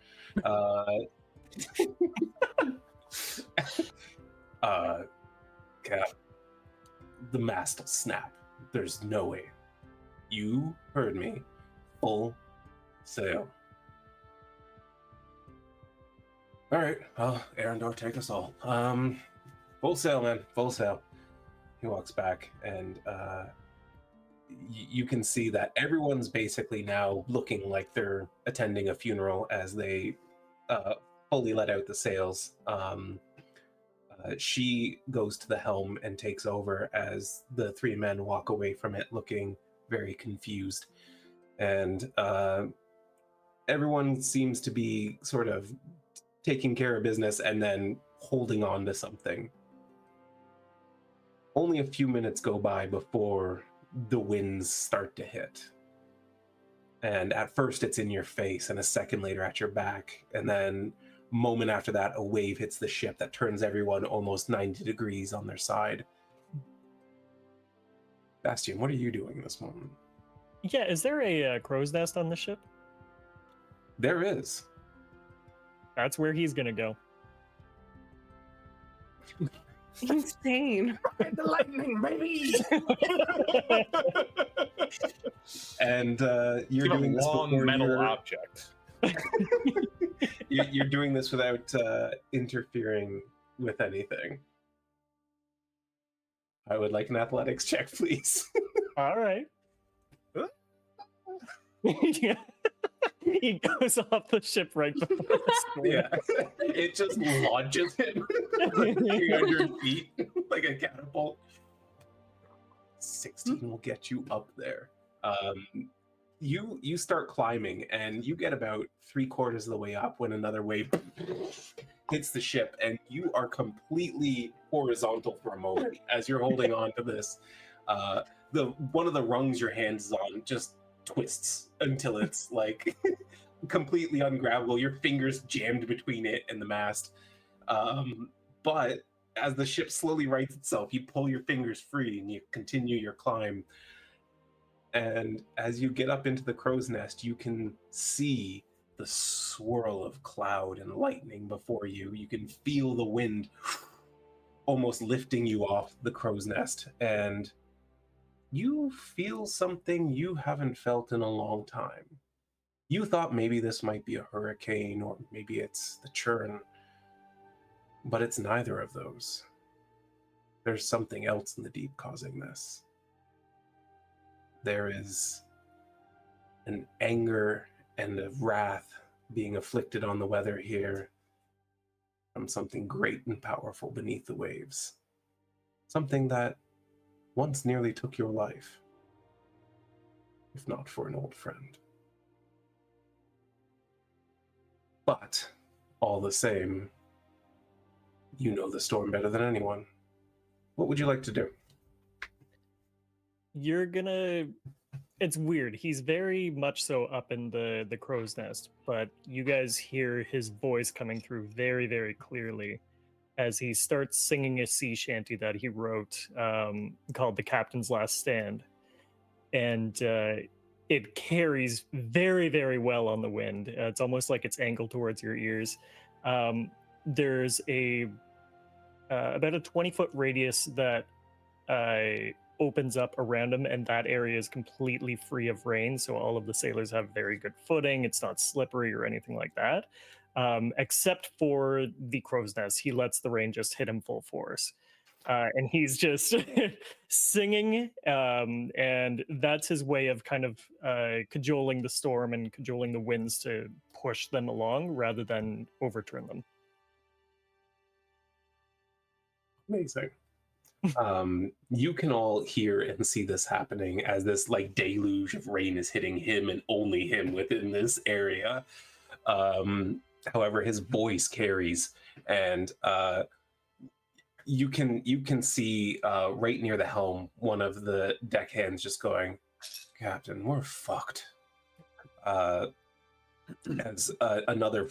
Cap, the mast will snap. There's no way. You heard me. Full sail. All right, well, Arendor, take us all. Full sail, man. Full sail. He walks back, and you can see that everyone's basically now looking like they're attending a funeral as they fully let out the sails. She goes to the helm and takes over as the 3 men walk away from it looking very confused. And everyone seems to be sort of taking care of business and then holding on to something. Only a few minutes go by before the winds start to hit. And at first it's in your face, and a second later at your back. And then a moment after that, a wave hits the ship that turns everyone almost 90 degrees on their side. Bastion, what are you doing this moment? Yeah, is there a crow's nest on the ship? There is. That's where he's gonna go. Insane. The lightning, baby! And you're doing this long before metal object. you're doing this without interfering with anything. I would like an athletics check, please. All right. Yeah. He goes off the ship right before the storm. Yeah, it just launches him like 300 feet like a catapult. 16 will get you up there. You start climbing, and you get about 3/4 of the way up when another wave hits the ship, and you are completely horizontal for a moment as you're holding on to this. The one of the rungs your hand is on just twists until it's like completely ungrabbable. Your fingers jammed between it and the mast. But as the ship slowly rights itself, you pull your fingers free and you continue your climb. And as you get up into the crow's nest, you can see the swirl of cloud and lightning before you. You can feel the wind almost lifting you off the crow's nest. And you feel something you haven't felt in a long time. You thought maybe this might be a hurricane, or maybe it's the churn, but it's neither of those. There's something else in the deep causing this. There is an anger and a wrath being afflicted on the weather here from something great and powerful beneath the waves. Something that once nearly took your life, if not for an old friend. But all the same, you know the storm better than anyone. What would you like to do? You're gonna... It's weird. He's very much so up in the crow's nest, but you guys hear his voice coming through very, very clearly as he starts singing a sea shanty that he wrote called The Captain's Last Stand. And it carries very, very well on the wind. It's almost like it's angled towards your ears. There's about a 20-foot radius that opens up around him, and that area is completely free of rain, so all of the sailors have very good footing. It's not slippery or anything like that, except for the crow's nest. He lets the rain just hit him full force, and he's just singing, and that's his way of kind of cajoling the storm and cajoling the winds to push them along rather than overturn them. Amazing. You can all hear and see this happening as this like deluge of rain is hitting him and only him within this area. However, his voice carries, and you can see right near the helm one of the deckhands just going, "Captain, we're fucked." As another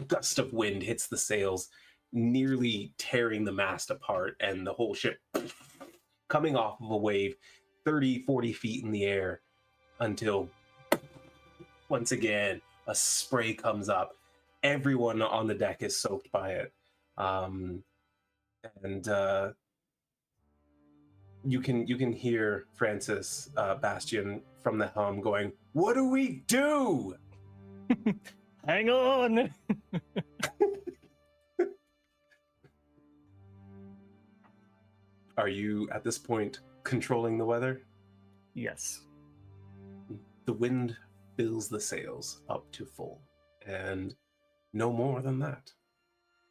gust of wind hits the sails, nearly tearing the mast apart, and the whole ship coming off of a wave 30-40 feet in the air until once again a spray comes up. Everyone on the deck is soaked by it, and you can hear Francis Bastion from the helm going, "What do we do?" Hang on. Are you, at this point, controlling the weather? Yes. The wind fills the sails up to full, and no more than that.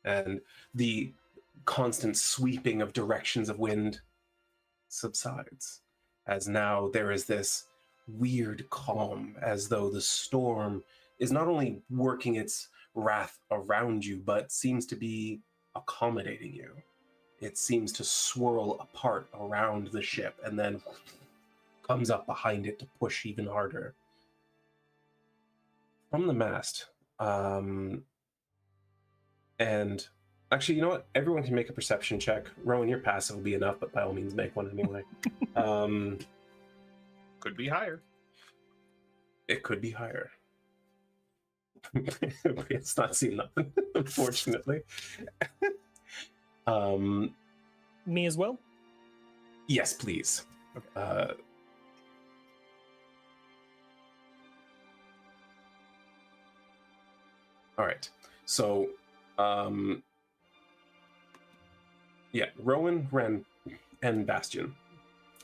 And the constant sweeping of directions of wind subsides, as now there is this weird calm, as though the storm is not only working its wrath around you, but seems to be accommodating you. It seems to swirl apart around the ship and then comes up behind it to push even harder. From the mast, and actually, you know what? Everyone can make a perception check. Rowan, your passive will be enough, but by all means, make one anyway. Could be higher. It could be higher. It's not seen nothing, unfortunately. Me as well? Yes, please. Okay. All right. So, yeah, Rowan, Ren, and Bastion.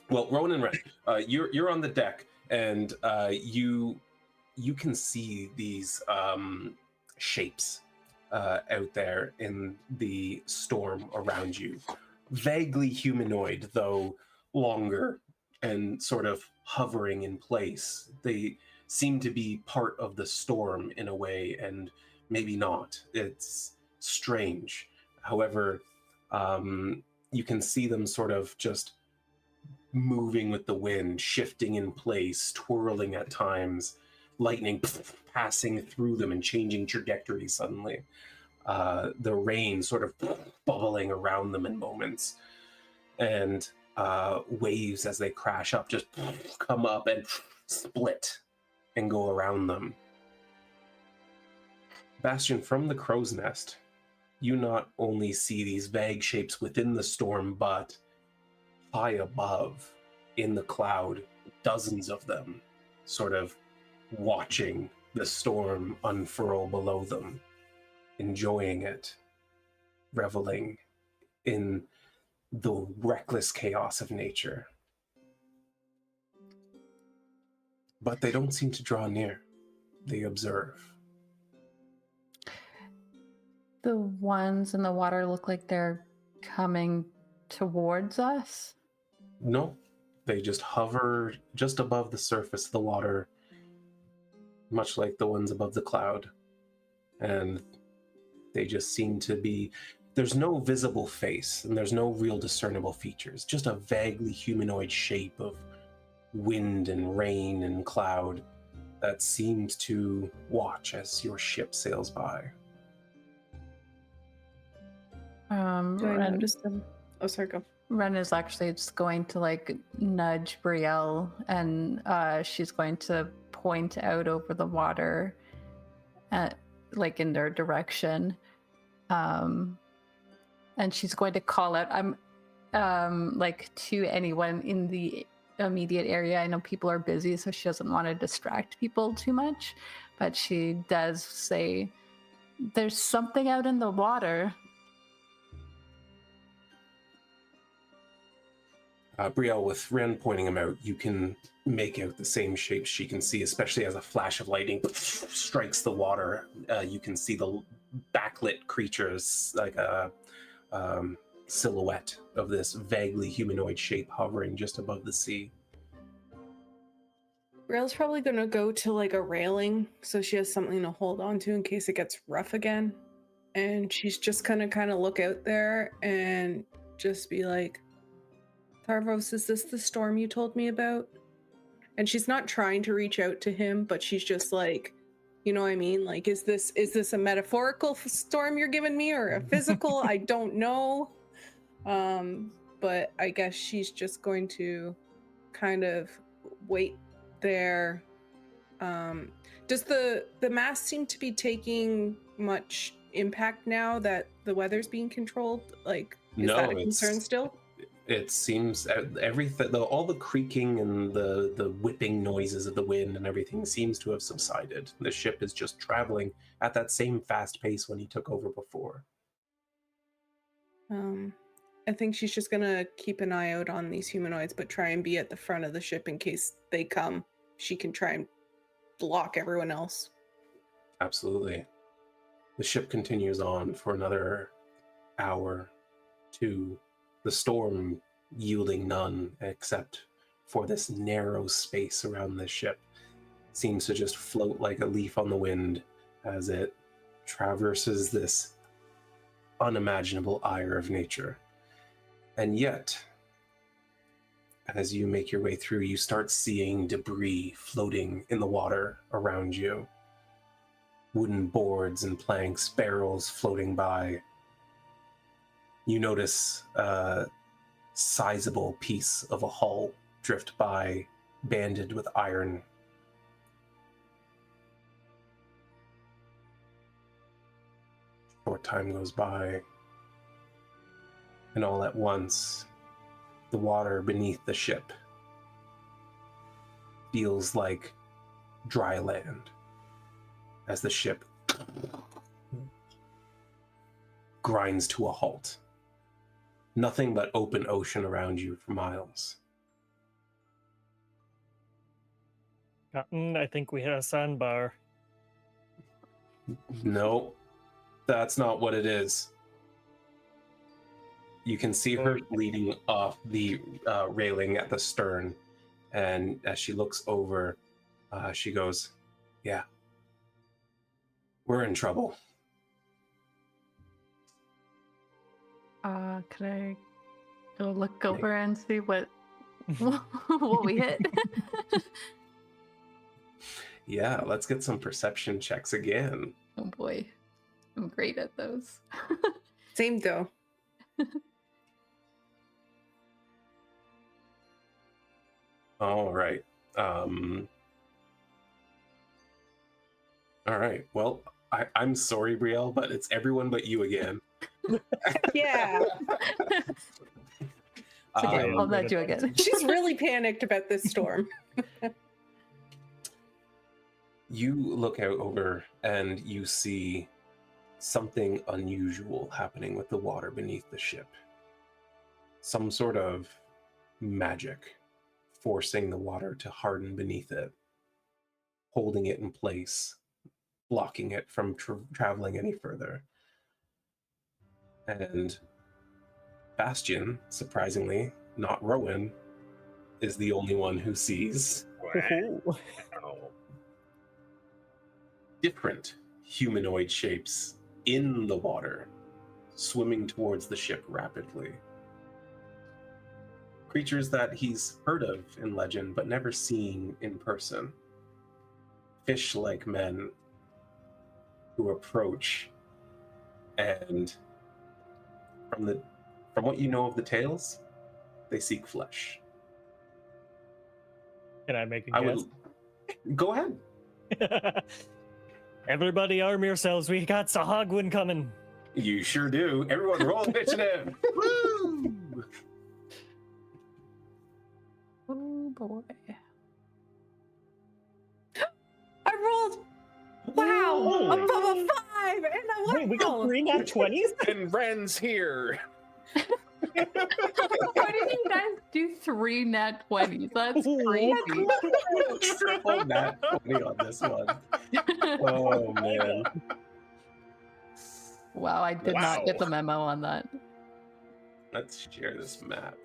Well, Rowan and Ren, you're on the deck, and you can see these shapes out there in the storm around you. Vaguely humanoid, though longer and sort of hovering in place. They seem to be part of the storm in a way, and maybe not. It's strange. However, you can see them sort of just moving with the wind, shifting in place, twirling at times, lightning passing through them and changing trajectory suddenly. The rain sort of bubbling around them in moments, and waves as they crash up just come up and split and go around them. Bastion, from the crow's nest, you not only see these vague shapes within the storm, but high above in the cloud, dozens of them sort of watching the storm unfurl below them, enjoying it, reveling in the reckless chaos of nature. But they don't seem to draw near. They observe. The ones in the water look like they're coming towards us. No, they just hover just above the surface of the water, much like the ones above the cloud. And they just seem to be... There's no visible face, and there's no real discernible features, just a vaguely humanoid shape of wind and rain and cloud that seems to watch as your ship sails by. Do I Ren, notice them? Oh, sorry, go. Ren is actually just going to like nudge Brielle, and she's going to point out over the water, like in their direction. And she's going to call out, like to anyone in the immediate area. I know people are busy, so she doesn't want to distract people too much, but she does say, "There's something out in the water." Brielle, with Ren pointing him out, you can make out the same shapes she can see, especially as a flash of lightning strikes the water. You can see the backlit creatures, like a silhouette of this vaguely humanoid shape hovering just above the sea. Rail's probably gonna go to like a railing so she has something to hold on to in case it gets rough again. And she's just gonna kind of look out there and just be like, Tarvos, is this the storm you told me about? And she's not trying to reach out to him, but she's just like, you know what I mean? Like, is this a metaphorical storm you're giving me or a physical? I don't know. But I guess she's just going to kind of wait there. Does the mass seem to be taking much impact now that the weather's being controlled? Like, is that a concern still? It seems everything, all the creaking and the whipping noises of the wind and everything seems to have subsided. The ship is just traveling at that same fast pace when he took over before. I think she's just gonna keep an eye out on these humanoids, but try and be at the front of the ship in case they come. She can try and block everyone else. Absolutely. The ship continues on for another hour, two. The storm yielding none except for this narrow space around the ship. Seems to just float like a leaf on the wind as it traverses this unimaginable ire of nature. And yet, as you make your way through, you start seeing debris floating in the water around you. Wooden boards and planks, barrels floating by. You notice a sizable piece of a hull drift by, banded with iron. Short time goes by, and all at once, the water beneath the ship feels like dry land as the ship grinds to a halt. nothing but open ocean around you for miles. Captain, I think we hit a sandbar. No, that's not what it is. You can see her leading off the railing at the stern, and as she looks over, she goes, "Yeah, we're in trouble." Can I go look over and see what what we hit? Yeah, let's get some perception checks again. Oh boy, I'm great at those. Same though. All right. All right. Well, I'm sorry, Brielle, but it's everyone but you again. Yeah. It's okay, I'll nudge you again. She's really panicked about this storm. You look out over and you see something unusual happening with the water beneath the ship. Some sort of magic forcing the water to harden beneath it, holding it in place, blocking it from traveling any further. And Bastion, surprisingly, not Rowan, is the only one who sees Wow. different humanoid shapes in the water, swimming towards the ship rapidly. Creatures that he's heard of in legend, but never seen in person. Fish-like men who approach, and from what you know of the tales, they seek flesh. Can I make a guess? Go ahead. Everybody arm yourselves, we got Sahuagin coming. You sure do. Everyone roll initiative. Woo! Oh boy. I rolled Whoa. above a 5 and I won. Wait, we got 3 nat 20s? And Ren's here. Why did you guys do 3 nat 20s? That's crazy. Triple nat 20 on this one. Oh man. Wow, I did not get the memo on that. Let's share this map.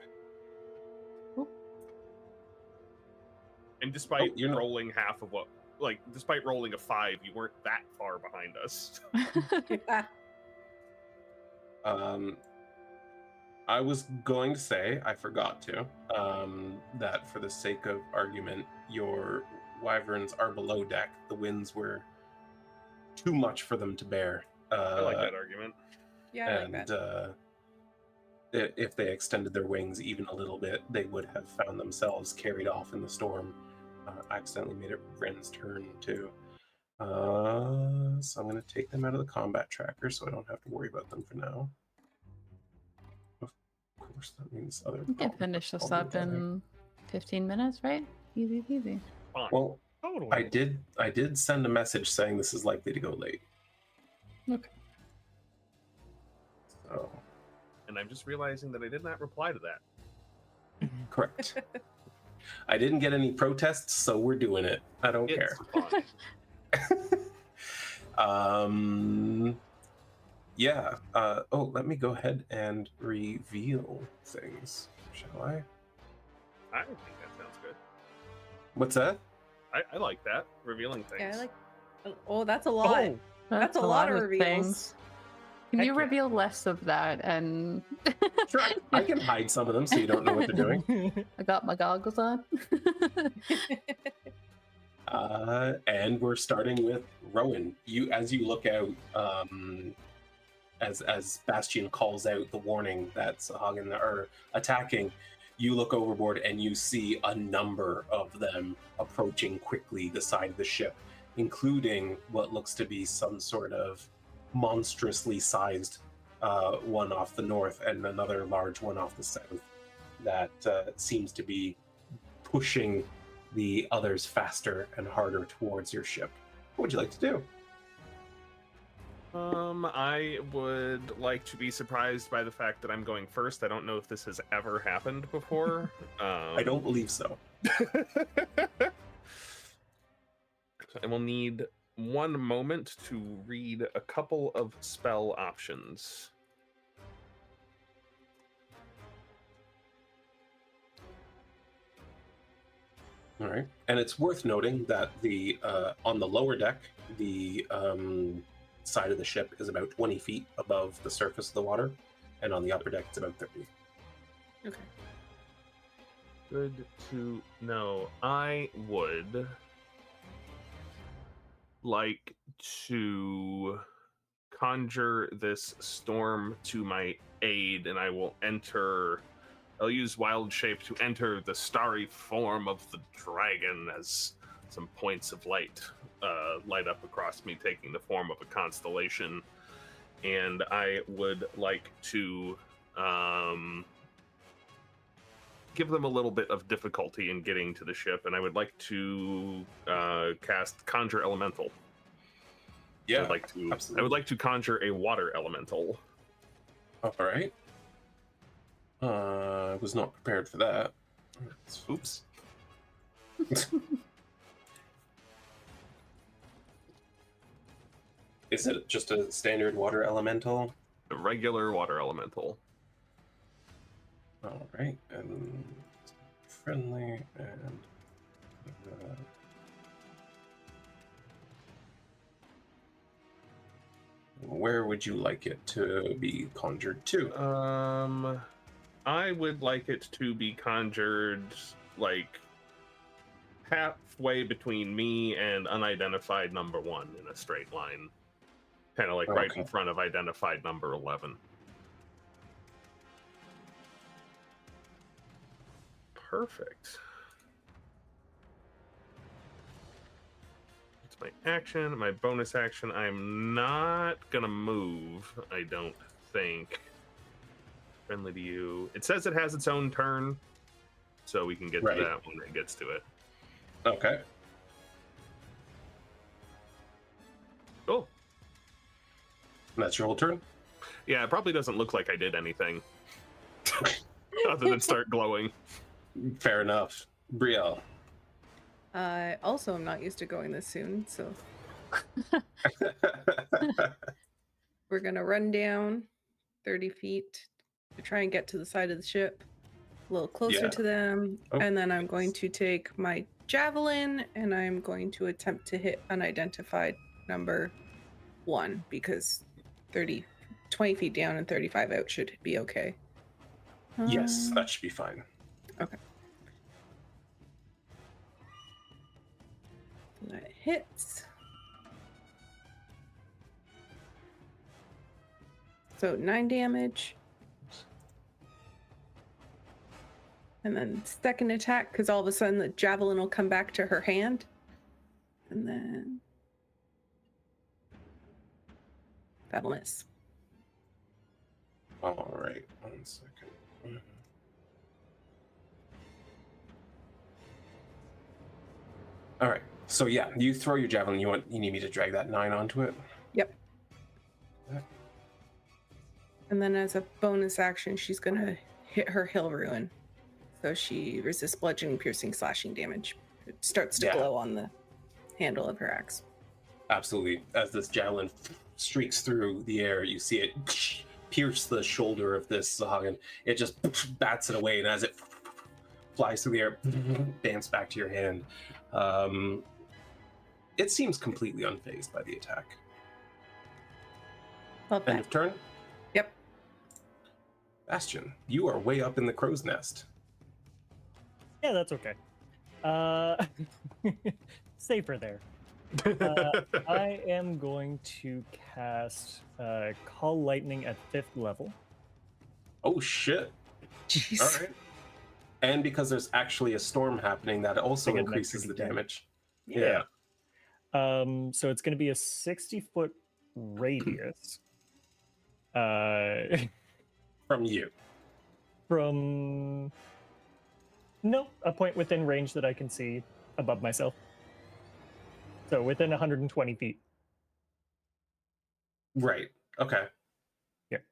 And despite you're not- rolling half of what, like, despite rolling a 5, you weren't that far behind us. I was going to say, I forgot to, that for the sake of argument, your wyverns are below deck. The winds were too much for them to bear. I like that argument. Yeah, I like that. If they extended their wings even a little bit, they would have found themselves carried off in the storm. I accidentally made it Ren's turn too. So I'm going to take them out of the combat tracker so I don't have to worry about them for now. Of course, that means other. We can finish this up in 15 minutes, right? Easy peasy. Fine. Well, Totally. I did send a message saying this is likely to go late. Okay. So, And I'm just realizing that I did not reply to that. correct. I didn't get any protests, so we're doing it. I don't care. Fine. Yeah. Let me go ahead and reveal things. Shall I? I think that sounds good. What's that? I like that. Revealing things. Yeah, I like. Oh, that's a lot. Oh, That's a lot of reveals. things. Can you Heck yeah. reveal less of that? And Sure, I can hide some of them so you don't know what they're doing. I got my goggles on. And we're starting with Rowan. As you look out, as Bastion calls out the warning that Sahuagin are attacking, you look overboard and you see a number of them approaching quickly the side of the ship, including what looks to be some sort of monstrously sized one off the north and another large one off the south that seems to be pushing the others faster and harder towards your ship. What would you like to do? I would like to be surprised by the fact that I'm going first. I don't know if this has ever happened before. I don't believe so. I will need 1 moment to read a couple of spell options. All right, and it's worth noting that the on the lower deck, the side of the ship is about 20 feet above the surface of the water, and on the upper deck it's about 30. Okay. Good to know. I would like to conjure this storm to my aid, and I'll use wild shape to enter the starry form of the dragon as some points of light light up across me, taking the form of a constellation. And I would like to give them a little bit of difficulty in getting to the ship, and I would like to cast Conjure Elemental. Yeah, I would like to conjure a water elemental. All right. I was not prepared for that. Oops. Is it just a standard water elemental? A regular water elemental. All right, and friendly, and where would you like it to be conjured to? I would like it to be conjured like halfway between me and unidentified number 1 in a straight line. Kind of like right in front of identified number 11. Perfect. It's my action, my bonus action. I'm not gonna move, I don't think. Friendly to you. It says it has its own turn, so we can get to that when it gets to it. Okay. Cool. That's your whole turn? Yeah, it probably doesn't look like I did anything. Other than start glowing. Fair enough. Brielle. I also am not used to going this soon, so we're gonna run down 30 feet to try and get to the side of the ship, a little closer to them, and then I'm going to take my javelin and I'm going to attempt to hit unidentified number 1 because 20 feet down and 35 out should be okay. Yes, that should be fine. Okay. That hits. So 9 damage. And then second attack, because all of a sudden the javelin will come back to her hand. And then that'll miss. All right, 1 second. All right, so yeah, you throw your javelin. You need me to drag that 9 onto it? Yep. And then as a bonus action, she's gonna hit her hill ruin. So she resists bludgeoning, piercing, slashing damage. It starts to glow on the handle of her axe. Absolutely. As this javelin streaks through the air, you see it pierce the shoulder of this Sahuagin. It just bats it away, and as it flies through the air, dance back to your hand. It seems completely unfazed by the attack. End of turn? Yep. Bastion, you are way up in the crow's nest. Yeah, that's okay. Safer there. I am going to cast Call Lightning at 5th level. Oh, shit. Jeez. All right. And because there's actually a storm happening, that also increases the damage. Yeah. So it's going to be a 60-foot radius. From you. From... No, a point within range that I can see above myself. So within 120 feet. Right. Okay. Here.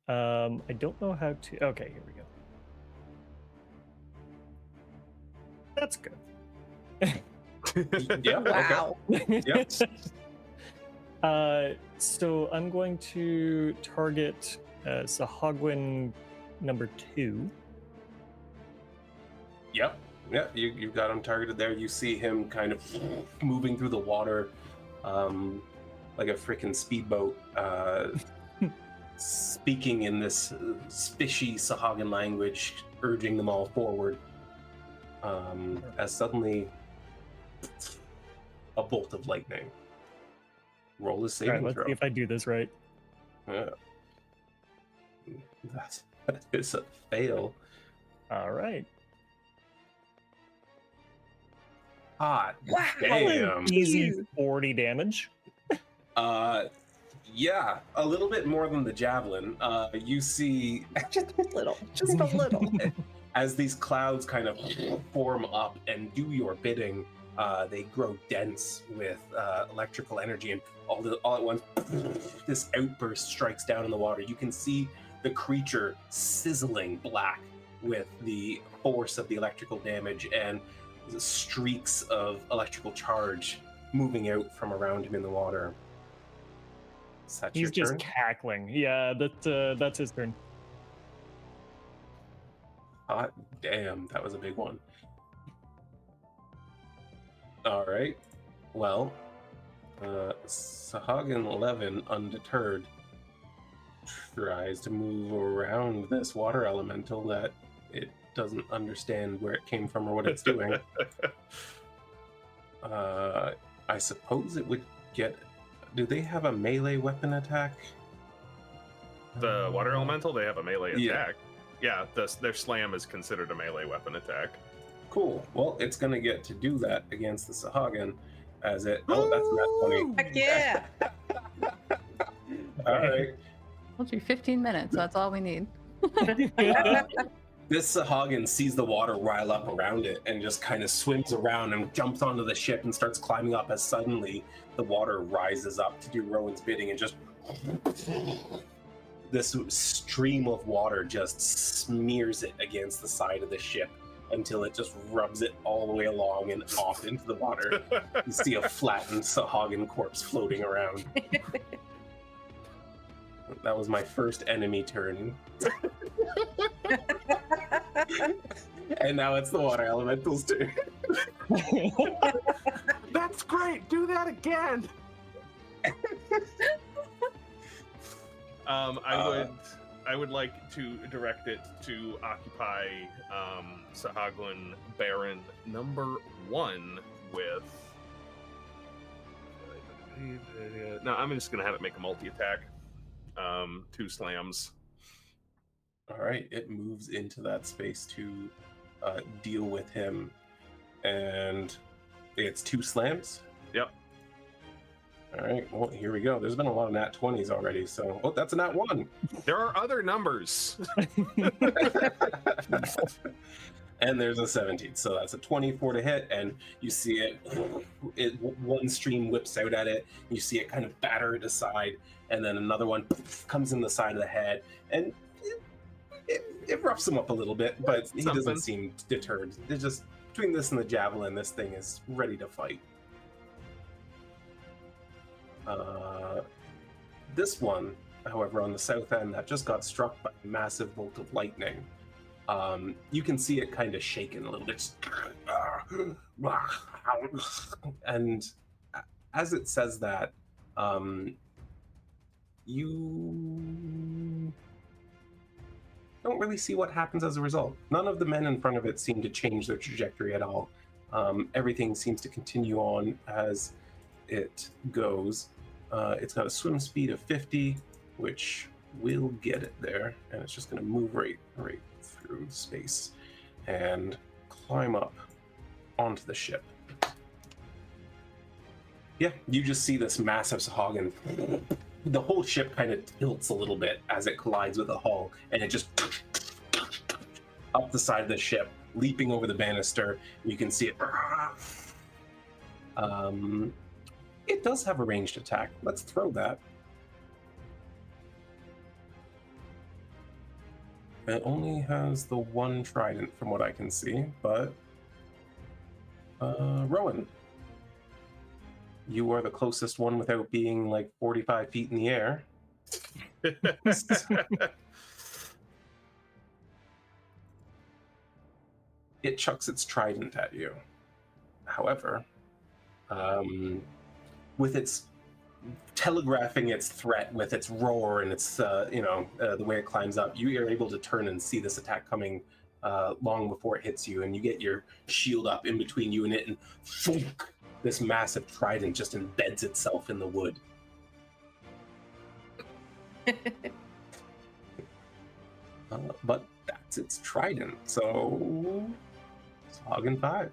I don't know how to. Okay, here we go. That's good. Yeah. Wow. Okay. Yep. So I'm going to target Sahuagin number 2. Yep. Yeah. You got him targeted there. You see him kind of moving through the water, like a freaking speedboat, speaking in this fishy Sahuagin language, urging them all forward. As suddenly, a bolt of lightning. Roll a All saving right, let's throw. see if I do this right. That is a fail. All right. Hot Wow. damn. Easy Jeez. 40 damage. Yeah, a little bit more than the javelin. You see, Just a little. Just a little. as these clouds kind of form up and do your bidding, they grow dense with electrical energy, and all at once, this outburst strikes down in the water. You can see the creature sizzling black with the force of the electrical damage, and the streaks of electrical charge moving out from around him in the water. Is that He's your just turn? cackling. Yeah, that's his turn. Hot damn, that was a big one. All right. Well, Sahuagin 11, undeterred, tries to move around this water elemental that it doesn't understand where it came from or what it's doing. I suppose it would get... Do they have a melee weapon attack? The water elemental, they have a melee Yeah. attack. Yeah, their slam is considered a melee weapon attack. Cool. Well, it's going to get to do that against the Sahuagin as it... Oh, that's Heck not yeah. 20. All right. We'll do 15 minutes. That's all we need. This Sahuagin sees the water rile up around it and just kind of swims around and jumps onto the ship and starts climbing up, as suddenly the water rises up to do Rowan's bidding, and just this stream of water just smears it against the side of the ship until it just rubs it all the way along and off into the water. You see a flattened Sahuagin corpse floating around. That was my first enemy turn. And now it's the water elemental's turn. That's great. Do that again. I would like to direct it to occupy Sahuagin Baron number 1 with. No, I'm just gonna have it make a multi-attack. 2 slams. All right, it moves into that space to deal with him, and it's 2 slams. Yep. All right, well, here we go. There's been a lot of nat 20s already, so oh, that's a nat 1. There are other numbers. And there's a 17, so that's a 24 to hit, and you see it one stream whips out at it, you see it kind of batter it aside, and then another one comes in the side of the head, and it roughs him up a little bit, but he doesn't seem deterred. It's just, between this and the javelin, this thing is ready to fight. This one, however, on the south end, that just got struck by a massive bolt of lightning. You can see it kind of shaking a little bit. And as it says that, you don't really see what happens as a result. None of the men in front of it seem to change their trajectory at all. Everything seems to continue on as it goes. It's got a swim speed of 50, which will get it there, and it's just going to move right through space and climb up onto the ship. Yeah, you just see this massive Sahuagin. The whole ship kind of tilts a little bit as it collides with the hull, and it just up the side of the ship, leaping over the banister. You can see it. It does have a ranged attack. Let's throw that. It only has the one trident from what I can see, but Rowan, you are the closest one without being like 45 feet in the air. It chucks its trident at you. However, with its telegraphing its threat with its roar and its the way it climbs up, you are able to turn and see this attack coming long before it hits you, and you get your shield up in between you and it, and thunk, this massive trident just embeds itself in the wood. But that's its trident, so Sahuagin 5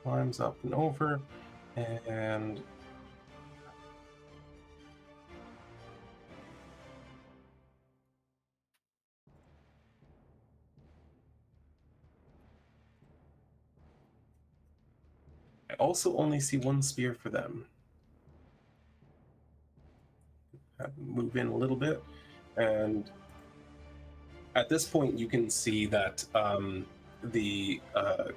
climbs up and over, and I also only see one spear for them. Move in a little bit, and at this point you can see that the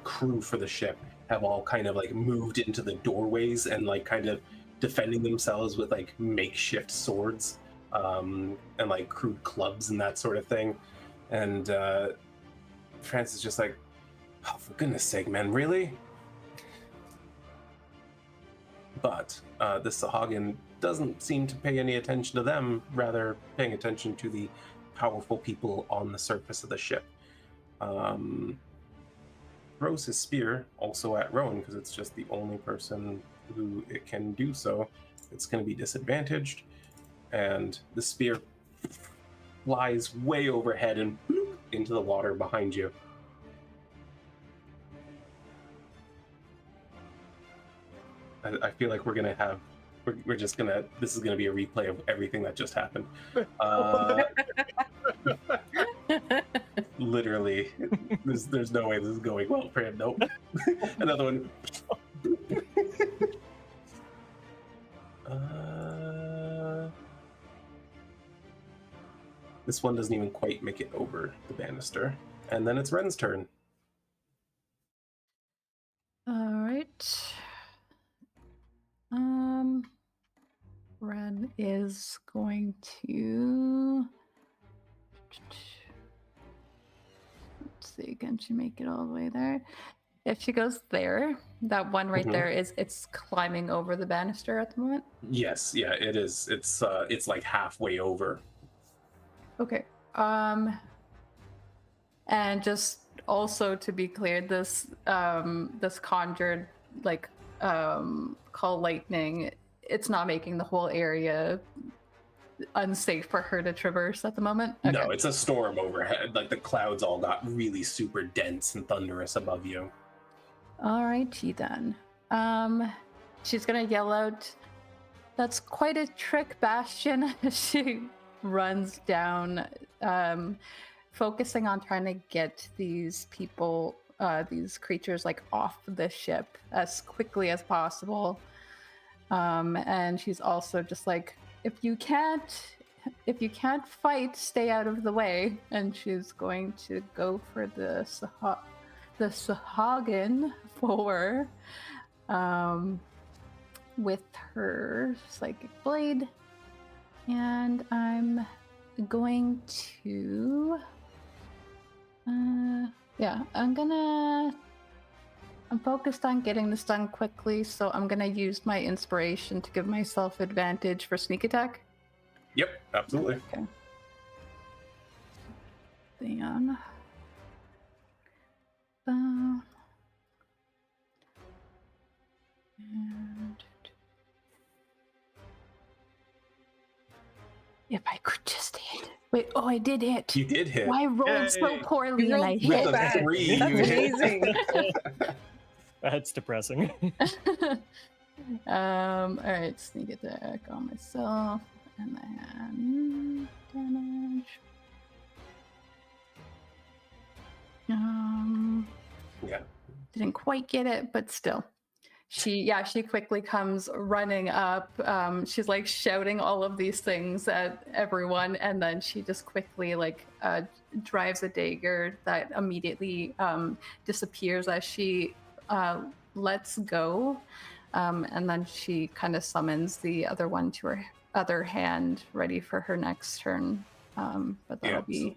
crew for the ship have all kind of like moved into the doorways and like kind of defending themselves with like makeshift swords and like crude clubs and that sort of thing. And France is just like, oh, for goodness sake, man, really? But the Sahuagin doesn't seem to pay any attention to them, rather paying attention to the powerful people on the surface of the ship. Throws his spear also at Rowan because it's just the only person who it can do so. It's going to be disadvantaged, and the spear flies way overhead and bloop, into the water behind you. I feel like we're just gonna, this is gonna be a replay of everything that just happened. Literally, there's no way this is going well for him. Nope. Another one. This one doesn't even quite make it over the banister. And then it's Ren's turn. All right. Ren is going to, let's see, can she make it all the way there? If she goes there, that one right there it's climbing over the banister at the moment. Yes, yeah, it is. It's like halfway over. Okay. And just also to be clear, this conjured like call lightning, it's not making the whole area unsafe for her to traverse at the moment. Okay. No, it's a storm overhead. Like the clouds all got really super dense and thunderous above you. Alrighty then. She's gonna yell out, "That's quite a trick, Bastion!" She runs down, focusing on trying to get these people, these creatures, like off the ship as quickly as possible. And she's also just like, if you can't fight, stay out of the way. And she's going to go for the Sahuagin for with her psychic blade, and I'm going to I'm focused on getting this done quickly, so I'm gonna use my inspiration to give myself advantage for sneak attack. Yep, absolutely. Okay. Then and if I could just hit. Wait, oh, I did hit. You did hit. Why rolled so Yay. poorly You and I rolled hit? so bad. 3, That's you hit. amazing. That's depressing. All right, sneak attack on myself, and then damage. Yeah. Didn't quite get it, but still. she quickly comes running up. She's like shouting all of these things at everyone, and then she just quickly like drives a dagger that immediately disappears as she lets go, and then she kind of summons the other one to her other hand, ready for her next turn. But that'll be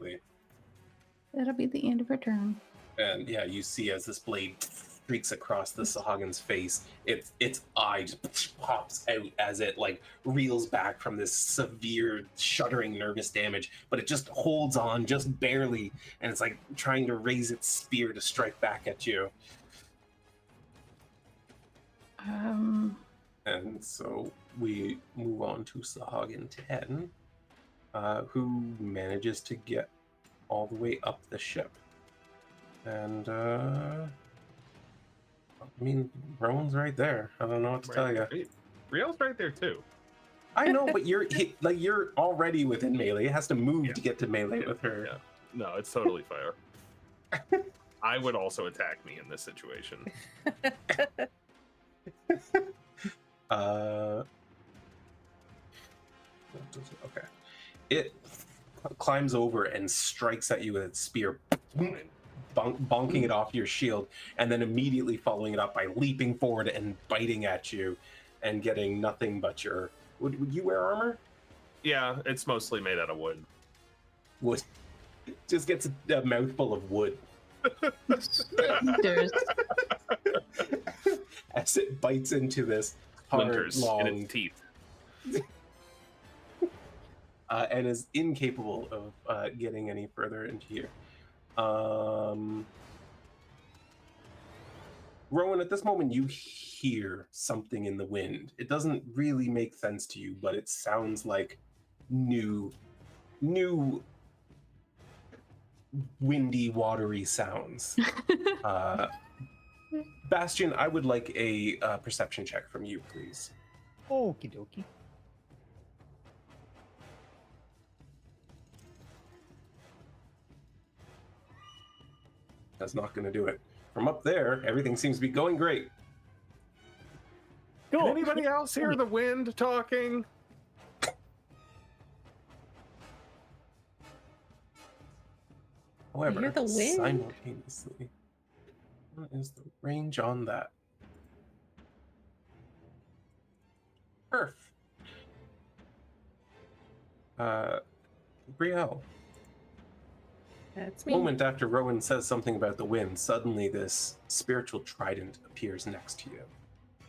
the end of her turn. And yeah, you see as this blade streaks across the Sahuagin's face, its eye just pops out as it like reels back from this severe, shuddering nervous damage, but it just holds on just barely, and it's like trying to raise its spear to strike back at you. And so we move on to Sahuagin 10, who manages to get all the way up the ship. And, I mean, Rowan's right there. I don't know what to tell you. Brielle's right there, too. I know, but you're already within melee. It has to move to get to melee with her. Yeah. No, it's totally fair. I would also attack me in this situation. Okay. It climbs over and strikes at you with its spear, bonking it off your shield, and then immediately following it up by leaping forward and biting at you and getting nothing but your... Would you wear armor? Yeah, it's mostly made out of wood. Wood. Just gets a mouthful of wood. As it bites into this hard, long... in its teeth. And is incapable of getting any further into here. Rowan, at this moment, you hear something in the wind. It doesn't really make sense to you, but it sounds like new windy, watery sounds. Bastion, I would like a perception check from you, please. Okie dokie. That's not going to do it. From up there, everything seems to be going great. Can anybody else hear the wind talking? However, I hear the wind. simultaneously, what is the range on that? Earth. Brielle. That's A me. moment after Rowan says something about the wind, suddenly this spiritual trident appears next to you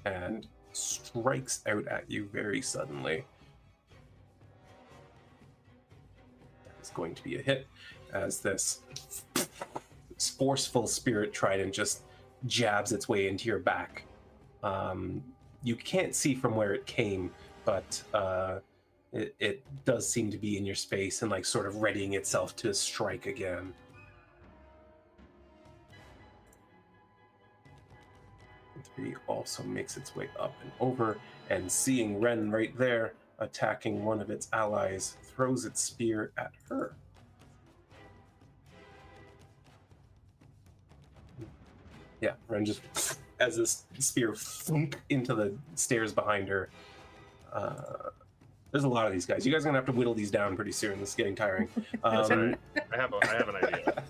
and strikes out at you very suddenly. That is going to be a hit as this forceful spirit trident just jabs its way into your back. You can't see from where it came, but it does seem to be in your space and like sort of readying itself to strike again. Three also makes its way up and over, and seeing Ren right there attacking one of its allies, throws its spear at her. Yeah, Ren just, as this spear thunk into the stairs behind her. There's a lot of these guys. You guys are gonna have to whittle these down pretty soon. This is getting tiring. I have an idea.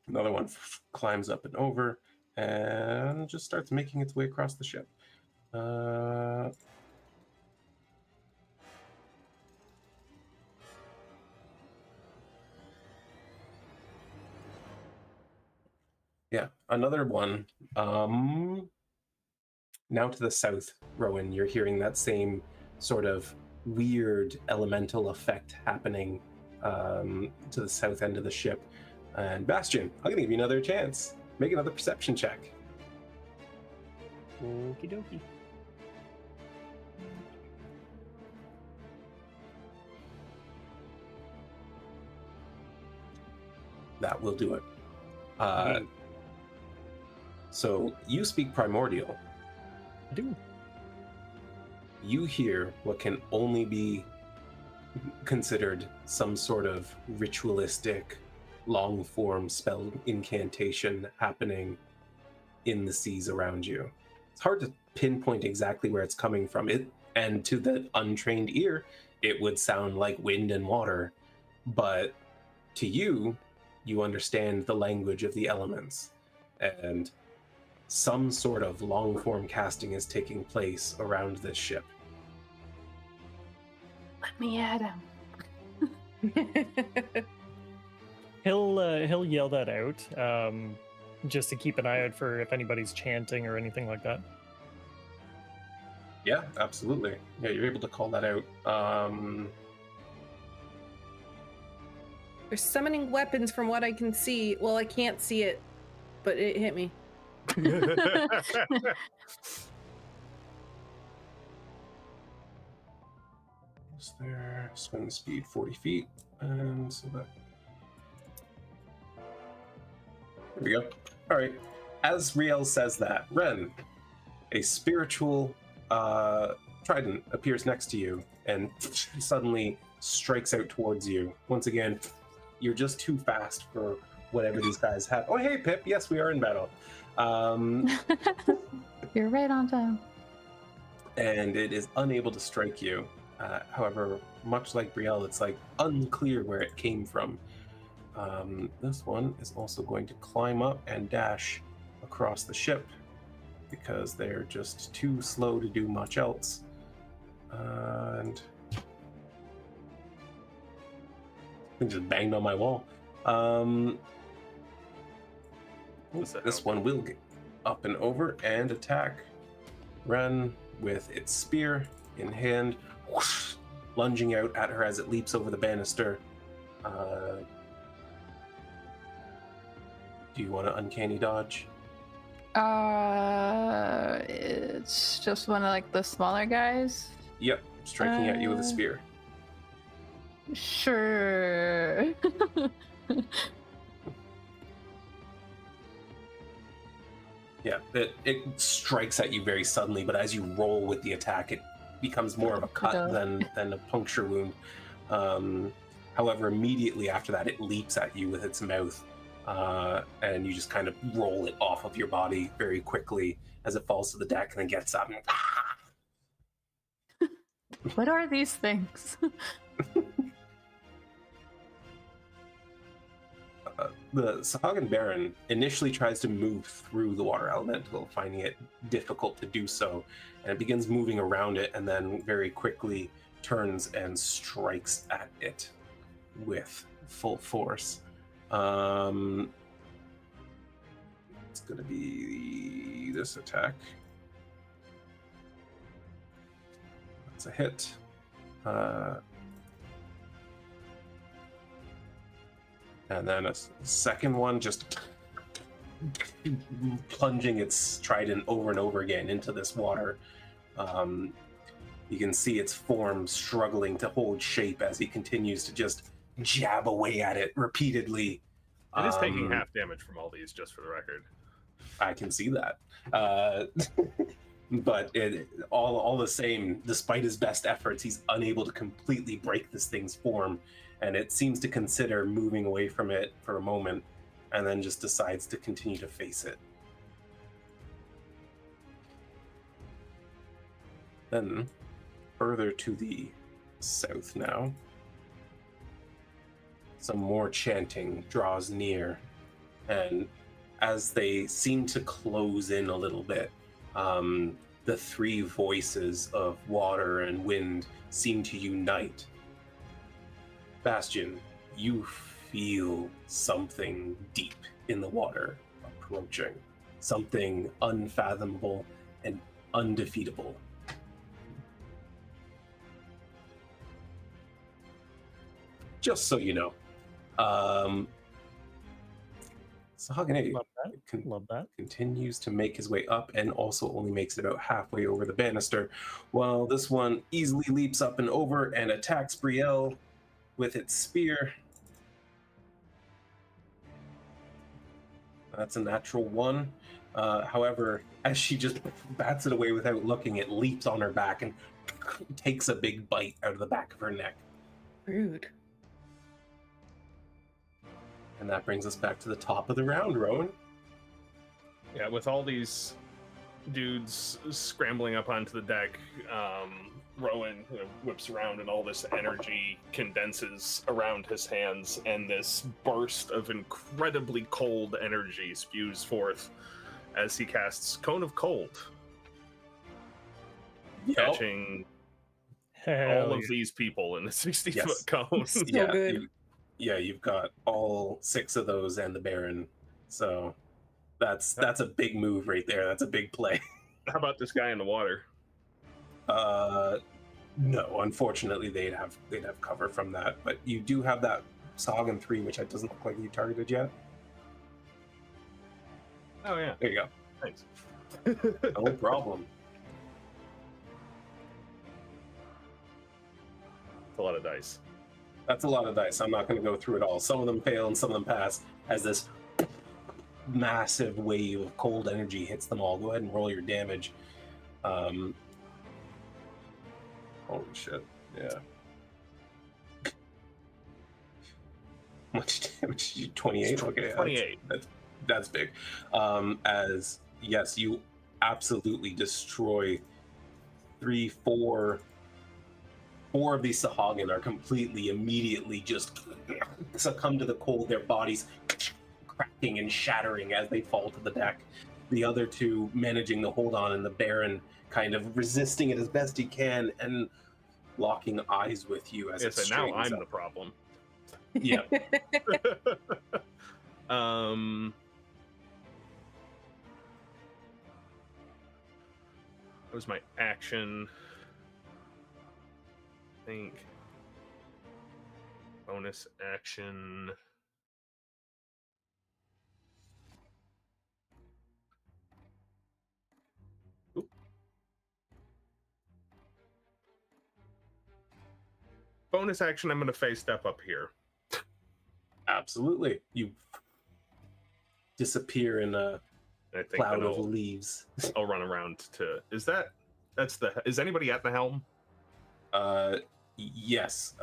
Another one climbs up and over and just starts making its way across the ship. Yeah, another one. Now to the south, Rowan, you're hearing that same sort of weird elemental effect happening to the south end of the ship. And Bastion, I'm gonna give you another chance. Make another perception check. Okie dokie. That will do it. So you speak primordial. I do. You hear what can only be considered some sort of ritualistic, long-form spell incantation happening in the seas around you. It's hard to pinpoint exactly where it's coming from. And to the untrained ear, it would sound like wind and water, but to you, you understand the language of the elements, and some sort of long-form casting is taking place around this ship. Let me at him. He'll yell that out, just to keep an eye out for if anybody's chanting or anything like that. Yeah, absolutely. Yeah, you're able to call that out. They're summoning weapons from what I can see. Well, I can't see it, but it hit me. Is there swim speed 40 feet? And so that. There we go. All right. As Riel says that, Ren, a spiritual trident appears next to you and suddenly strikes out towards you. Once again, you're just too fast for whatever these guys have. Oh, hey, Pip. Yes, we are in battle. You're right on time. And it is unable to strike you. However, much like Brielle, it's like unclear where it came from. This one is also going to climb up and dash across the ship because they're just too slow to do much else. And I just banged on my wall. This one will get up and over and attack Ren with its spear in hand, whoosh, lunging out at her as it leaps over the banister. Do you want to uncanny dodge? It's just one of like the smaller guys. Yep, striking at you with a spear. Sure. Yeah, it strikes at you very suddenly, but as you roll with the attack, it becomes more of a cut than a puncture wound. However, immediately after that, it leaps at you with its mouth, and you just kind of roll it off of your body very quickly as it falls to the deck and then gets up. And, What are these things? The Sahuagin Baron initially tries to move through the water elemental, finding it difficult to do so, and it begins moving around it and then very quickly turns and strikes at it with full force. It's going to be this attack. That's a hit. And then a second one, just plunging its trident over and over again into this water. You can see its form struggling to hold shape as he continues to just jab away at it repeatedly. It is taking half damage from all these, just for the record. I can see that. But all the same, despite his best efforts, he's unable to completely break this thing's form. And it seems to consider moving away from it for a moment, and then just decides to continue to face it. Then, further to the south now, some more chanting draws near, and as they seem to close in a little bit, the three voices of water and wind seem to unite. Bastion, you feel something deep in the water approaching. Something unfathomable and undefeatable. Just so you know. Sahuagin Love that. continues to make his way up and also only makes it about halfway over the banister, while this one easily leaps up and over and attacks Brielle with its spear. That's a natural one. However, as she just bats it away without looking, it leaps on her back and takes a big bite out of the back of her neck. Rude. And that brings us back to the top of the round, Rowan. Yeah, with all these dudes scrambling up onto the deck, Rowan whips around and all this energy condenses around his hands, and this burst of incredibly cold energy spews forth as he casts Cone of Cold, catching all of these people in the 60-foot cone. So Yeah, good. you've got all 6 of those and the Baron. So that's a big move right there. That's a big play. How about this guy in the water? No, unfortunately they'd have cover from that. But you do have that Sahuagin 3, which it doesn't look like you targeted yet. Oh yeah, There you go. thanks. No problem. It's a lot of dice. That's a lot of dice. I'm not going to go through it all. Some of them fail and some of them pass as this massive wave of cold energy hits them all. Go ahead and roll your damage. Holy shit. Yeah. Much damage? 28? Okay. 28. That's big. As, yes, you absolutely destroy 4 of these Sahuagin are completely, immediately just succumb to the cold, their bodies cracking and shattering as they fall to the deck. The other 2 managing to hold on, and the Baron kind of resisting it as best he can and locking eyes with you as it So now straightens I'm up. the problem. Yeah. That was my action. I think bonus action. Oop. Bonus action, I'm going to phase step up here. Absolutely. You disappear in a I think cloud that of leaves. I'll run around to. Is anybody at the helm? Yes.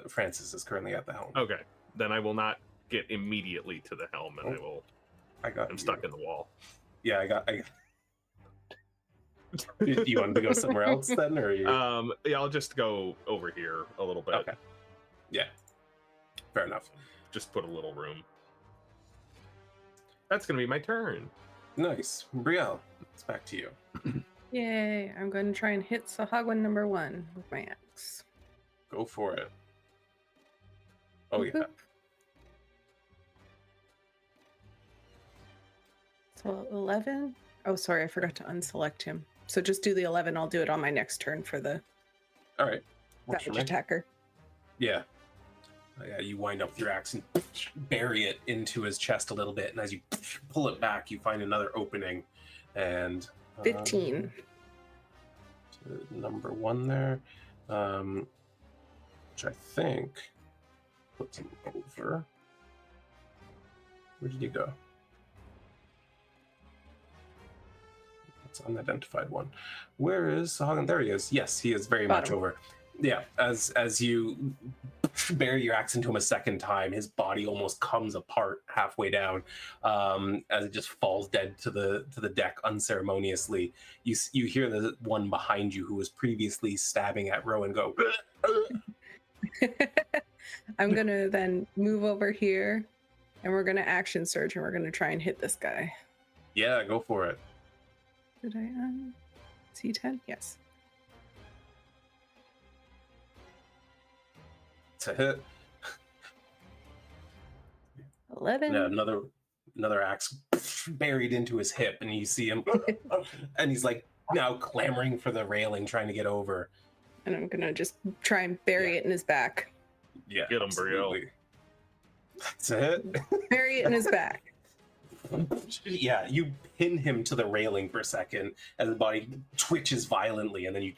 Francis is currently at the helm. Okay, then I will not get immediately to the helm, and I'm stuck in the wall. Yeah, I got. Do you want to go somewhere else then, or you? Yeah, I'll just go over here a little bit. Okay. Yeah. Fair enough. Just put a little room. That's gonna be my turn. Nice, Brielle. It's back to you. Yay, I'm going to try and hit Sahuagin number 1 with my axe. Go for it. Oh yeah. Boop. So 11. Oh, sorry, I forgot to unselect him. So just do the 11. I'll do it on my next turn for the All right. Works for savage me. attacker. Yeah. Yeah, you wind up with your axe and bury it into his chest a little bit, and as you pull it back, you find another opening, and 15. To number 1 there, which I think puts him over. Where did he go? It's an unidentified one. Where is Sahuagin? There he is. Yes, he is very much Bottom. over. Yeah, as you bury your axe into him a second time, his body almost comes apart halfway down, as it just falls dead to the deck unceremoniously. You hear the one behind you who was previously stabbing at Rowan go. I'm going to then move over here, and we're going to action surge, and we're going to try and hit this guy. Yeah, go for it. Did I C10? Yes. It's a hit. 11. Yeah, another axe buried into his hip, and you see him, and he's like now clamoring for the railing, trying to get over. And I'm gonna just try and bury it in his back. Yeah, Get him, Brielle. absolutely. That's a hit. Bury it in his back. Yeah, you pin him to the railing for a second, and the body twitches violently, and then you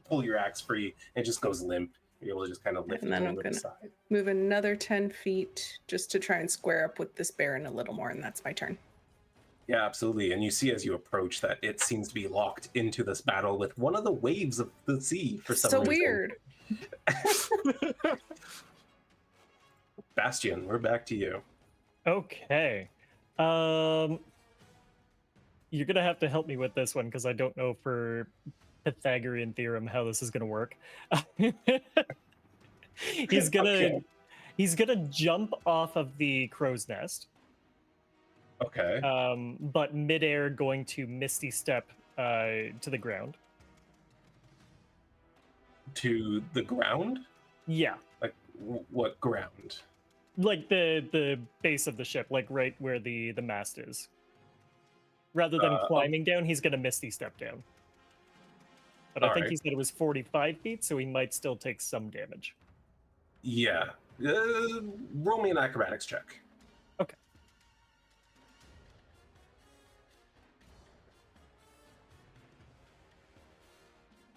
pull your axe free, and it just goes limp. You're able to just kind of lift And it then I'm over the gonna side. move another 10 feet just to try and square up with this Baron a little more, and that's my turn. Yeah, absolutely. And you see as you approach that it seems to be locked into this battle with one of the waves of the sea for some So reason. weird. Bastion, we're back to you. Okay. You're gonna have to help me with this one because I don't know for Pythagorean theorem how this is gonna work. He's gonna Okay. he's gonna jump off of the crow's nest, Okay. but midair going to misty step to the ground. To the ground? Yeah, Like what ground? like the base of the ship, like right where the mast is. Rather than climbing down, he's gonna misty step down. But I think he Alright. said it was 45 feet, so he might still take some damage. Yeah. Roll me an acrobatics check. Okay.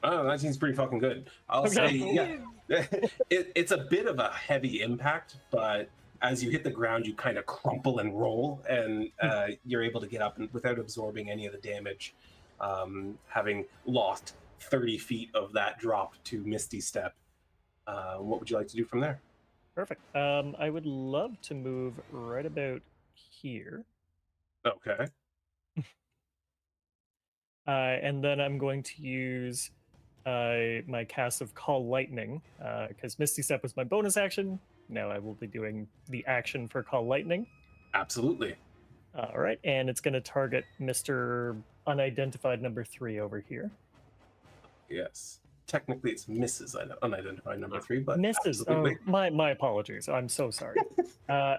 Oh, that seems pretty fucking good. I'll say, yeah. It's a bit of a heavy impact, but as you hit the ground, you kind of crumple and roll, and you're able to get up and, without absorbing any of the damage, having lost 30 feet of that drop to Misty Step. What would you like to do from there? Perfect. I would love to move right about here. Okay. And then I'm going to use my cast of Call Lightning, because Misty Step was my bonus action. Now I will be doing the action for Call Lightning. Absolutely. All right, and it's going to target Mr. Unidentified number 3 over here. Yes. Technically, it's Mrs. Unidentified number 3, but Mrs. Oh, absolutely. my apologies. I'm so sorry. So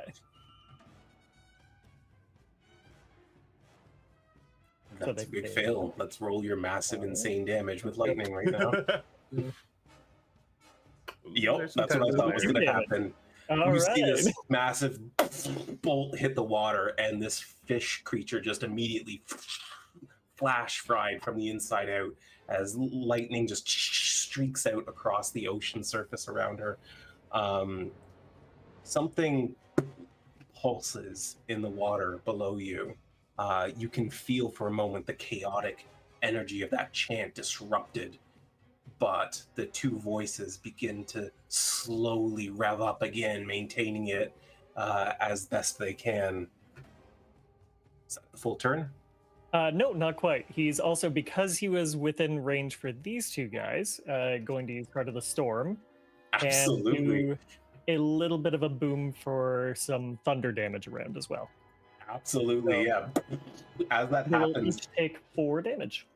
That's a they big fail. fail. Let's roll your massive, insane damage with lightning right now. Yep, There's some that's what I thought was going to Damn it. happen. All You see right. this massive bolt hit the water, and this fish creature just immediately flash fried from the inside out as lightning just streaks out across the ocean surface around her. Something pulses in the water below you. You can feel for a moment the chaotic energy of that chant disrupted, but the two voices begin to slowly rev up again, maintaining it as best they can. Is that the full turn? No, not quite. He's also, because he was within range for these two guys, going to use Heart of the Storm Absolutely. and do a little bit of a boom for some thunder damage around as well. Absolutely, yeah. As that They will happens, each take 4 damage.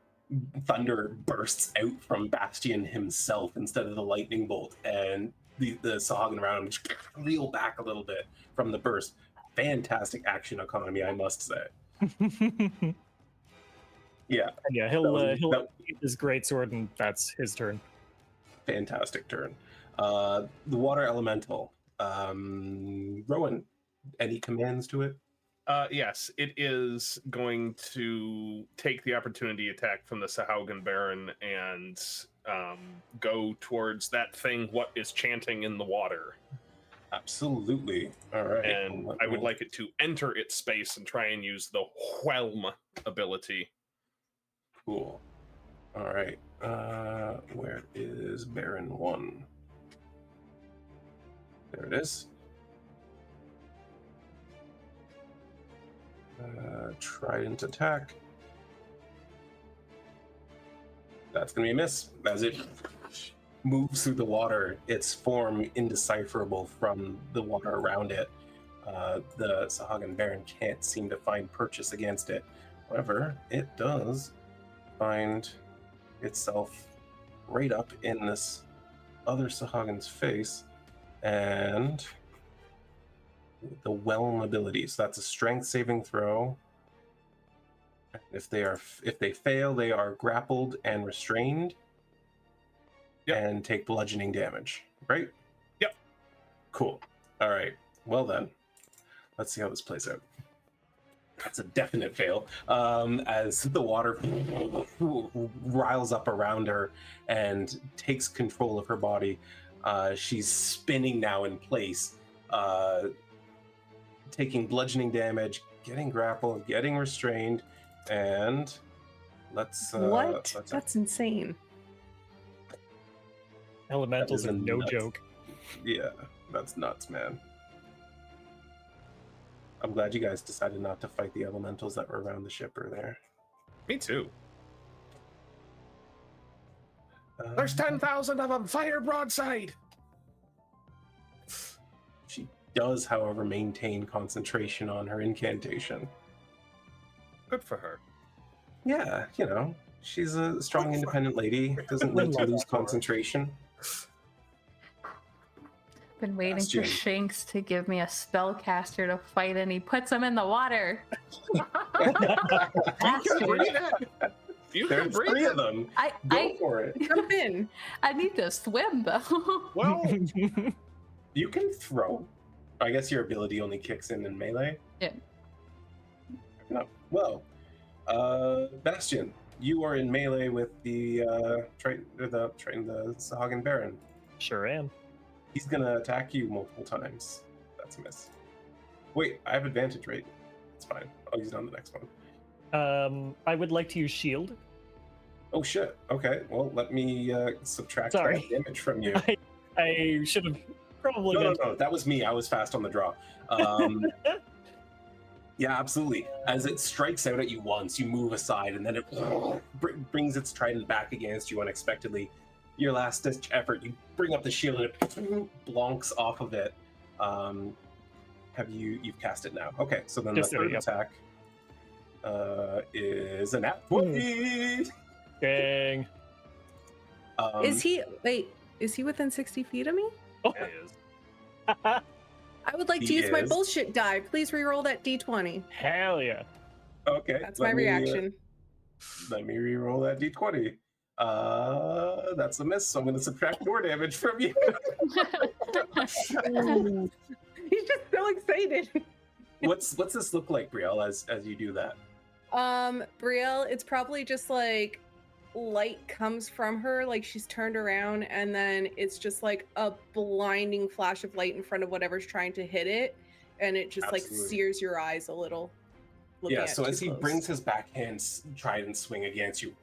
thunder bursts out from Bastion himself instead of the lightning bolt, and the Sahuagin around him just reel back a little bit from the burst. Fantastic action economy, I must say. Yeah, Yeah, he'll that- use his greatsword, and that's his turn. fantastic turn. The water elemental. Rowan, any commands to it? Yes, it is going to take the opportunity attack from the Sahuagin Baron and go towards that thing, what is chanting in the water. Absolutely. All right. And I would like it to enter its space and try and use the whelm ability. Cool. All right. Where is Baron 1? There it is. Trident attack. That's going to be a miss. As it moves through the water, its form indecipherable from the water around it. The Sahuagin Baron can't seem to find purchase against it. However, it does find itself right up in this other Sahuagin's face, and the whelm ability. So that's a strength saving throw. If they fail, they are grappled and restrained. Yep. And take bludgeoning damage. Right? Yep. Cool. All right. Well then, let's see how this plays out. That's a definite fail. As the water riles up around her and takes control of her body, she's spinning now in place, taking bludgeoning damage, getting grappled, getting restrained, and let's. What? That's insane. Elementals That are is no nuts. joke. Yeah, that's nuts, man. I'm glad you guys decided not to fight the elementals that were around the ship or there. Me too. There's 10,000 of them. Fire broadside. She does, however, maintain concentration on her incantation. Good for her. Yeah, you know, she's a strong, Good for independent lady. Doesn't need to Love lose that for her. concentration. Been waiting Bastion. for Shanks to give me a spellcaster to fight, and he puts him in the water. Bastard. You There's can breathe 3 it. of them. Go I for it. Jump in. I need to swim though. Well, You can throw. I guess your ability only kicks in melee. Yeah. No. Well, Bastion, you are in melee with the Sahuagin Baron. Sure am. He's gonna attack you multiple times. That's a miss. Wait, I have advantage, right? It's fine. I'll use it on the next one. I would like to use shield. Oh shit. Okay. Well, let me subtract Sorry. that damage from you. I should have probably No, been. that was me. I was fast on the draw. Yeah, absolutely. As it strikes out at you once, you move aside, and then it brings its trident back against you unexpectedly. Your last ditch effort, you bring up the shield, and it blonks off of it. You've cast it now? Okay, so then Just the do it, third yep. attack is a nat 20. Dang. Is he within 60 feet of me? Oh. it is. I would like to He use my is. bullshit die. Please re-roll that d20. Hell yeah. Okay, That's my reaction. Let me re-roll that d20. That's a miss, so I'm going to subtract more damage from you. He's just so excited. What's this look like, Brielle, as you do that? Brielle, it's probably just like light comes from her, like she's turned around, and then it's just like a blinding flash of light in front of whatever's trying to hit it, and it just like Absolutely. sears your eyes a little. looking Yeah, at so too as he close. brings his backhand trident swing against you,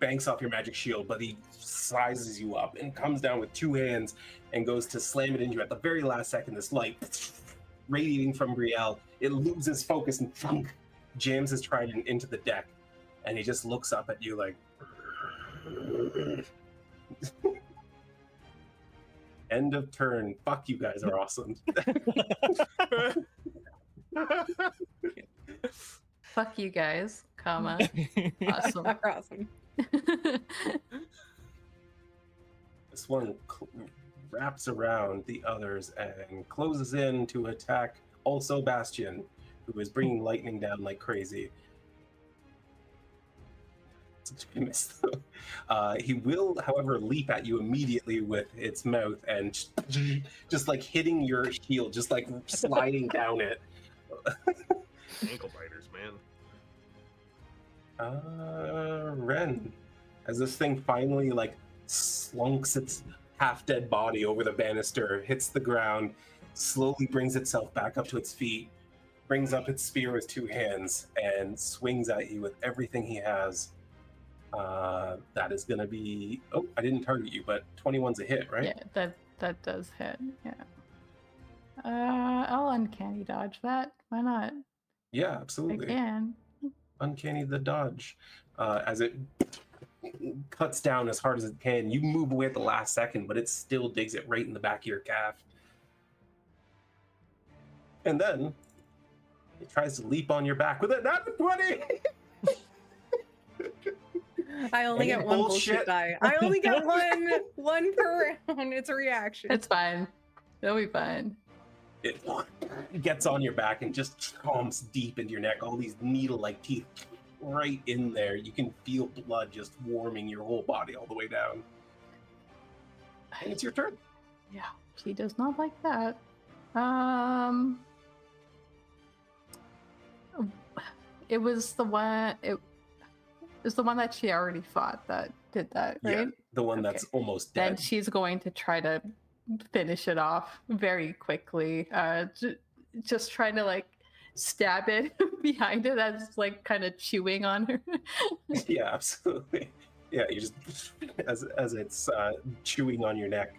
banks off your magic shield, but he sizes you up and comes down with 2 hands and goes to slam it into you at the very last second. This light radiating from Brielle, it loses focus and jams his trident into the deck, and he just looks up at you like, end of turn. Fuck, you guys are awesome. Fuck you guys, comma. Awesome. Awesome. This one wraps around the others and closes in to attack also Bastion, who is bringing lightning down like crazy. It's a miss. He will, however, leap at you immediately with its mouth and just like hitting your shield, just like sliding down it. Ankle biters, man. Ren, as this thing finally like slunks its half-dead body over the banister, hits the ground, slowly brings itself back up to its feet, brings up its spear with 2 hands, and swings at you with everything he has. That is going to be... Oh, I didn't target you, but 21's a hit, right? Yeah, that does hit. Yeah. I'll uncanny dodge that. Why not? Yeah, I absolutely. can. Uncanny the dodge. As it cuts down as hard as it can, you move away at the last second, but it still digs it right in the back of your calf. And then it tries to leap on your back with a nat 20. I only Any get one bullshit? bullshit die. I only get one per round. It's a reaction. It's fine. It'll be fine. It gets on your back and just chomps deep into your neck. All these needle-like teeth right in there. You can feel blood just warming your whole body all the way down. And it's your turn. Yeah, she does not like that. It was the one. It was the one that she already fought that did that, right? Yeah, the one that's Okay. almost Then dead. she's going to try to finish it off very quickly. Just trying to like stab it behind it as like kind of chewing on her. Yeah, absolutely. Yeah, you just as it's chewing on your neck.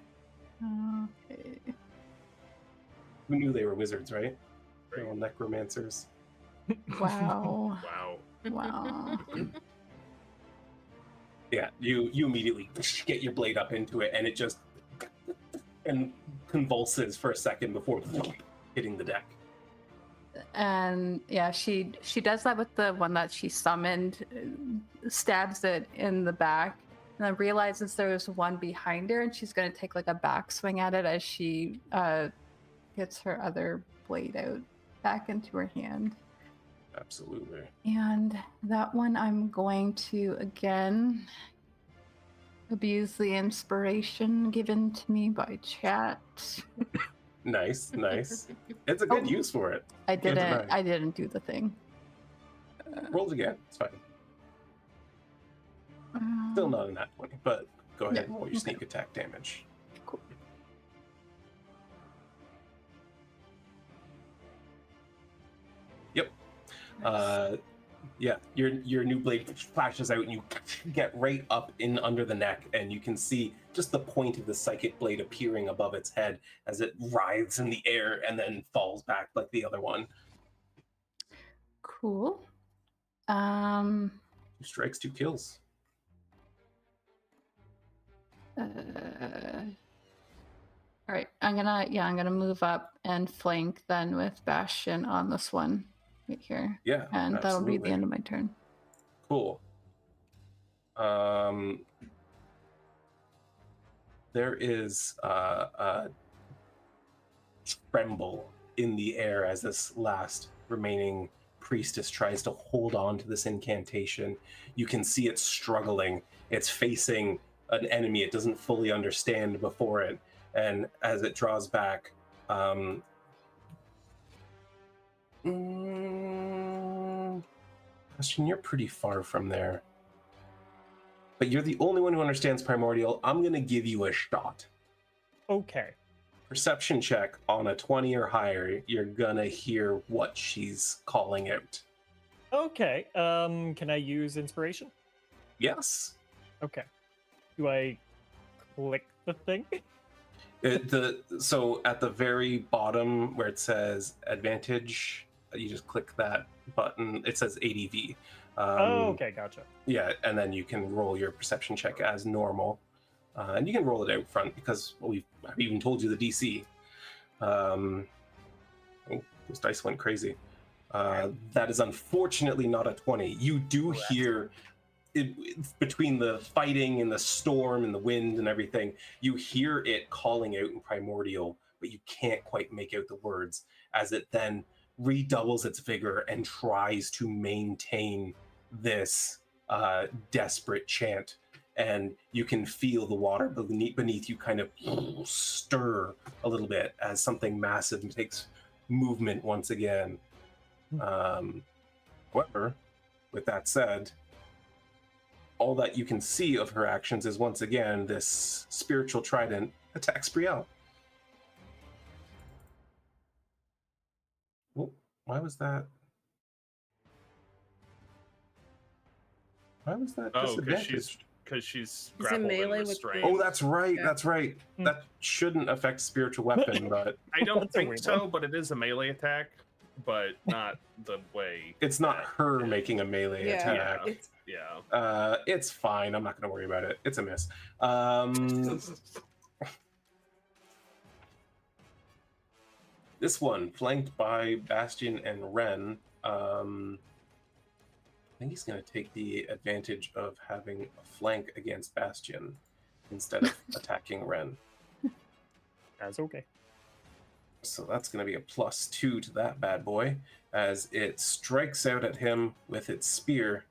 Okay. Who knew they were wizards, right? They're all necromancers. Wow. Wow. Wow. Yeah, you immediately get your blade up into it, and it just and convulses for a second before hitting the deck. And yeah, she does that with the one that she summoned, stabs it in the back, and then realizes there's one behind her, and she's gonna take like a backswing at it as she gets her other blade out back into her hand. Absolutely. And that one I'm going to again abuse the inspiration given to me by chat. Nice, nice. It's a good use for it. I Good to know. didn't do the thing. Roll it again. It's fine. Still not in that 20, but go ahead and roll your sneak attack damage. Cool. Yep. Yeah, your new blade flashes out, and you get right up in under the neck, and you can see just the point of the psychic blade appearing above its head as it writhes in the air and then falls back like the other one. Cool. 2 strikes, 2 kills. All right, I'm gonna move up and flank then with Bastion on this one right here. Yeah, And that'll be the absolutely. end of my turn. Cool. There is a tremble in the air as this last remaining priestess tries to hold on to this incantation. You can see it struggling. It's facing an enemy it doesn't fully understand before it. And as it draws back, Bastion, you're pretty far from there. But you're the only one who understands Primordial. I'm going to give you a shot. Okay. Perception check on a 20 or higher. You're going to hear what she's calling out. Okay. Can I use inspiration? Yes. Okay. Do I click the thing? So at the very bottom where it says advantage, you just click that button. It says ADV. Okay, gotcha. Yeah, and then you can roll your perception check as normal. And you can roll it out front because I've even told you the DC. Oh, this dice went crazy. That is unfortunately not a 20. You do hear, between the fighting and the storm and the wind and everything, you hear it calling out in Primordial, but you can't quite make out the words as it then redoubles its vigor and tries to maintain this desperate chant. And you can feel the water beneath you kind of stir a little bit as something massive takes movement once again. However, with that said, all that you can see of her actions is once again this spiritual trident attacks Brielle. Oh, why was that? Why was that disadvantage? Because she's Is it grappled melee and with restrained. Oh, that's right. Yeah. That's right. That shouldn't affect spiritual weapon, but I don't That's a think weird so, one. but it is a melee attack, but not the way. it's not that her it is. making a melee Yeah. attack. It's Yeah. It's fine. I'm not going to worry about it. It's a miss. This one, flanked by Bastion and Ren, I think he's going to take the advantage of having a flank against Bastion instead of attacking Ren. That's okay. So that's going to be a +2 to that bad boy as it strikes out at him with its spear.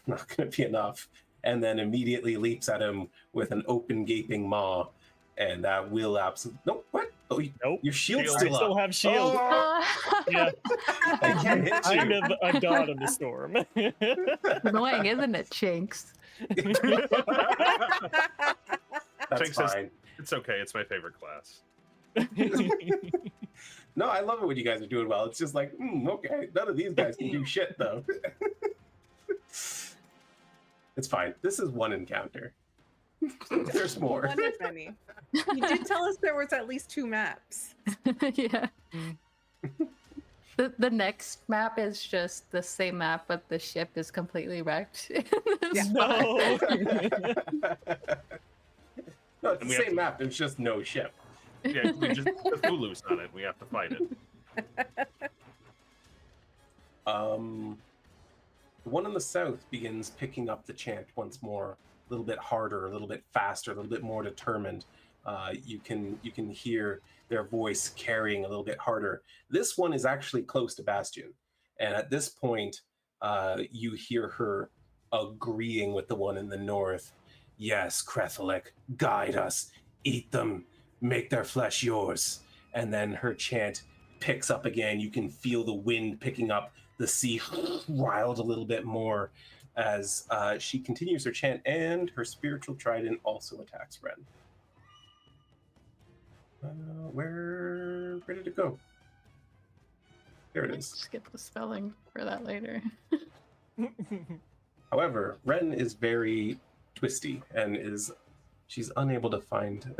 Not going to be enough. And then immediately leaps at him with an open gaping maw. And that will absolutely... Nope, what? Oh, Nope. your shield's Shield. still I still up. have shield. Oh, Yeah, I can't hit kind you. of a god in the storm. Annoying, isn't it, Chinks? That's Jinx says- fine. It's okay. It's my favorite class. No, I love it when you guys are doing well. It's just like, okay, none of these guys can do shit, though. It's fine. This is one encounter. There's more. one if any. You did tell us there was at least 2 maps. Yeah. The next map is just the same map, but the ship is completely wrecked. No. No, it's And the we have same to- map. There's just no ship. Yeah, we just put Cthulhu's on it. We have to fight it. The one in the south begins picking up the chant once more, a little bit harder, a little bit faster, a little bit more determined. You can hear their voice carrying a little bit harder. This one is actually close to Bastion, and at this point, you hear her agreeing with the one in the north. Yes, Krethelek, guide us, eat them, make their flesh yours. And then her chant picks up again. You can feel the wind picking up, the sea riled a little bit more as she continues her chant, and her spiritual trident also attacks Ren. Where did it go? There it is. Skip the spelling for that later. However, Ren is very twisty and she's unable to find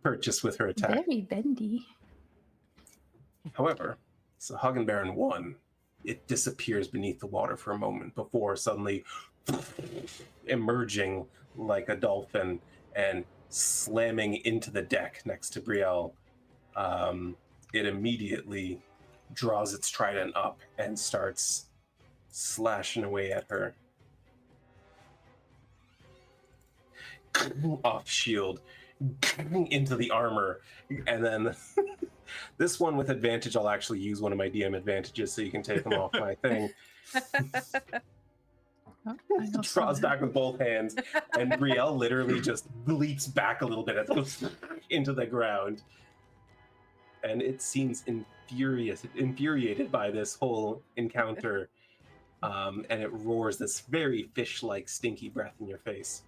purchase with her attack. Very bendy. However, Sahuagin Baron 1, it disappears beneath the water for a moment before suddenly emerging like a dolphin and slamming into the deck next to Brielle. It immediately draws its trident up and starts slashing away at her. Off shield into the armor, and then this one with advantage, I'll actually use one of my DM advantages so you can take them off my thing. Oh, I know Draws some. back with both hands, and Brielle literally just leaps back a little bit into the ground, and it seems infuriated by this whole encounter, and it roars this very fish-like stinky breath in your face.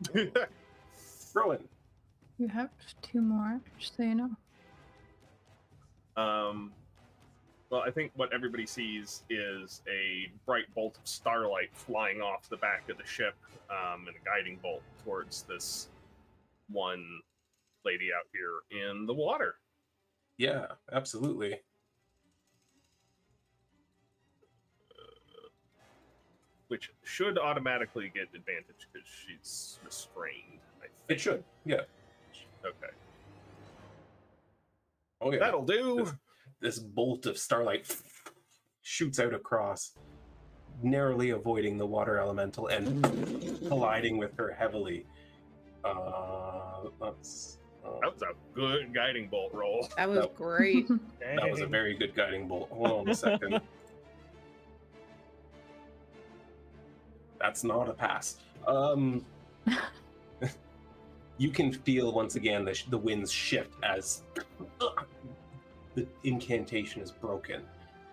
Rowan. You have 2 more, just so you know. Well, I think what everybody sees is a bright bolt of starlight flying off the back of the ship, and a guiding bolt towards this one lady out here in the water. Yeah, absolutely. Which should automatically get advantage because she's restrained, I think. It should, yeah. Okay. Oh yeah. That'll do. This bolt of starlight shoots out across, narrowly avoiding the water elemental and colliding with her heavily. That was a good guiding bolt roll. That was great. That was a very good guiding bolt. Hold on a second. That's not a pass. You can feel once again the winds shift as the incantation is broken.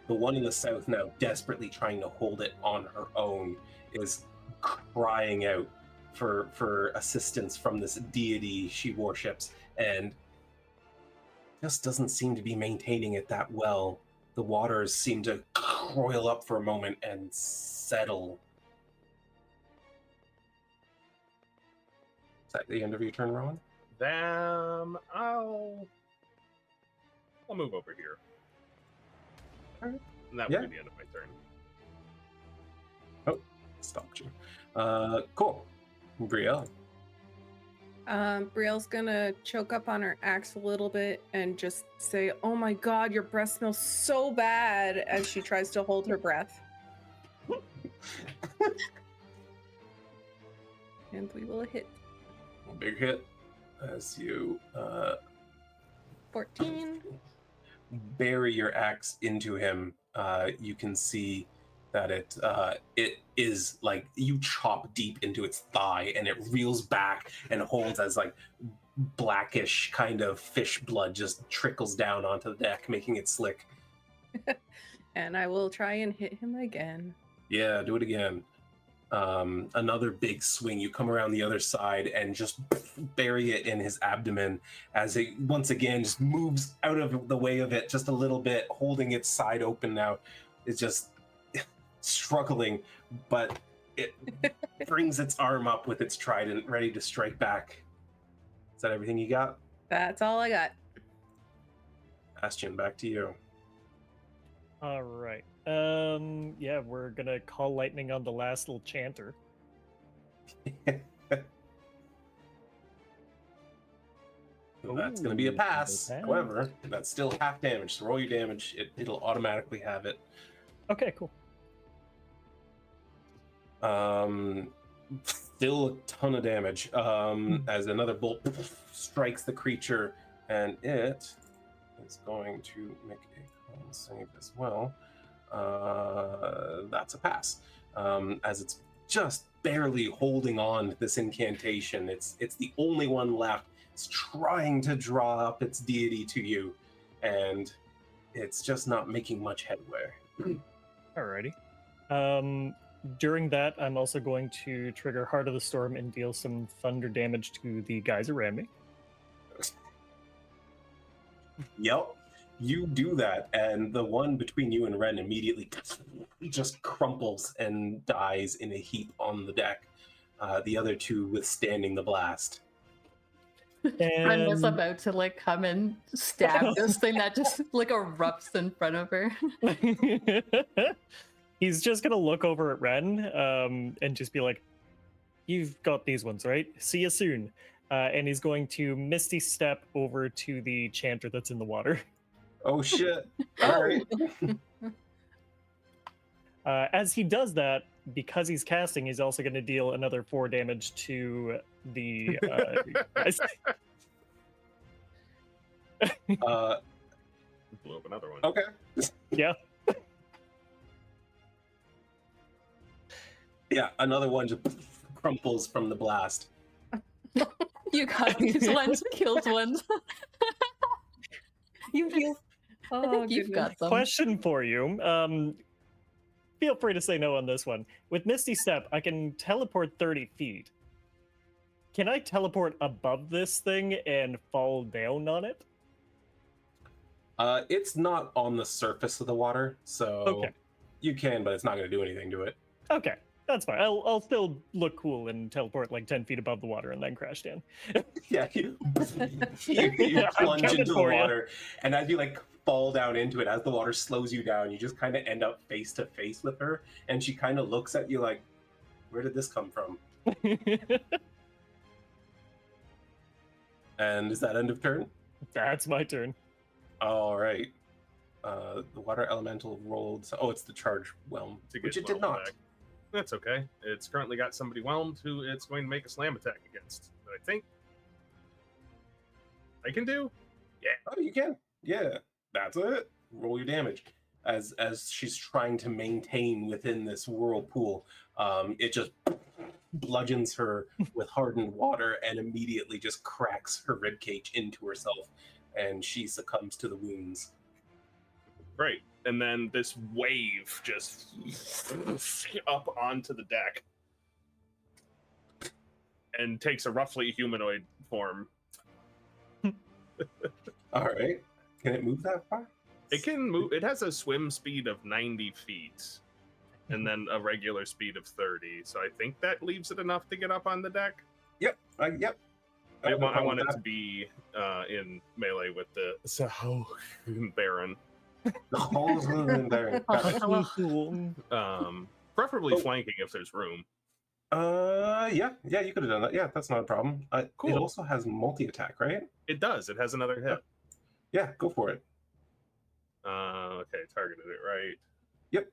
The one in the south, now desperately trying to hold it on her own, is crying out for assistance from this deity she worships, and just doesn't seem to be maintaining it that well. The waters seem to coil up for a moment and settle. Is that the end of your turn, Rowan? I'll move over here. Alright. And that Yeah. will be the end of my turn. Stopped you. Cool. Brielle. Brielle's gonna choke up on her axe a little bit and just say, "Oh my god, your breath smells so bad," as she tries to hold her breath. And we will hit Big hit as you 14. bury your axe into him. You can see that it is like you chop deep into its thigh, and it reels back and holds as like blackish kind of fish blood just trickles down onto the deck, making it slick. And I will try and hit him again. Yeah, do it again. Another big swing. You come around the other side and just bury it in his abdomen as it once again just moves out of the way of it just a little bit, holding its side open now. It's just struggling, but it brings its arm up with its trident, ready to strike back. Is that everything you got? That's all I got. Bastion, back to you. All right. Yeah, we're gonna call lightning on the last little chanter. That's going to be a Ooh, pass. pass. However, that's still half damage. So roll your damage. It'll automatically have it. Okay, cool. Still a ton of damage. As another bolt strikes the creature, and it is going to make a con save as well. That's a pass. As it's just barely holding on to this incantation. It's the only one left. It's trying to draw up its deity to you, and it's just not making much headway. Alrighty. During that, I'm also going to trigger Heart of the Storm and deal some thunder damage to the guys around me. Yep, you do that, and the one between you and Ren immediately just crumples and dies in a heap on the deck. The other two withstanding the blast. Ren was And- about to like come and stab this thing that just like erupts in front of her. He's just gonna look over at Ren and just be like, "You've got these ones, right? See you soon." And he's going to Misty Step over to the chanter that's in the water. Oh shit! All right. As he does that, because he's casting, he's also going to deal another 4 damage to the guys. Blew up another one. Okay. Yeah. Yeah, another one just crumples from the blast. You got these ones, killed ones. You feel. I think you've got them. Question for you. Feel free to say no on this one. With Misty Step, I can teleport 30 feet. Can I teleport above this thing and fall down on it? It's not on the surface of the water, so Okay. you can, but it's not going to do anything to it. Okay, that's fine. I'll still look cool and teleport like 10 feet above the water and then crash down. Yeah, you Yeah, I'm plunge coming into the for ya. water, and as you like fall down into it, as the water slows you down, you just kind of end up face to face with her, and she kind of looks at you like, "Where did this come from?" And is that end of turn? That's my turn. All right. The water elemental rolled. Oh, it's the charge whelm, To get which it did whelmed not. back. That's okay. It's currently got somebody whelmed who it's going to make a slam attack against. That I think I can do. Oh, you can. Yeah, that's it. Roll your damage. As she's trying to maintain within this whirlpool, it just bludgeons her with hardened water and immediately just cracks her ribcage into herself, and she succumbs to the wounds. Great. And then this wave just up onto the deck and takes a roughly humanoid form. All right. Can it move that far? It can move. It has a swim speed of 90 feet and then a regular speed of 30. So I think that leaves it enough to get up on the deck. Yep. Yep. I no want problem it with to be in melee with the Sahuagin Baron. the holes in there. Got it. Preferably Oh. flanking if there's room. Yeah, you could have done that. Yeah, that's not a problem. It Cool. also has multi-attack, right? It does. It has another hit. Yeah, go for it. Okay, targeted it right. Yep.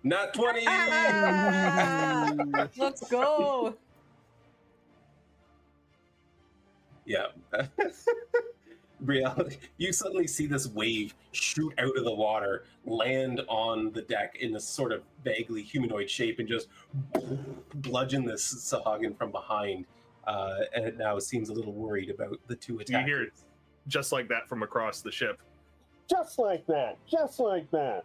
Not 20! Let's go. Yeah. Reality, you suddenly see this wave shoot out of the water, land on the deck in this sort of vaguely humanoid shape, and just bludgeon this Sahuagin from behind. And it now seems a little worried about the two attacks. You hear it just like that from across the ship. Just like that. Just like that.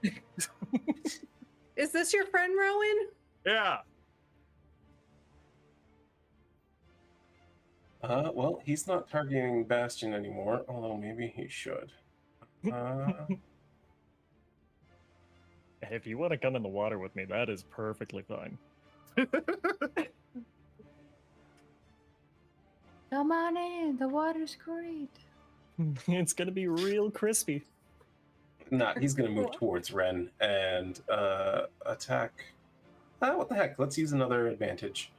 Is this your friend Rowan? Yeah. Well, he's not targeting Bastion anymore, although maybe he should. If you want to come in the water with me, that is perfectly fine. Come on in, the water's great. It's gonna be real crispy. He's going to move towards Ren and attack. What the heck? Let's use another advantage.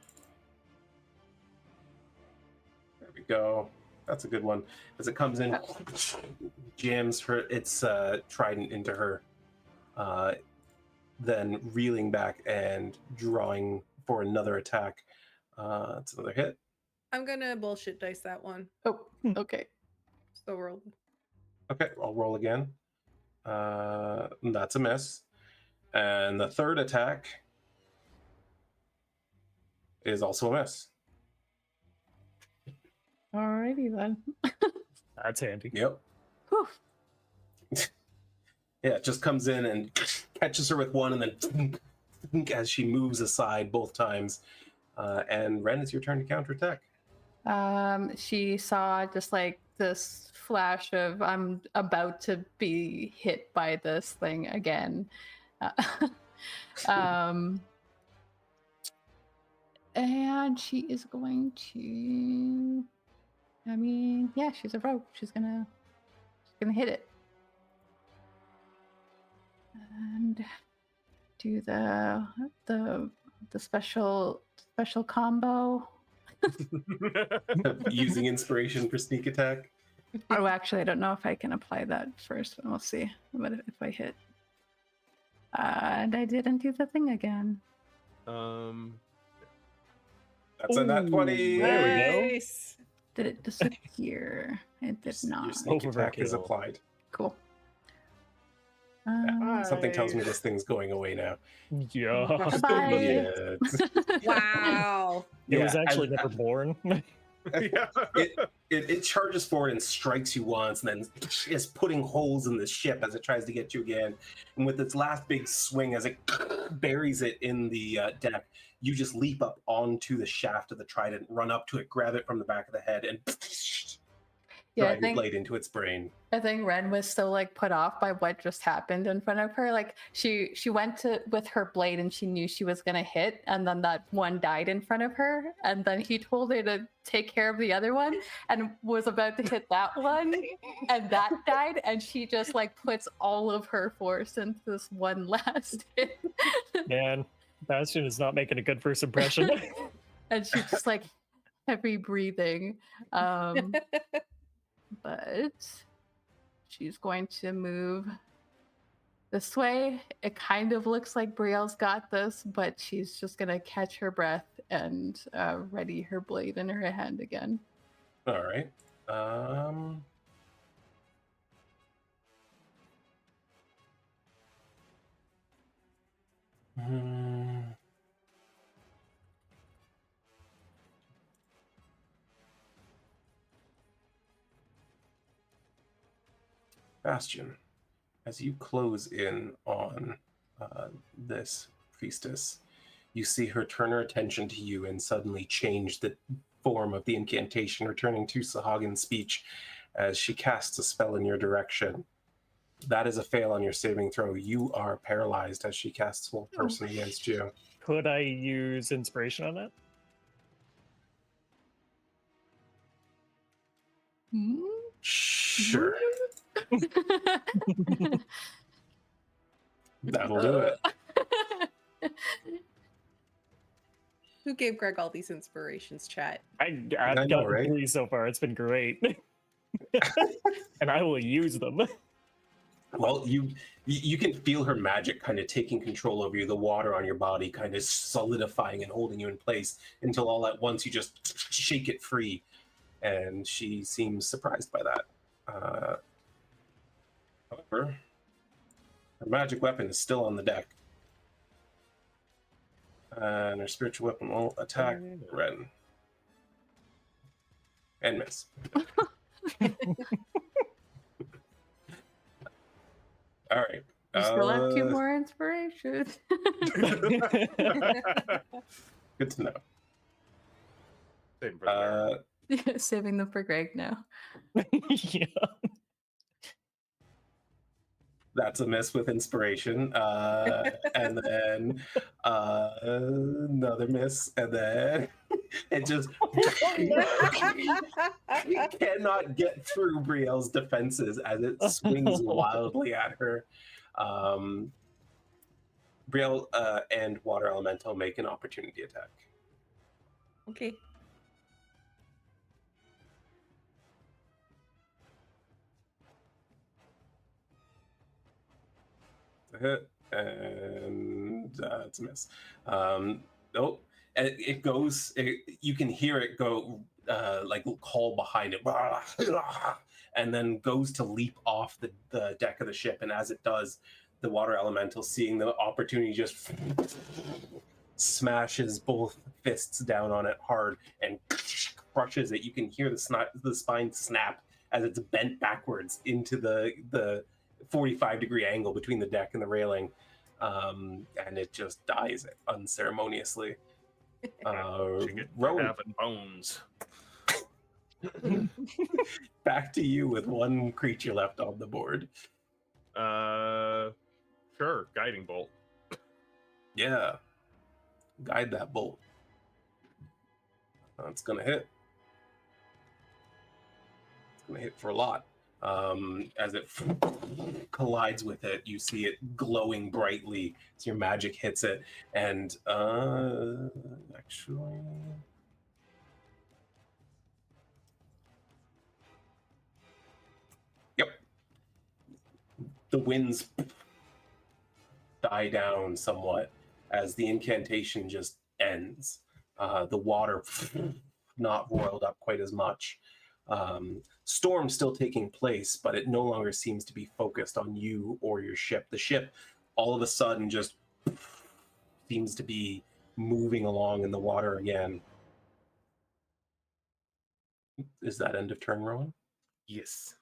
There we go. That's a good one. As it comes in, jams its trident into her, then reeling back and drawing for another attack. It's another hit. I'm gonna bullshit dice that one. Oh, okay. So roll. Okay, I'll roll again. That's a miss. And the third attack is also a miss. Alrighty then. That's handy. Yep. Whew. Yeah, it just comes in and catches her with one, and then as she moves aside both times. And Ren, it's your turn to counterattack. She saw just like this flash of I'm about to be hit by this thing again. And she is going to, I mean, yeah, she's a rogue. She's gonna hit it. And do the special combo. Using inspiration for sneak attack. Oh, actually, I don't know if I can apply that first. We'll see. What if I hit? And I didn't do the thing again. That's a nat 20. There we go. Nice. Did it disappear? It did Your not. sneak attack is Overkill. applied. Cool. Something tells me this thing's going away now. Yeah. Bye. Yeah. Wow. It was Yeah, actually and- never born. Yeah. It charges forward and strikes you once, and then is putting holes in the ship as it tries to get you again. And with its last big swing, as it buries it in the deck, you just leap up onto the shaft of the trident, run up to it, grab it from the back of the head, and Yeah, drive your blade into its brain. I think Ren was so like put off by what just happened in front of her. Like she went to with her blade and she knew she was gonna hit, and then that one died in front of her, and then he told her to take care of the other one and was about to hit that one, and that died, and she just like puts all of her force into this one last hit. Man, Bastion is not making a good first impression. And she's just like heavy breathing. But she's going to move this way. It kind of looks like Brielle's got this, but she's just going to catch her breath and ready her blade in her hand again. All right. Bastion, as you close in on this priestess, you see her turn her attention to you and suddenly change the form of the incantation, returning to Sahuagin speech as she casts a spell in your direction. That is a fail on your saving throw. You are paralyzed as she casts Hold Person against you. Could I use inspiration on that? Sure. That'll do it. Who gave Greg all these inspirations, chat? I've know, got right? 3 so far. It's been great. And I will use them. Well, you can feel her magic kind of taking control over you, the water on your body kind of solidifying and holding you in place until all at once you just shake it free. And she seems surprised by that. However, her magic weapon is still on the deck. And her spiritual weapon will attack Ren. And miss. All right. You still have 2 more inspirations. Good to know. Same for there. Saving them for Greg now. Yeah. That's a miss with inspiration. And then another miss. And then It just it cannot get through Brielle's defenses as it swings wildly at her. Brielle and Water Elemental make an opportunity attack. Okay. Hit, and it's a miss. Oh, and it goes. You can hear it go, like call behind it, and then goes to leap off the deck of the ship. And as it does, the water elemental, seeing the opportunity, just smashes both fists down on it hard and crushes it. You can hear the spine snap as it's bent backwards into the 45-degree angle between the deck and the railing, and it just dies unceremoniously. Rowan, having bones. back to you with one creature left on the board. Sure, guiding bolt. Yeah, guide that bolt. It's gonna hit. It's gonna hit for a lot. As it collides with it, you see it glowing brightly as your magic hits it, and actually, yep, the winds die down somewhat as the incantation just ends. The water not roiled up quite as much. Storm still taking place, but it no longer seems to be focused on you or your ship. The ship all of a sudden just seems to be moving along in the water again. Is that end of turn, Rowan? Yes.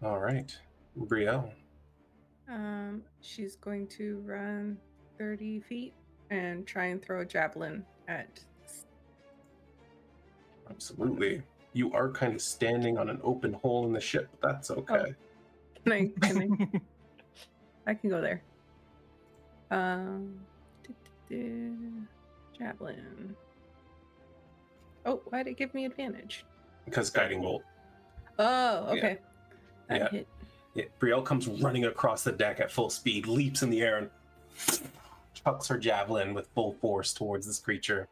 All right. Brielle. She's going to run 30 feet and try and throw a javelin at. Absolutely. You are kind of standing on an open hole in the ship, but that's okay. I can go there. Javelin. Oh, why'd it give me advantage? Because guiding bolt. Oh, okay. Yeah. That hit. Yeah. Brielle comes running across the deck at full speed, leaps in the air, and chucks her javelin with full force towards this creature.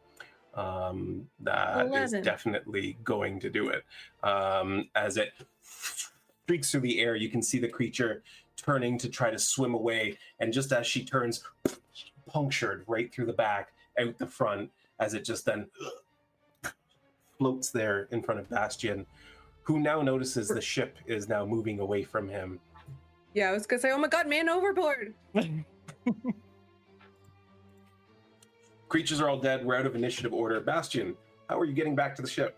That 11. is definitely going to do it. As it streaks through the air, you can see the creature turning to try to swim away, and just as she turns, punctured right through the back, out the front, as it just then floats there in front of Bastion, who now notices the ship is now moving away from him. Yeah, I was gonna say, oh my god, man overboard! Creatures are all dead. We're out of initiative order. Bastion, how are you getting back to the ship?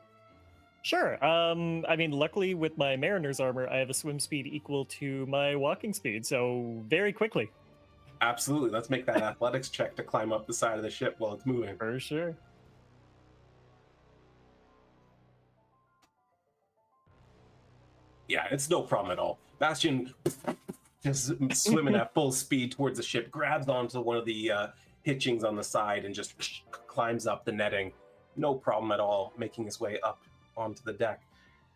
Sure. I mean, luckily with my mariner's armor, I have a swim speed equal to my walking speed, so very quickly. Absolutely. Let's make that athletics check to climb up the side of the ship while it's moving. For sure. Yeah, it's no problem at all. Bastion just swimming at full speed towards the ship, grabs onto one of the hitchings on the side and just climbs up the netting. No problem at all, making his way up onto the deck.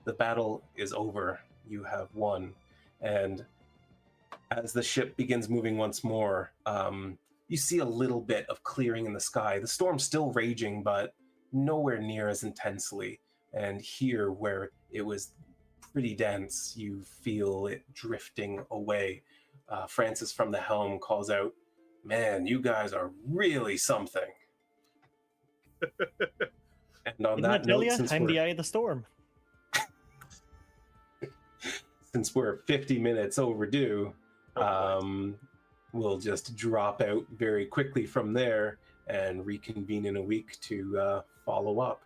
The battle is over. You have won. And as the ship begins moving once more, you see a little bit of clearing in the sky. The storm's still raging, but nowhere near as intensely. And here, where it was pretty dense, you feel it drifting away. Francis from the helm calls out, "Man, you guys are really something." And on that note, I'm the eye of the storm. Since we're 50 minutes overdue, we'll just drop out very quickly from there and reconvene in a week to follow up.